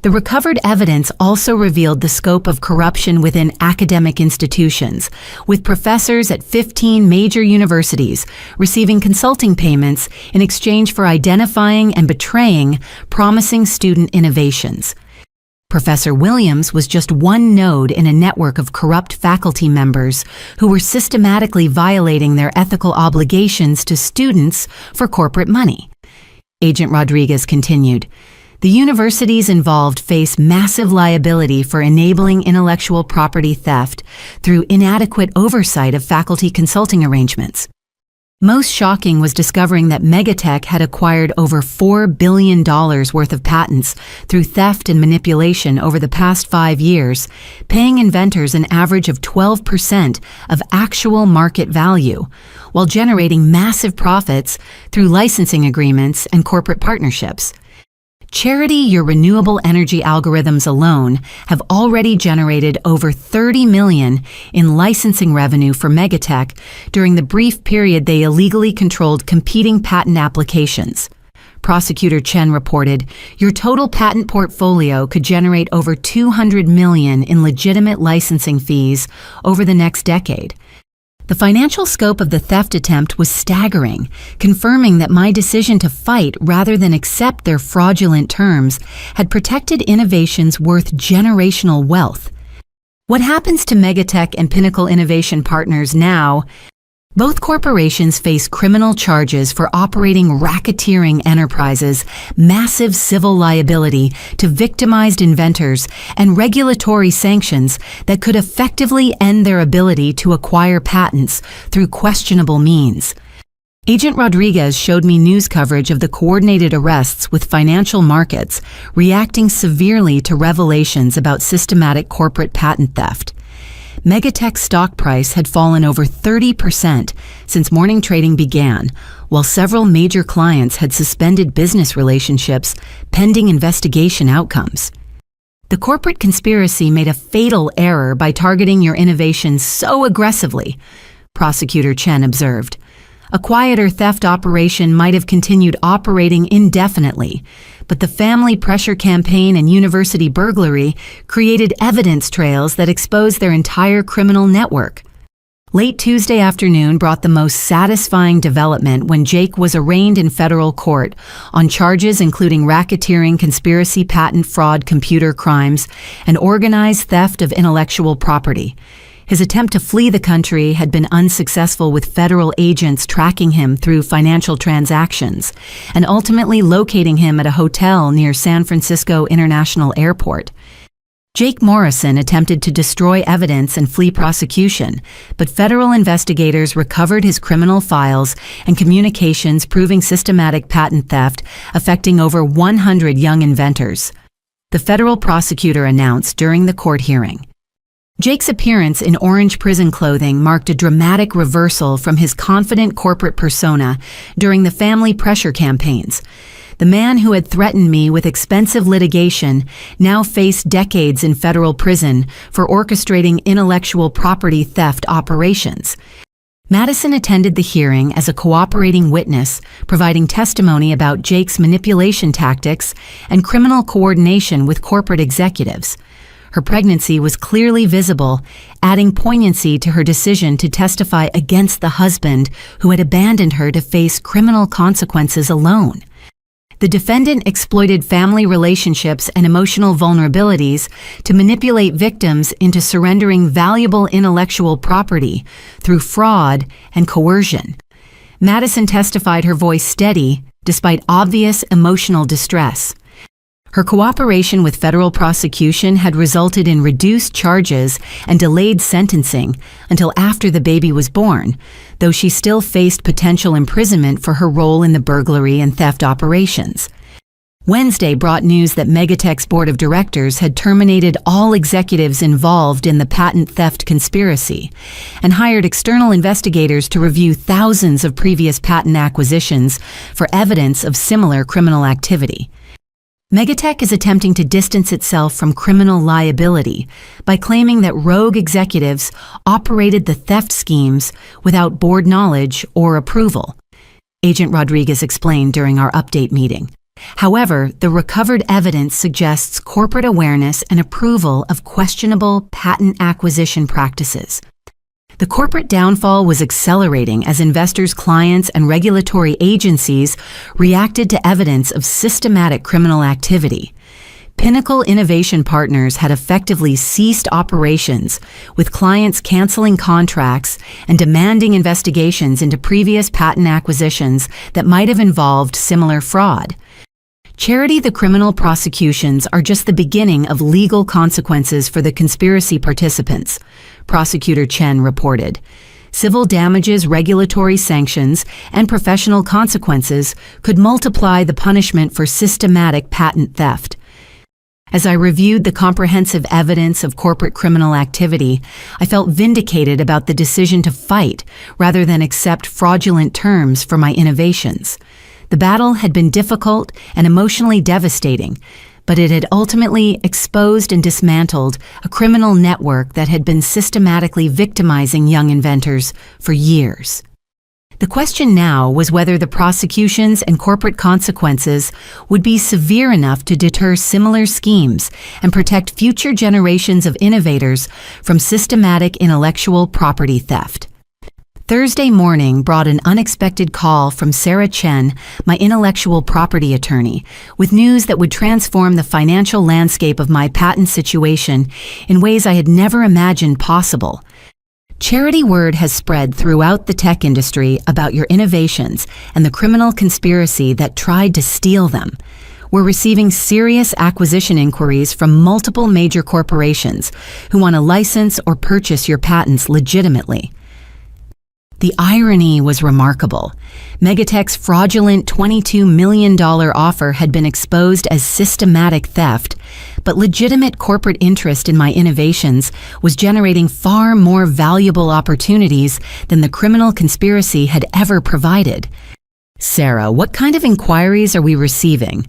The recovered evidence also revealed the scope of corruption within academic institutions, with professors at 15 major universities receiving consulting payments in exchange for identifying and betraying promising student innovations. Professor Williams was just one node in a network of corrupt faculty members who were systematically violating their ethical obligations to students for corporate money. Agent Rodriguez continued, the universities involved face massive liability for enabling intellectual property theft through inadequate oversight of faculty consulting arrangements. Most shocking was discovering that Megatech had acquired over $4 billion worth of patents through theft and manipulation over the past 5 years, paying inventors an average of 12% of actual market value, while generating massive profits through licensing agreements and corporate partnerships. Charity Your Renewable Energy algorithms alone have already generated over $30 million in licensing revenue for Megatech during the brief period they illegally controlled competing patent applications. Prosecutor Chen reported, your total patent portfolio could generate over $200 million in legitimate licensing fees over the next decade. The financial scope of the theft attempt was staggering, confirming that my decision to fight rather than accept their fraudulent terms had protected innovations worth generational wealth. What happens to Megatech and Pinnacle Innovation Partners now? Both corporations face criminal charges for operating racketeering enterprises, massive civil liability to victimized inventors, and regulatory sanctions that could effectively end their ability to acquire patents through questionable means. Agent Rodriguez showed me news coverage of the coordinated arrests with financial markets, reacting severely to revelations about systematic corporate patent theft. Megatech's stock price had fallen over 30% since morning trading began, while several major clients had suspended business relationships pending investigation outcomes. The corporate conspiracy made a fatal error by targeting your innovations so aggressively, Prosecutor Chen observed. A quieter theft operation might have continued operating indefinitely, but the family pressure campaign and university burglary created evidence trails that exposed their entire criminal network. Late Tuesday afternoon brought the most satisfying development when Jake was arraigned in federal court on charges including racketeering, conspiracy, patent fraud, computer crimes, and organized theft of intellectual property. His attempt to flee the country had been unsuccessful, with federal agents tracking him through financial transactions and ultimately locating him at a hotel near San Francisco International Airport. Jake Morrison attempted to destroy evidence and flee prosecution, but federal investigators recovered his criminal files and communications proving systematic patent theft affecting over 100 young inventors. The federal prosecutor announced during the court hearing. Jake's appearance in orange prison clothing marked a dramatic reversal from his confident corporate persona during the family pressure campaigns. The man who had threatened me with expensive litigation now faced decades in federal prison for orchestrating intellectual property theft operations. Madison attended the hearing as a cooperating witness, providing testimony about Jake's manipulation tactics and criminal coordination with corporate executives. Her pregnancy was clearly visible, adding poignancy to her decision to testify against the husband who had abandoned her to face criminal consequences alone. The defendant exploited family relationships and emotional vulnerabilities to manipulate victims into surrendering valuable intellectual property through fraud and coercion. Madison testified, her voice steady despite obvious emotional distress. Her cooperation with federal prosecution had resulted in reduced charges and delayed sentencing until after the baby was born, though she still faced potential imprisonment for her role in the burglary and theft operations. Wednesday brought news that Megatech's board of directors had terminated all executives involved in the patent theft conspiracy and hired external investigators to review thousands of previous patent acquisitions for evidence of similar criminal activity. Megatech is attempting to distance itself from criminal liability by claiming that rogue executives operated the theft schemes without board knowledge or approval, Agent Rodriguez explained during our update meeting. However, the recovered evidence suggests corporate awareness and approval of questionable patent acquisition practices. The corporate downfall was accelerating as investors, clients, and regulatory agencies reacted to evidence of systematic criminal activity. Pinnacle Innovation Partners had effectively ceased operations, with clients canceling contracts and demanding investigations into previous patent acquisitions that might have involved similar fraud. Charity, the criminal prosecutions are just the beginning of legal consequences for the conspiracy participants, Prosecutor Chen reported. Civil damages, regulatory sanctions, and professional consequences could multiply the punishment for systematic patent theft. As I reviewed the comprehensive evidence of corporate criminal activity, I felt vindicated about the decision to fight rather than accept fraudulent terms for my innovations. The battle had been difficult and emotionally devastating, but it had ultimately exposed and dismantled a criminal network that had been systematically victimizing young inventors for years. The question now was whether the prosecutions and corporate consequences would be severe enough to deter similar schemes and protect future generations of innovators from systematic intellectual property theft. Thursday morning brought an unexpected call from Sarah Chen, my intellectual property attorney, with news that would transform the financial landscape of my patent situation in ways I had never imagined possible. Charity, word has spread throughout the tech industry about your innovations and the criminal conspiracy that tried to steal them. We're receiving serious acquisition inquiries from multiple major corporations who want to license or purchase your patents legitimately. The irony was remarkable. Megatech's fraudulent $22 million offer had been exposed as systematic theft, but legitimate corporate interest in my innovations was generating far more valuable opportunities than the criminal conspiracy had ever provided. Sarah, what kind of inquiries are we receiving?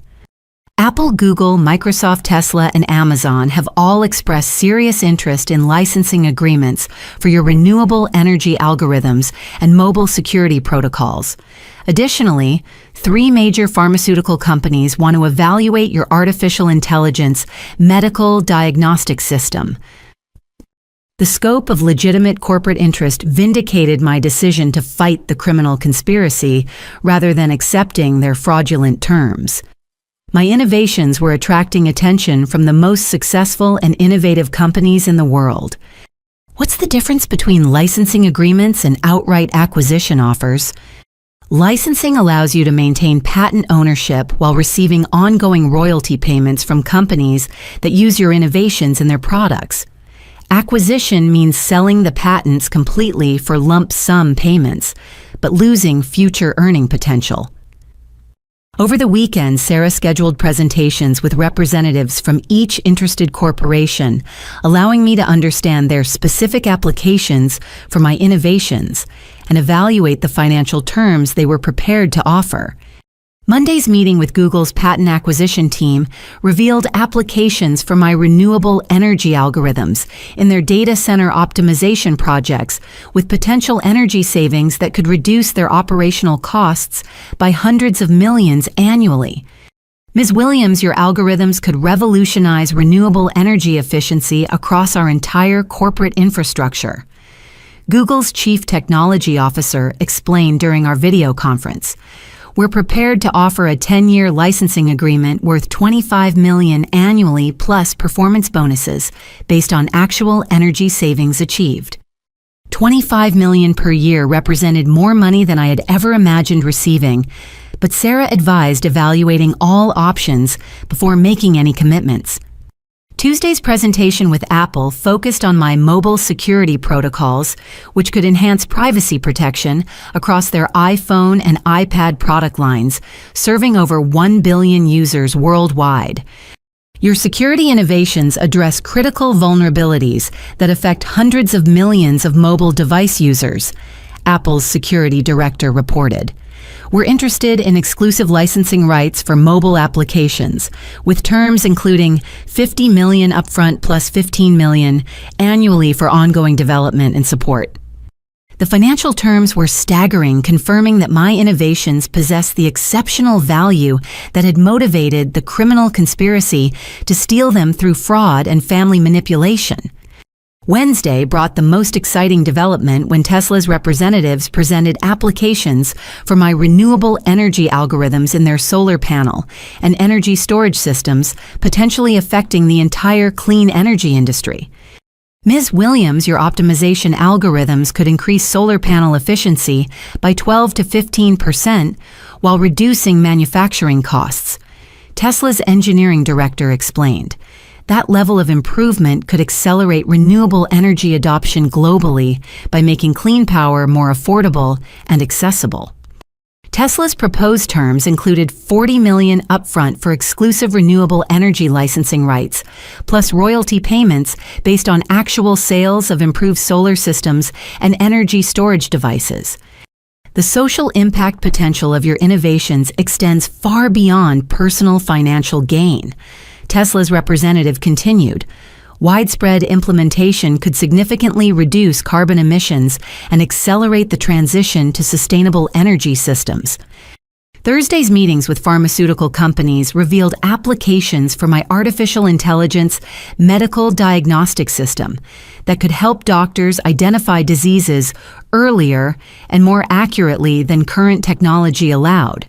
Apple, Google, Microsoft, Tesla, and Amazon have all expressed serious interest in licensing agreements for your renewable energy algorithms and mobile security protocols. Additionally, 3 major pharmaceutical companies want to evaluate your artificial intelligence medical diagnostic system. The scope of legitimate corporate interest vindicated my decision to fight the criminal conspiracy rather than accepting their fraudulent terms. My innovations were attracting attention from the most successful and innovative companies in the world. What's the difference between licensing agreements and outright acquisition offers? Licensing allows you to maintain patent ownership while receiving ongoing royalty payments from companies that use your innovations in their products. Acquisition means selling the patents completely for lump sum payments, but losing future earning potential. Over the weekend, Sarah scheduled presentations with representatives from each interested corporation, allowing me to understand their specific applications for my innovations and evaluate the financial terms they were prepared to offer. Monday's meeting with Google's patent acquisition team revealed applications for my renewable energy algorithms in their data center optimization projects, with potential energy savings that could reduce their operational costs by hundreds of millions annually. Ms. Williams, your algorithms could revolutionize renewable energy efficiency across our entire corporate infrastructure. Google's chief technology officer explained during our video conference. We're prepared to offer a 10-year licensing agreement worth $25 million annually plus performance bonuses based on actual energy savings achieved. $25 million per year represented more money than I had ever imagined receiving, but Sarah advised evaluating all options before making any commitments. Tuesday's presentation with Apple focused on my mobile security protocols, which could enhance privacy protection across their iPhone and iPad product lines, serving over 1 billion users worldwide. Your security innovations address critical vulnerabilities that affect hundreds of millions of mobile device users, Apple's security director reported. We're interested in exclusive licensing rights for mobile applications, with terms including $50 million upfront plus $15 million annually for ongoing development and support. The financial terms were staggering, confirming that my innovations possess the exceptional value that had motivated the criminal conspiracy to steal them through fraud and family manipulation. Wednesday brought the most exciting development when Tesla's representatives presented applications for my renewable energy algorithms in their solar panel and energy storage systems, potentially affecting the entire clean energy industry. Ms. Williams, your optimization algorithms could increase solar panel efficiency by 12 to 15% while reducing manufacturing costs. Tesla's engineering director explained. That level of improvement could accelerate renewable energy adoption globally by making clean power more affordable and accessible. Tesla's proposed terms included $40 million upfront for exclusive renewable energy licensing rights, plus royalty payments based on actual sales of improved solar systems and energy storage devices. The social impact potential of your innovations extends far beyond personal financial gain. Tesla's representative continued. Widespread implementation could significantly reduce carbon emissions and accelerate the transition to sustainable energy systems. Thursday's meetings with pharmaceutical companies revealed applications for my artificial intelligence medical diagnostic system that could help doctors identify diseases earlier and more accurately than current technology allowed.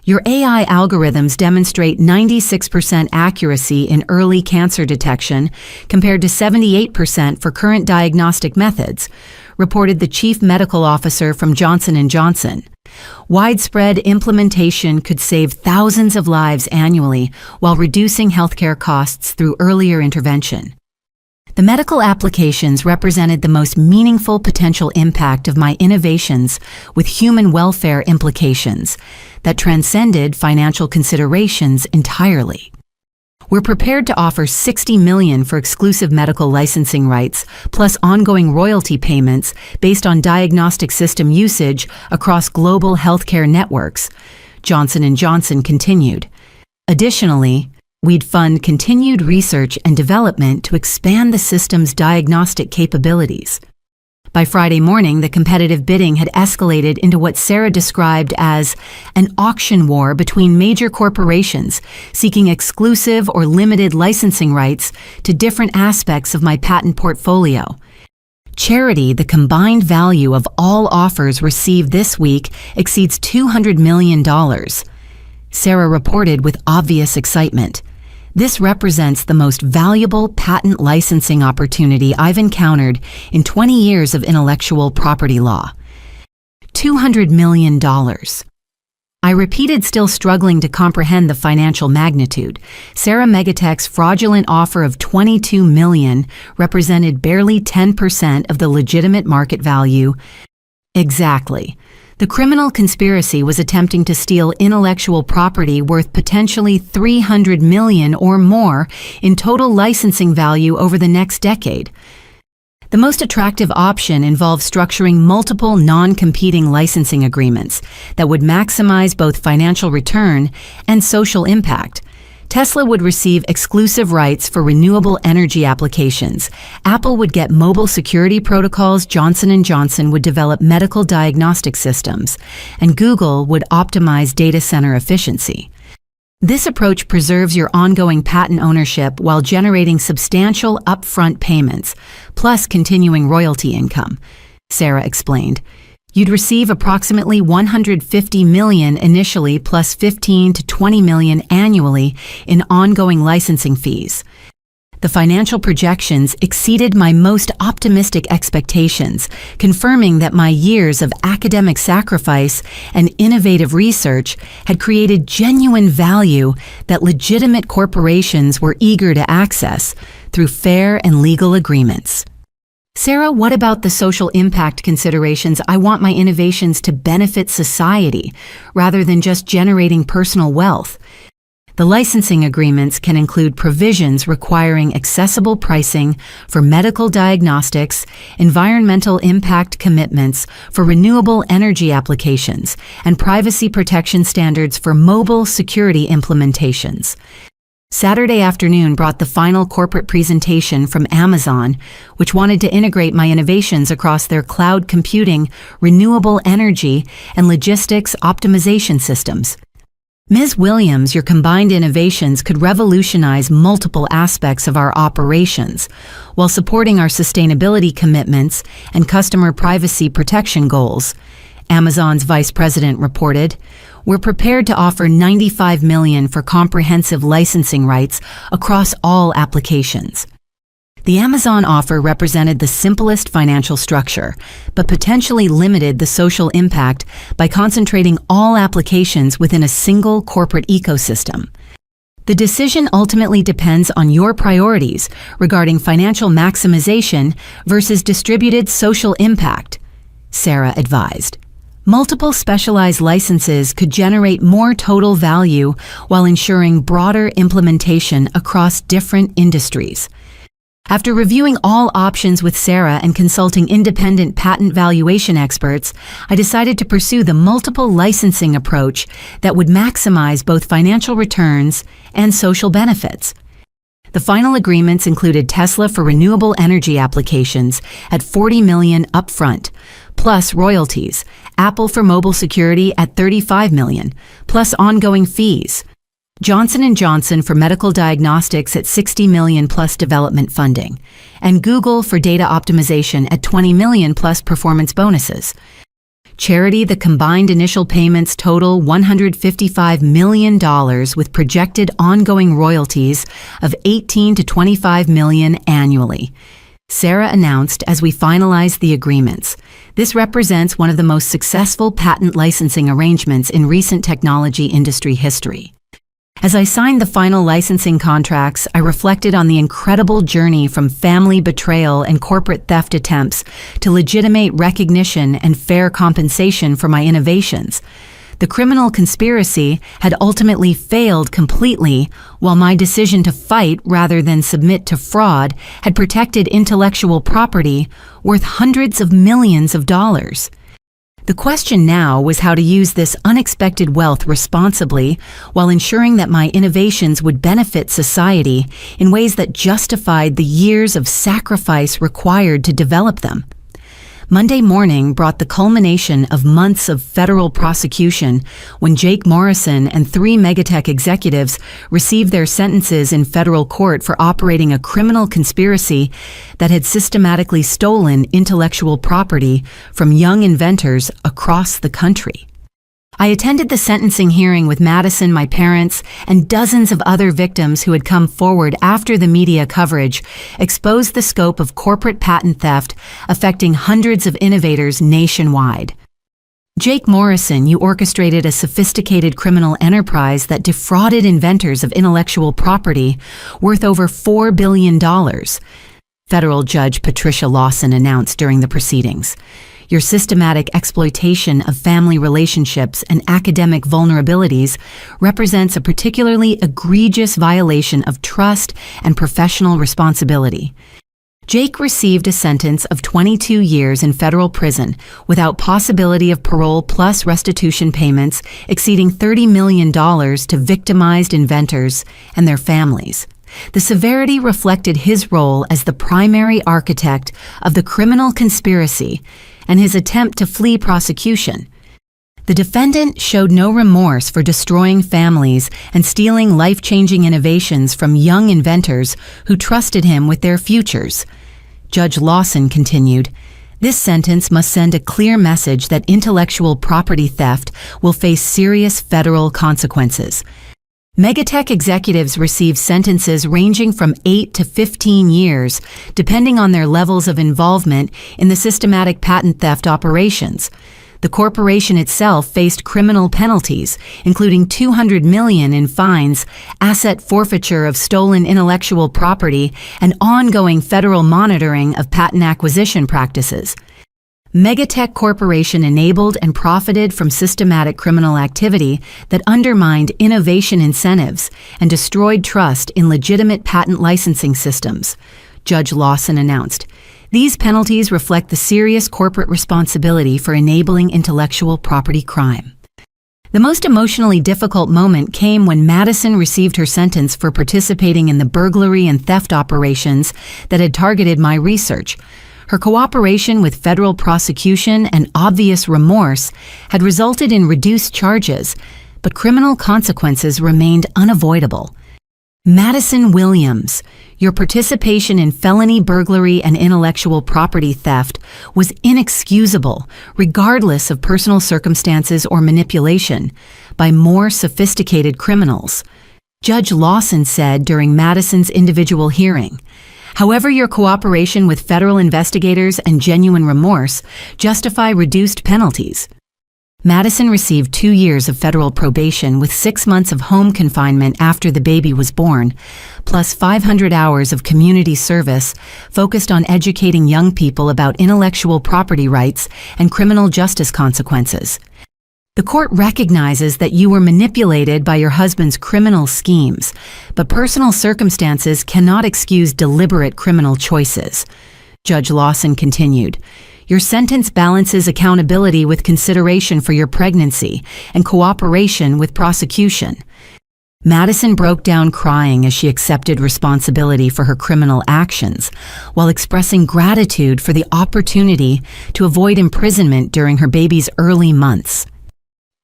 Your AI algorithms demonstrate 96% accuracy in early cancer detection compared to 78% for current diagnostic methods, reported the chief medical officer from Johnson & Johnson. Widespread implementation could save thousands of lives annually while reducing healthcare costs through earlier intervention. The medical applications represented the most meaningful potential impact of my innovations with human welfare implications that transcended financial considerations entirely. We're prepared to offer $60 million for exclusive medical licensing rights, plus ongoing royalty payments based on diagnostic system usage across global healthcare networks, Johnson & Johnson continued. Additionally, we'd fund continued research and development to expand the system's diagnostic capabilities. By Friday morning, the competitive bidding had escalated into what Sarah described as an auction war between major corporations seeking exclusive or limited licensing rights to different aspects of my patent portfolio. Charity, the combined value of all offers received this week exceeds $200 million. Sarah reported with obvious excitement. This represents the most valuable patent licensing opportunity I've encountered in 20 years of intellectual property law. $200 million. I repeated, still struggling to comprehend the financial magnitude. Sarah Megatech's fraudulent offer of $22 million represented barely 10% of the legitimate market value. Exactly. The criminal conspiracy was attempting to steal intellectual property worth potentially $300 million or more in total licensing value over the next decade. The most attractive option involved structuring multiple non-competing licensing agreements that would maximize both financial return and social impact. Tesla would receive exclusive rights for renewable energy applications. Apple would get mobile security protocols, Johnson & Johnson would develop medical diagnostic systems, and Google would optimize data center efficiency. This approach preserves your ongoing patent ownership while generating substantial upfront payments, plus continuing royalty income, Sarah explained. You'd receive approximately $150 million initially plus $15 to $20 million annually in ongoing licensing fees. The financial projections exceeded my most optimistic expectations, confirming that my years of academic sacrifice and innovative research had created genuine value that legitimate corporations were eager to access through fair and legal agreements. Sarah, what about the social impact considerations? I want my innovations to benefit society rather than just generating personal wealth. The licensing agreements can include provisions requiring accessible pricing for medical diagnostics, environmental impact commitments for renewable energy applications, and privacy protection standards for mobile security implementations. Saturday afternoon brought the final corporate presentation from Amazon, which wanted to integrate my innovations across their cloud computing, renewable energy, and logistics optimization systems. Ms. Williams, your combined innovations could revolutionize multiple aspects of our operations while supporting our sustainability commitments and customer privacy protection goals, Amazon's vice president reported. We're prepared to offer $95 million for comprehensive licensing rights across all applications. The Amazon offer represented the simplest financial structure, but potentially limited the social impact by concentrating all applications within a single corporate ecosystem. The decision ultimately depends on your priorities regarding financial maximization versus distributed social impact, Sarah advised. Multiple specialized licenses could generate more total value while ensuring broader implementation across different industries. After reviewing all options with Sarah and consulting independent patent valuation experts, I decided to pursue the multiple licensing approach that would maximize both financial returns and social benefits. The final agreements included Tesla for renewable energy applications at $40 million upfront, plus royalties, Apple for mobile security at $35 million, plus ongoing fees, Johnson & Johnson for medical diagnostics at $60 million plus development funding, and Google for data optimization at $20 million plus performance bonuses. Charity, the combined initial payments total $155 million with projected ongoing royalties of $18 to $25 million annually. Sarah announced as we finalized the agreements. This represents one of the most successful patent licensing arrangements in recent technology industry history. As I signed the final licensing contracts, I reflected on the incredible journey from family betrayal and corporate theft attempts to legitimate recognition and fair compensation for my innovations. The criminal conspiracy had ultimately failed completely, while my decision to fight rather than submit to fraud had protected intellectual property worth hundreds of millions of dollars. The question now was how to use this unexpected wealth responsibly while ensuring that my innovations would benefit society in ways that justified the years of sacrifice required to develop them. Monday morning brought the culmination of months of federal prosecution when Jake Morrison and 3 Megatech executives received their sentences in federal court for operating a criminal conspiracy that had systematically stolen intellectual property from young inventors across the country. I attended the sentencing hearing with Madison, my parents, and dozens of other victims who had come forward after the media coverage exposed the scope of corporate patent theft affecting hundreds of innovators nationwide. Jake Morrison, you orchestrated a sophisticated criminal enterprise that defrauded inventors of intellectual property worth over $4 billion, Federal Judge Patricia Lawson announced during the proceedings. Your systematic exploitation of family relationships and academic vulnerabilities represents a particularly egregious violation of trust and professional responsibility. Jake received a sentence of 22 years in federal prison without possibility of parole plus restitution payments exceeding $30 million to victimized inventors and their families. The severity reflected his role as the primary architect of the criminal conspiracy and his attempt to flee prosecution. The defendant showed no remorse for destroying families and stealing life-changing innovations from young inventors who trusted him with their futures. Judge Lawson continued, "This sentence must send a clear message that intellectual property theft will face serious federal consequences. Megatech executives receive sentences ranging from 8 to 15 years, depending on their levels of involvement in the systematic patent theft operations. The corporation itself faced criminal penalties, including $200 million in fines, asset forfeiture of stolen intellectual property, and ongoing federal monitoring of patent acquisition practices. Megatech Corporation enabled and profited from systematic criminal activity that undermined innovation incentives and destroyed trust in legitimate patent licensing systems, Judge Lawson announced. These penalties reflect the serious corporate responsibility for enabling intellectual property crime. The most emotionally difficult moment came when Madison received her sentence for participating in the burglary and theft operations that had targeted my research. Her cooperation with federal prosecution and obvious remorse had resulted in reduced charges, but criminal consequences remained unavoidable. Madison Williams, your participation in felony burglary and intellectual property theft was inexcusable, regardless of personal circumstances or manipulation, by more sophisticated criminals, Judge Lawson said during Madison's individual hearing. However, your cooperation with federal investigators and genuine remorse justify reduced penalties. Madison received 2 years of federal probation with 6 months of home confinement after the baby was born, plus 500 hours of community service focused on educating young people about intellectual property rights and criminal justice consequences. The court recognizes that you were manipulated by your husband's criminal schemes, but personal circumstances cannot excuse deliberate criminal choices. Judge Lawson continued, your sentence balances accountability with consideration for your pregnancy and cooperation with prosecution. Madison broke down crying as she accepted responsibility for her criminal actions, while expressing gratitude for the opportunity to avoid imprisonment during her baby's early months.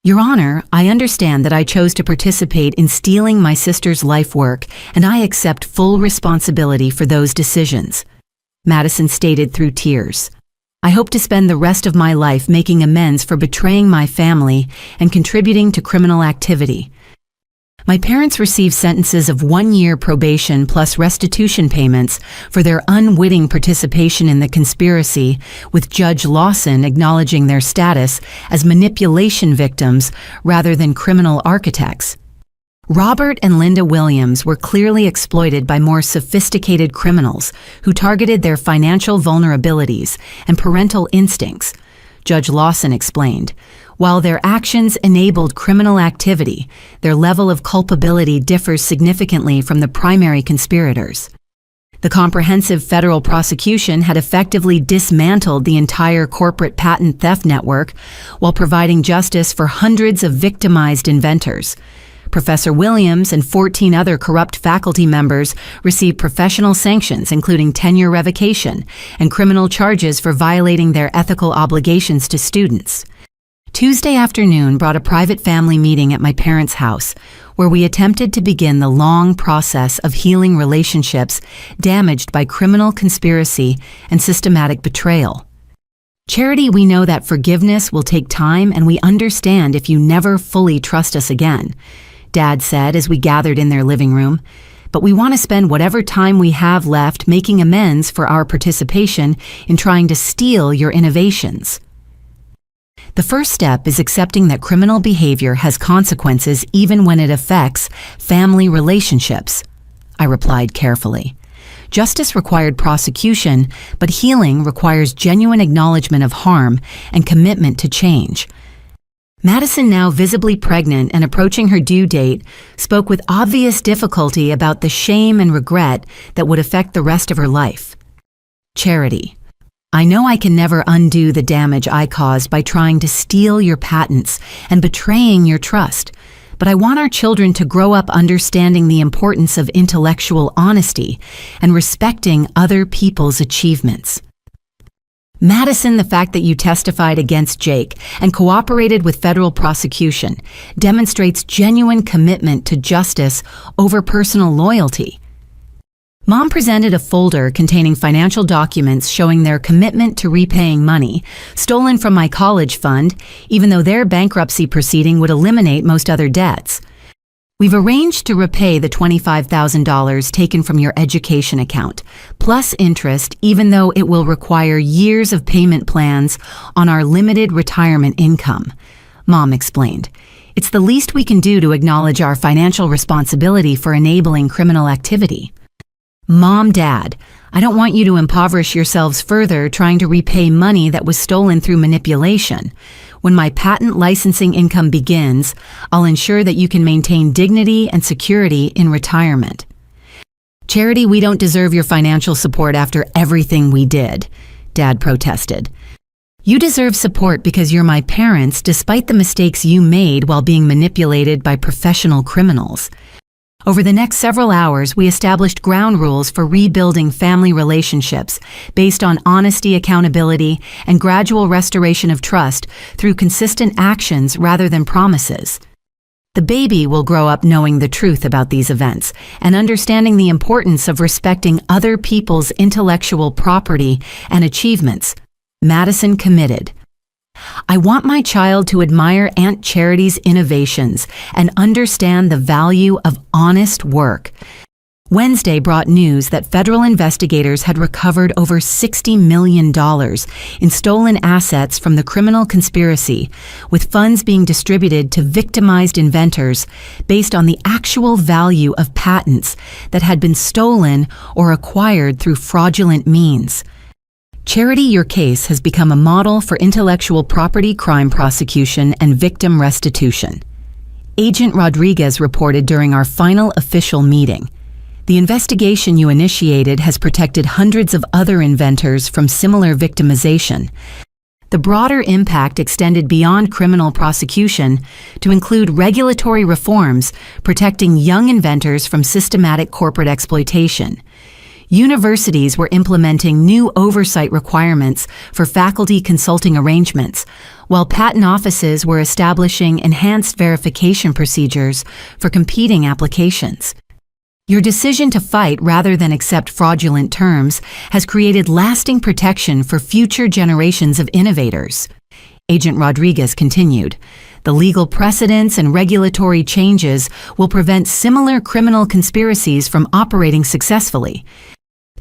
Your Honor, I understand that I chose to participate in stealing my sister's life work, and I accept full responsibility for those decisions, Madison stated through tears. I hope to spend the rest of my life making amends for betraying my family and contributing to criminal activity. My parents received sentences of 1 year probation plus restitution payments for their unwitting participation in the conspiracy, with Judge Lawson acknowledging their status as manipulation victims rather than criminal architects. Robert and Linda Williams were clearly exploited by more sophisticated criminals who targeted their financial vulnerabilities and parental instincts, Judge Lawson explained. While their actions enabled criminal activity, their level of culpability differs significantly from the primary conspirators. The comprehensive federal prosecution had effectively dismantled the entire corporate patent theft network while providing justice for hundreds of victimized inventors. Professor Williams and 14 other corrupt faculty members received professional sanctions, including tenure revocation and criminal charges for violating their ethical obligations to students. Tuesday afternoon brought a private family meeting at my parents' house, where we attempted to begin the long process of healing relationships damaged by criminal conspiracy and systematic betrayal. Charity, we know that forgiveness will take time, and we understand if you never fully trust us again, Dad said as we gathered in their living room. But we want to spend whatever time we have left making amends for our participation in trying to steal your innovations. The first step is accepting that criminal behavior has consequences even when it affects family relationships, I replied carefully. Justice required prosecution, but healing requires genuine acknowledgement of harm and commitment to change. Madison, now visibly pregnant and approaching her due date, spoke with obvious difficulty about the shame and regret that would affect the rest of her life. Charity. I know I can never undo the damage I caused by trying to steal your patents and betraying your trust, but I want our children to grow up understanding the importance of intellectual honesty and respecting other people's achievements. Madison, the fact that you testified against Jake and cooperated with federal prosecution demonstrates genuine commitment to justice over personal loyalty. Mom presented a folder containing financial documents showing their commitment to repaying money stolen from my college fund, even though their bankruptcy proceeding would eliminate most other debts. We've arranged to repay the $25,000 taken from your education account, plus interest, even though it will require years of payment plans on our limited retirement income, Mom explained. It's the least we can do to acknowledge our financial responsibility for enabling criminal activity. Mom, Dad, I don't want you to impoverish yourselves further trying to repay money that was stolen through manipulation. When my patent licensing income begins, I'll ensure that you can maintain dignity and security in retirement. Charity, we don't deserve your financial support after everything we did, Dad protested. You deserve support because you're my parents despite the mistakes you made while being manipulated by professional criminals. Over the next several hours, we established ground rules for rebuilding family relationships based on honesty, accountability, and gradual restoration of trust through consistent actions rather than promises. The baby will grow up knowing the truth about these events and understanding the importance of respecting other people's intellectual property and achievements. Madison committed. I want my child to admire Aunt Charity's innovations and understand the value of honest work. Wednesday brought news that federal investigators had recovered over $60 million in stolen assets from the criminal conspiracy, with funds being distributed to victimized inventors based on the actual value of patents that had been stolen or acquired through fraudulent means. Charity, your case has become a model for intellectual property crime prosecution and victim restitution. Agent Rodriguez reported during our final official meeting. The investigation you initiated has protected hundreds of other inventors from similar victimization. The broader impact extended beyond criminal prosecution to include regulatory reforms protecting young inventors from systematic corporate exploitation. Universities were implementing new oversight requirements for faculty consulting arrangements, while patent offices were establishing enhanced verification procedures for competing applications. Your decision to fight rather than accept fraudulent terms has created lasting protection for future generations of innovators. Agent Rodriguez continued. The legal precedents and regulatory changes will prevent similar criminal conspiracies from operating successfully.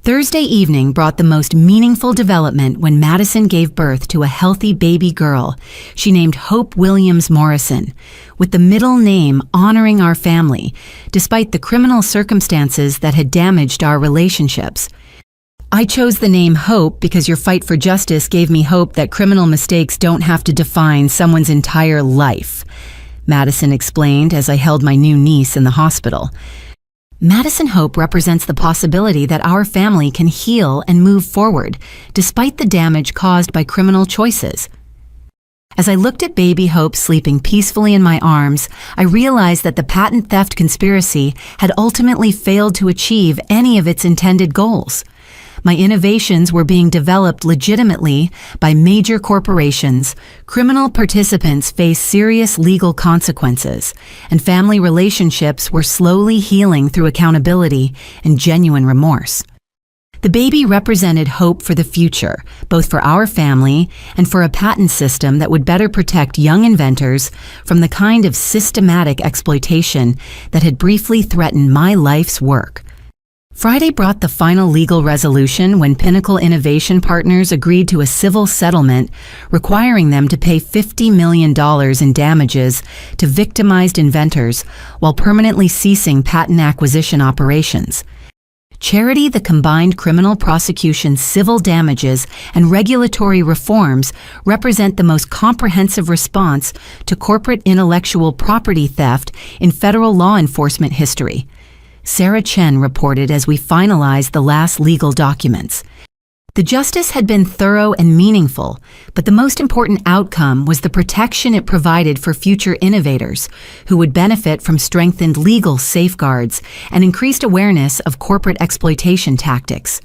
Thursday evening brought the most meaningful development when Madison gave birth to a healthy baby girl she named Hope Williams Morrison, with the middle name honoring our family, despite the criminal circumstances that had damaged our relationships. I chose the name Hope because your fight for justice gave me hope that criminal mistakes don't have to define someone's entire life, Madison explained as I held my new niece in the hospital. Madison Hope represents the possibility that our family can heal and move forward, despite the damage caused by criminal choices. As I looked at baby Hope sleeping peacefully in my arms, I realized that the patent theft conspiracy had ultimately failed to achieve any of its intended goals. My innovations were being developed legitimately by major corporations, criminal participants faced serious legal consequences, and family relationships were slowly healing through accountability and genuine remorse. The baby represented hope for the future, both for our family and for a patent system that would better protect young inventors from the kind of systematic exploitation that had briefly threatened my life's work. Friday brought the final legal resolution when Pinnacle Innovation Partners agreed to a civil settlement requiring them to pay $50 million in damages to victimized inventors while permanently ceasing patent acquisition operations. Charity, the combined criminal prosecution, civil damages, and regulatory reforms represent the most comprehensive response to corporate intellectual property theft in federal law enforcement history. Sarah Chen reported as we finalized the last legal documents. The justice had been thorough and meaningful, but the most important outcome was the protection it provided for future innovators who would benefit from strengthened legal safeguards and increased awareness of corporate exploitation tactics.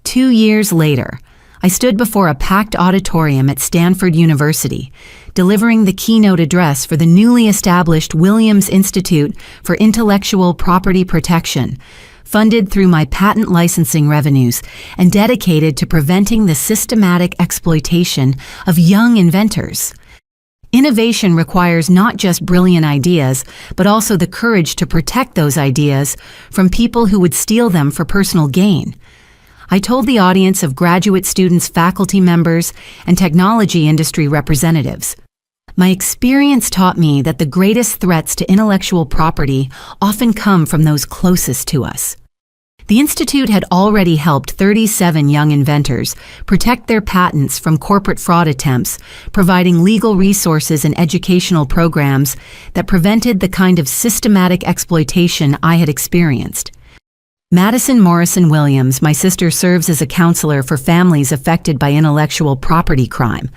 2 years later, I stood before a packed auditorium at Stanford University, delivering the keynote address for the newly established Williams Institute for Intellectual Property Protection, funded through my patent licensing revenues and dedicated to preventing the systematic exploitation of young inventors. Innovation requires not just brilliant ideas, but also the courage to protect those ideas from people who would steal them for personal gain. I told the audience of graduate students, faculty members, and technology industry representatives. My experience taught me that the greatest threats to intellectual property often come from those closest to us. The Institute had already helped 37 young inventors protect their patents from corporate fraud attempts, providing legal resources and educational programs that prevented the kind of systematic exploitation I had experienced. Madison Morrison Williams, my sister, serves as a counselor for families affected by intellectual property crime.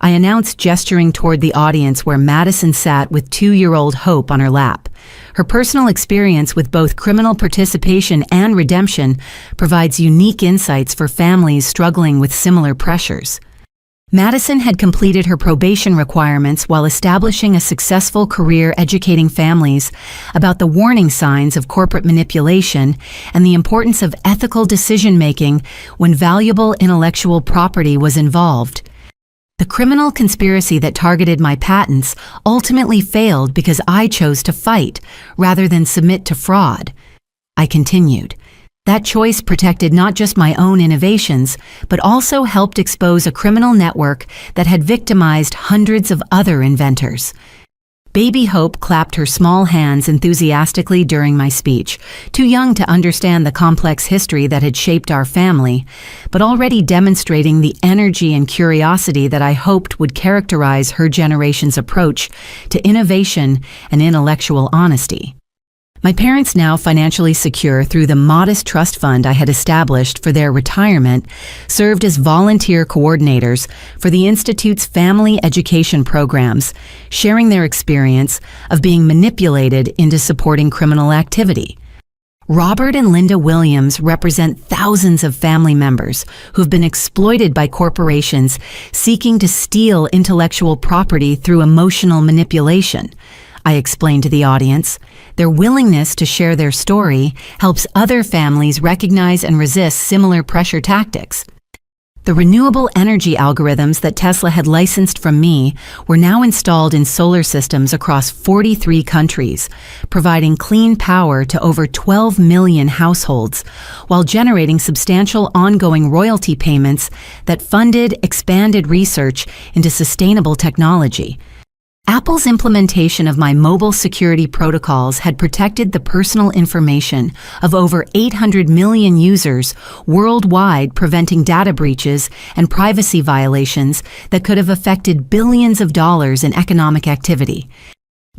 I announced, gesturing toward the audience where Madison sat with 2-year-old Hope on her lap. Her personal experience with both criminal participation and redemption provides unique insights for families struggling with similar pressures. Madison had completed her probation requirements while establishing a successful career educating families about the warning signs of corporate manipulation and the importance of ethical decision-making when valuable intellectual property was involved. The criminal conspiracy that targeted my patents ultimately failed because I chose to fight rather than submit to fraud. I continued. That choice protected not just my own innovations, but also helped expose a criminal network that had victimized hundreds of other inventors. Baby Hope clapped her small hands enthusiastically during my speech, too young to understand the complex history that had shaped our family, but already demonstrating the energy and curiosity that I hoped would characterize her generation's approach to innovation and intellectual honesty. My parents, now financially secure through the modest trust fund I had established for their retirement, served as volunteer coordinators for the Institute's family education programs, sharing their experience of being manipulated into supporting criminal activity. Robert and Linda Williams represent thousands of family members who've been exploited by corporations seeking to steal intellectual property through emotional manipulation. I explained to the audience. Their willingness to share their story helps other families recognize and resist similar pressure tactics. The renewable energy algorithms that Tesla had licensed from me were now installed in solar systems across 43 countries, providing clean power to over 12 million households, while generating substantial ongoing royalty payments that funded expanded research into sustainable technology. Apple's implementation of my mobile security protocols had protected the personal information of over 800 million users worldwide, preventing data breaches and privacy violations that could have affected billions of dollars in economic activity.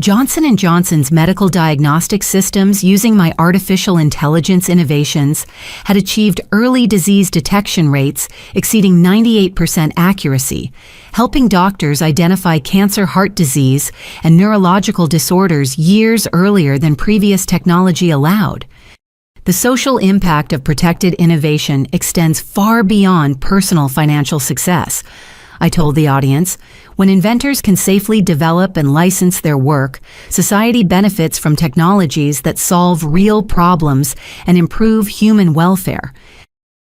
Johnson & Johnson's medical diagnostic systems, using my artificial intelligence innovations, had achieved early disease detection rates exceeding 98% accuracy, helping doctors identify cancer, heart disease, and neurological disorders years earlier than previous technology allowed. The social impact of protected innovation extends far beyond personal financial success. I told the audience, when inventors can safely develop and license their work, society benefits from technologies that solve real problems and improve human welfare.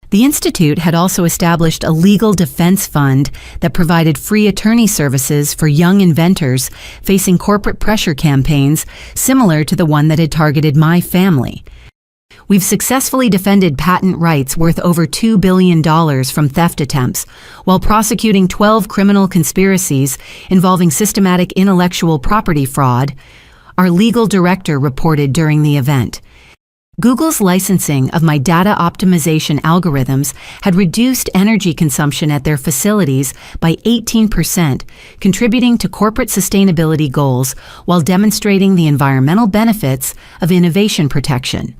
The Institute had also established a legal defense fund that provided free attorney services for young inventors facing corporate pressure campaigns similar to the one that had targeted my family. We've successfully defended patent rights worth over $2 billion from theft attempts, while prosecuting 12 criminal conspiracies involving systematic intellectual property fraud, our legal director reported during the event. Google's licensing of my data optimization algorithms had reduced energy consumption at their facilities by 18%, contributing to corporate sustainability goals while demonstrating the environmental benefits of innovation protection.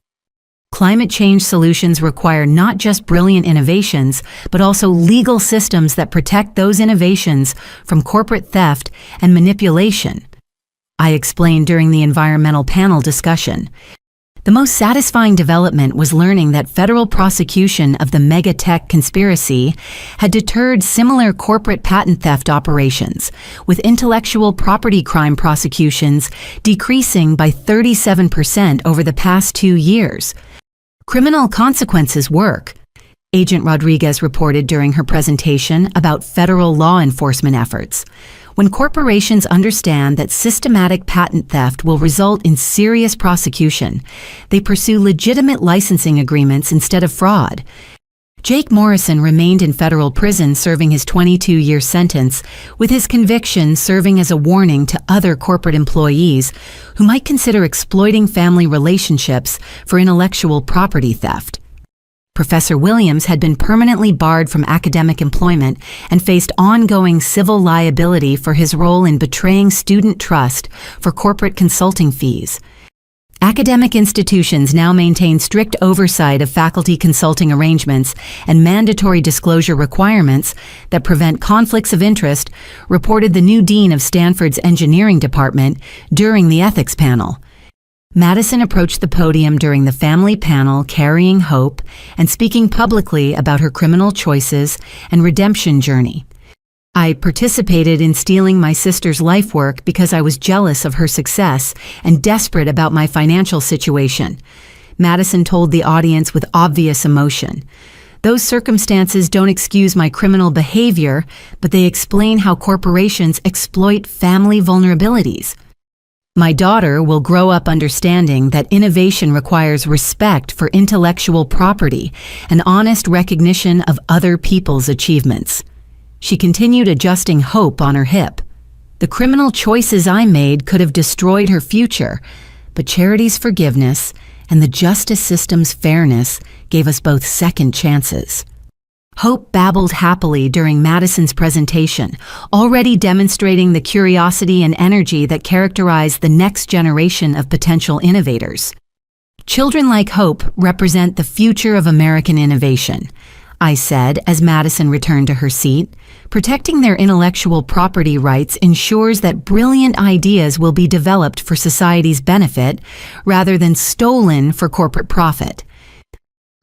Climate change solutions require not just brilliant innovations, but also legal systems that protect those innovations from corporate theft and manipulation. I explained during the environmental panel discussion. The most satisfying development was learning that federal prosecution of the mega-tech conspiracy had deterred similar corporate patent theft operations, with intellectual property crime prosecutions decreasing by 37% over the past 2 years. Criminal consequences work, Agent Rodriguez reported during her presentation about federal law enforcement efforts. When corporations understand that systematic patent theft will result in serious prosecution, they pursue legitimate licensing agreements instead of fraud. Jake Morrison remained in federal prison serving his 22-year sentence, with his conviction serving as a warning to other corporate employees who might consider exploiting family relationships for intellectual property theft. Professor Williams had been permanently barred from academic employment and faced ongoing civil liability for his role in betraying student trust for corporate consulting fees. Academic institutions now maintain strict oversight of faculty consulting arrangements and mandatory disclosure requirements that prevent conflicts of interest, reported the new dean of Stanford's engineering department during the ethics panel. Madison approached the podium during the family panel carrying hope and speaking publicly about her criminal choices and redemption journey. I participated in stealing my sister's life work because I was jealous of her success and desperate about my financial situation, Madison told the audience with obvious emotion. Those circumstances don't excuse my criminal behavior, but they explain how corporations exploit family vulnerabilities. My daughter will grow up understanding that innovation requires respect for intellectual property and honest recognition of other people's achievements. She continued adjusting hope on her hip. The criminal choices I made could have destroyed her future, but charity's forgiveness and the justice system's fairness gave us both second chances. Hope babbled happily during Madison's presentation, already demonstrating the curiosity and energy that characterize the next generation of potential innovators. Children like Hope represent the future of American innovation, I said as Madison returned to her seat. Protecting their intellectual property rights ensures that brilliant ideas will be developed for society's benefit rather than stolen for corporate profit.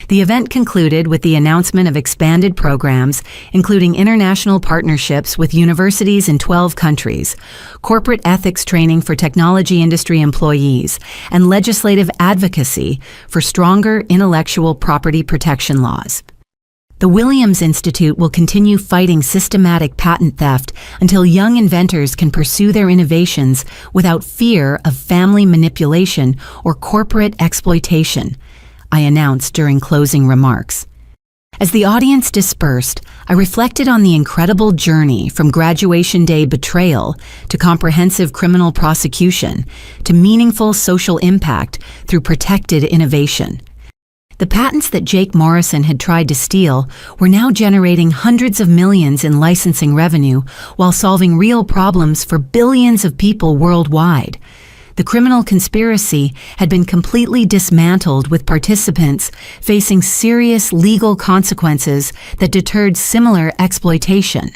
The event concluded with the announcement of expanded programs, including international partnerships with universities in 12 countries, corporate ethics training for technology industry employees, and legislative advocacy for stronger intellectual property protection laws. The Williams Institute will continue fighting systematic patent theft until young inventors can pursue their innovations without fear of family manipulation or corporate exploitation, I announced during closing remarks. As the audience dispersed, I reflected on the incredible journey from graduation day betrayal to comprehensive criminal prosecution to meaningful social impact through protected innovation. The patents that Jake Morrison had tried to steal were now generating hundreds of millions in licensing revenue while solving real problems for billions of people worldwide. The criminal conspiracy had been completely dismantled, with participants facing serious legal consequences that deterred similar exploitation.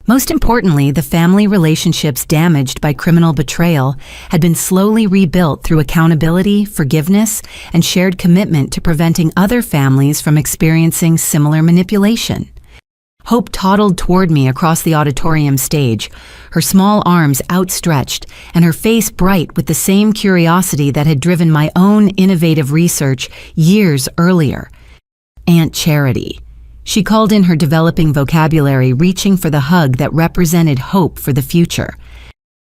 Most importantly, the family relationships damaged by criminal betrayal had been slowly rebuilt through accountability, forgiveness, and shared commitment to preventing other families from experiencing similar manipulation. Hope toddled toward me across the auditorium stage, her small arms outstretched and her face bright with the same curiosity that had driven my own innovative research years earlier. Aunt Charity. She called in her developing vocabulary, reaching for the hug that represented hope for the future.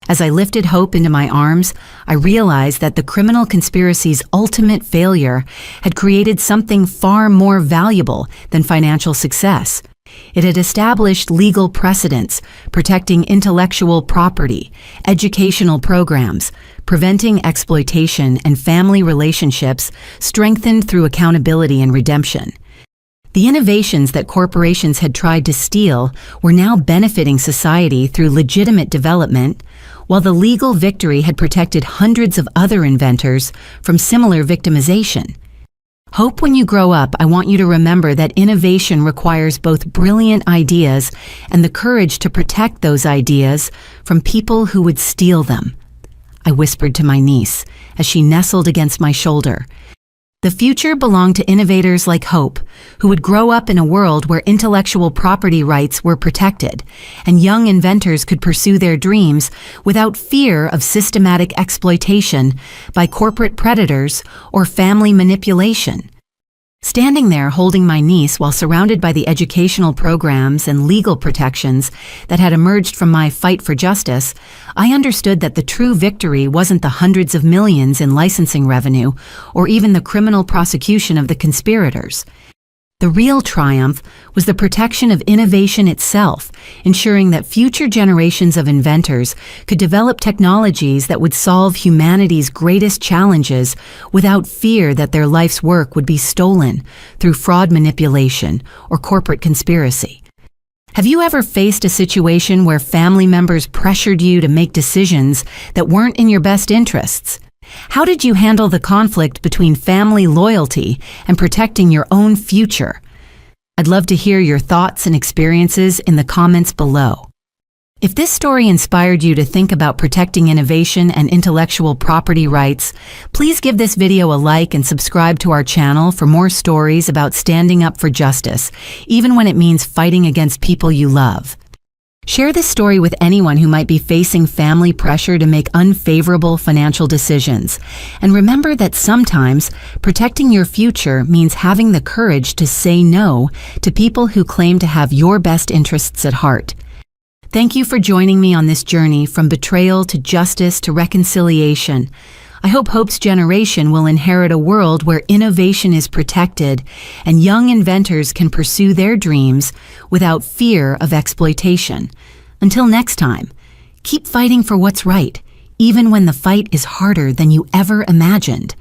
As I lifted Hope into my arms, I realized that the criminal conspiracy's ultimate failure had created something far more valuable than financial success. It had established legal precedents, protecting intellectual property, educational programs, preventing exploitation, and family relationships strengthened through accountability and redemption. The innovations that corporations had tried to steal were now benefiting society through legitimate development, while the legal victory had protected hundreds of other inventors from similar victimization. Hope, when you grow up, I want you to remember that innovation requires both brilliant ideas and the courage to protect those ideas from people who would steal them, I whispered to my niece as she nestled against my shoulder. The future belonged to innovators like Hope, who would grow up in a world where intellectual property rights were protected, and young inventors could pursue their dreams without fear of systematic exploitation by corporate predators or family manipulation. Standing there holding my niece while surrounded by the educational programs and legal protections that had emerged from my fight for justice, I understood that the true victory wasn't the hundreds of millions in licensing revenue or even the criminal prosecution of the conspirators. The real triumph was the protection of innovation itself, ensuring that future generations of inventors could develop technologies that would solve humanity's greatest challenges without fear that their life's work would be stolen through fraud manipulation or corporate conspiracy. Have you ever faced a situation where family members pressured you to make decisions that weren't in your best interests? How did you handle the conflict between family loyalty and protecting your own future? I'd love to hear your thoughts and experiences in the comments below. If this story inspired you to think about protecting innovation and intellectual property rights, please give this video a like and subscribe to our channel for more stories about standing up for justice, even when it means fighting against people you love. Share this story with anyone who might be facing family pressure to make unfavorable financial decisions. And remember that sometimes protecting your future means having the courage to say no to people who claim to have your best interests at heart. Thank you for joining me on this journey from betrayal to justice to reconciliation. I hope Hope's generation will inherit a world where innovation is protected and young inventors can pursue their dreams without fear of exploitation. Until next time, keep fighting for what's right, even when the fight is harder than you ever imagined.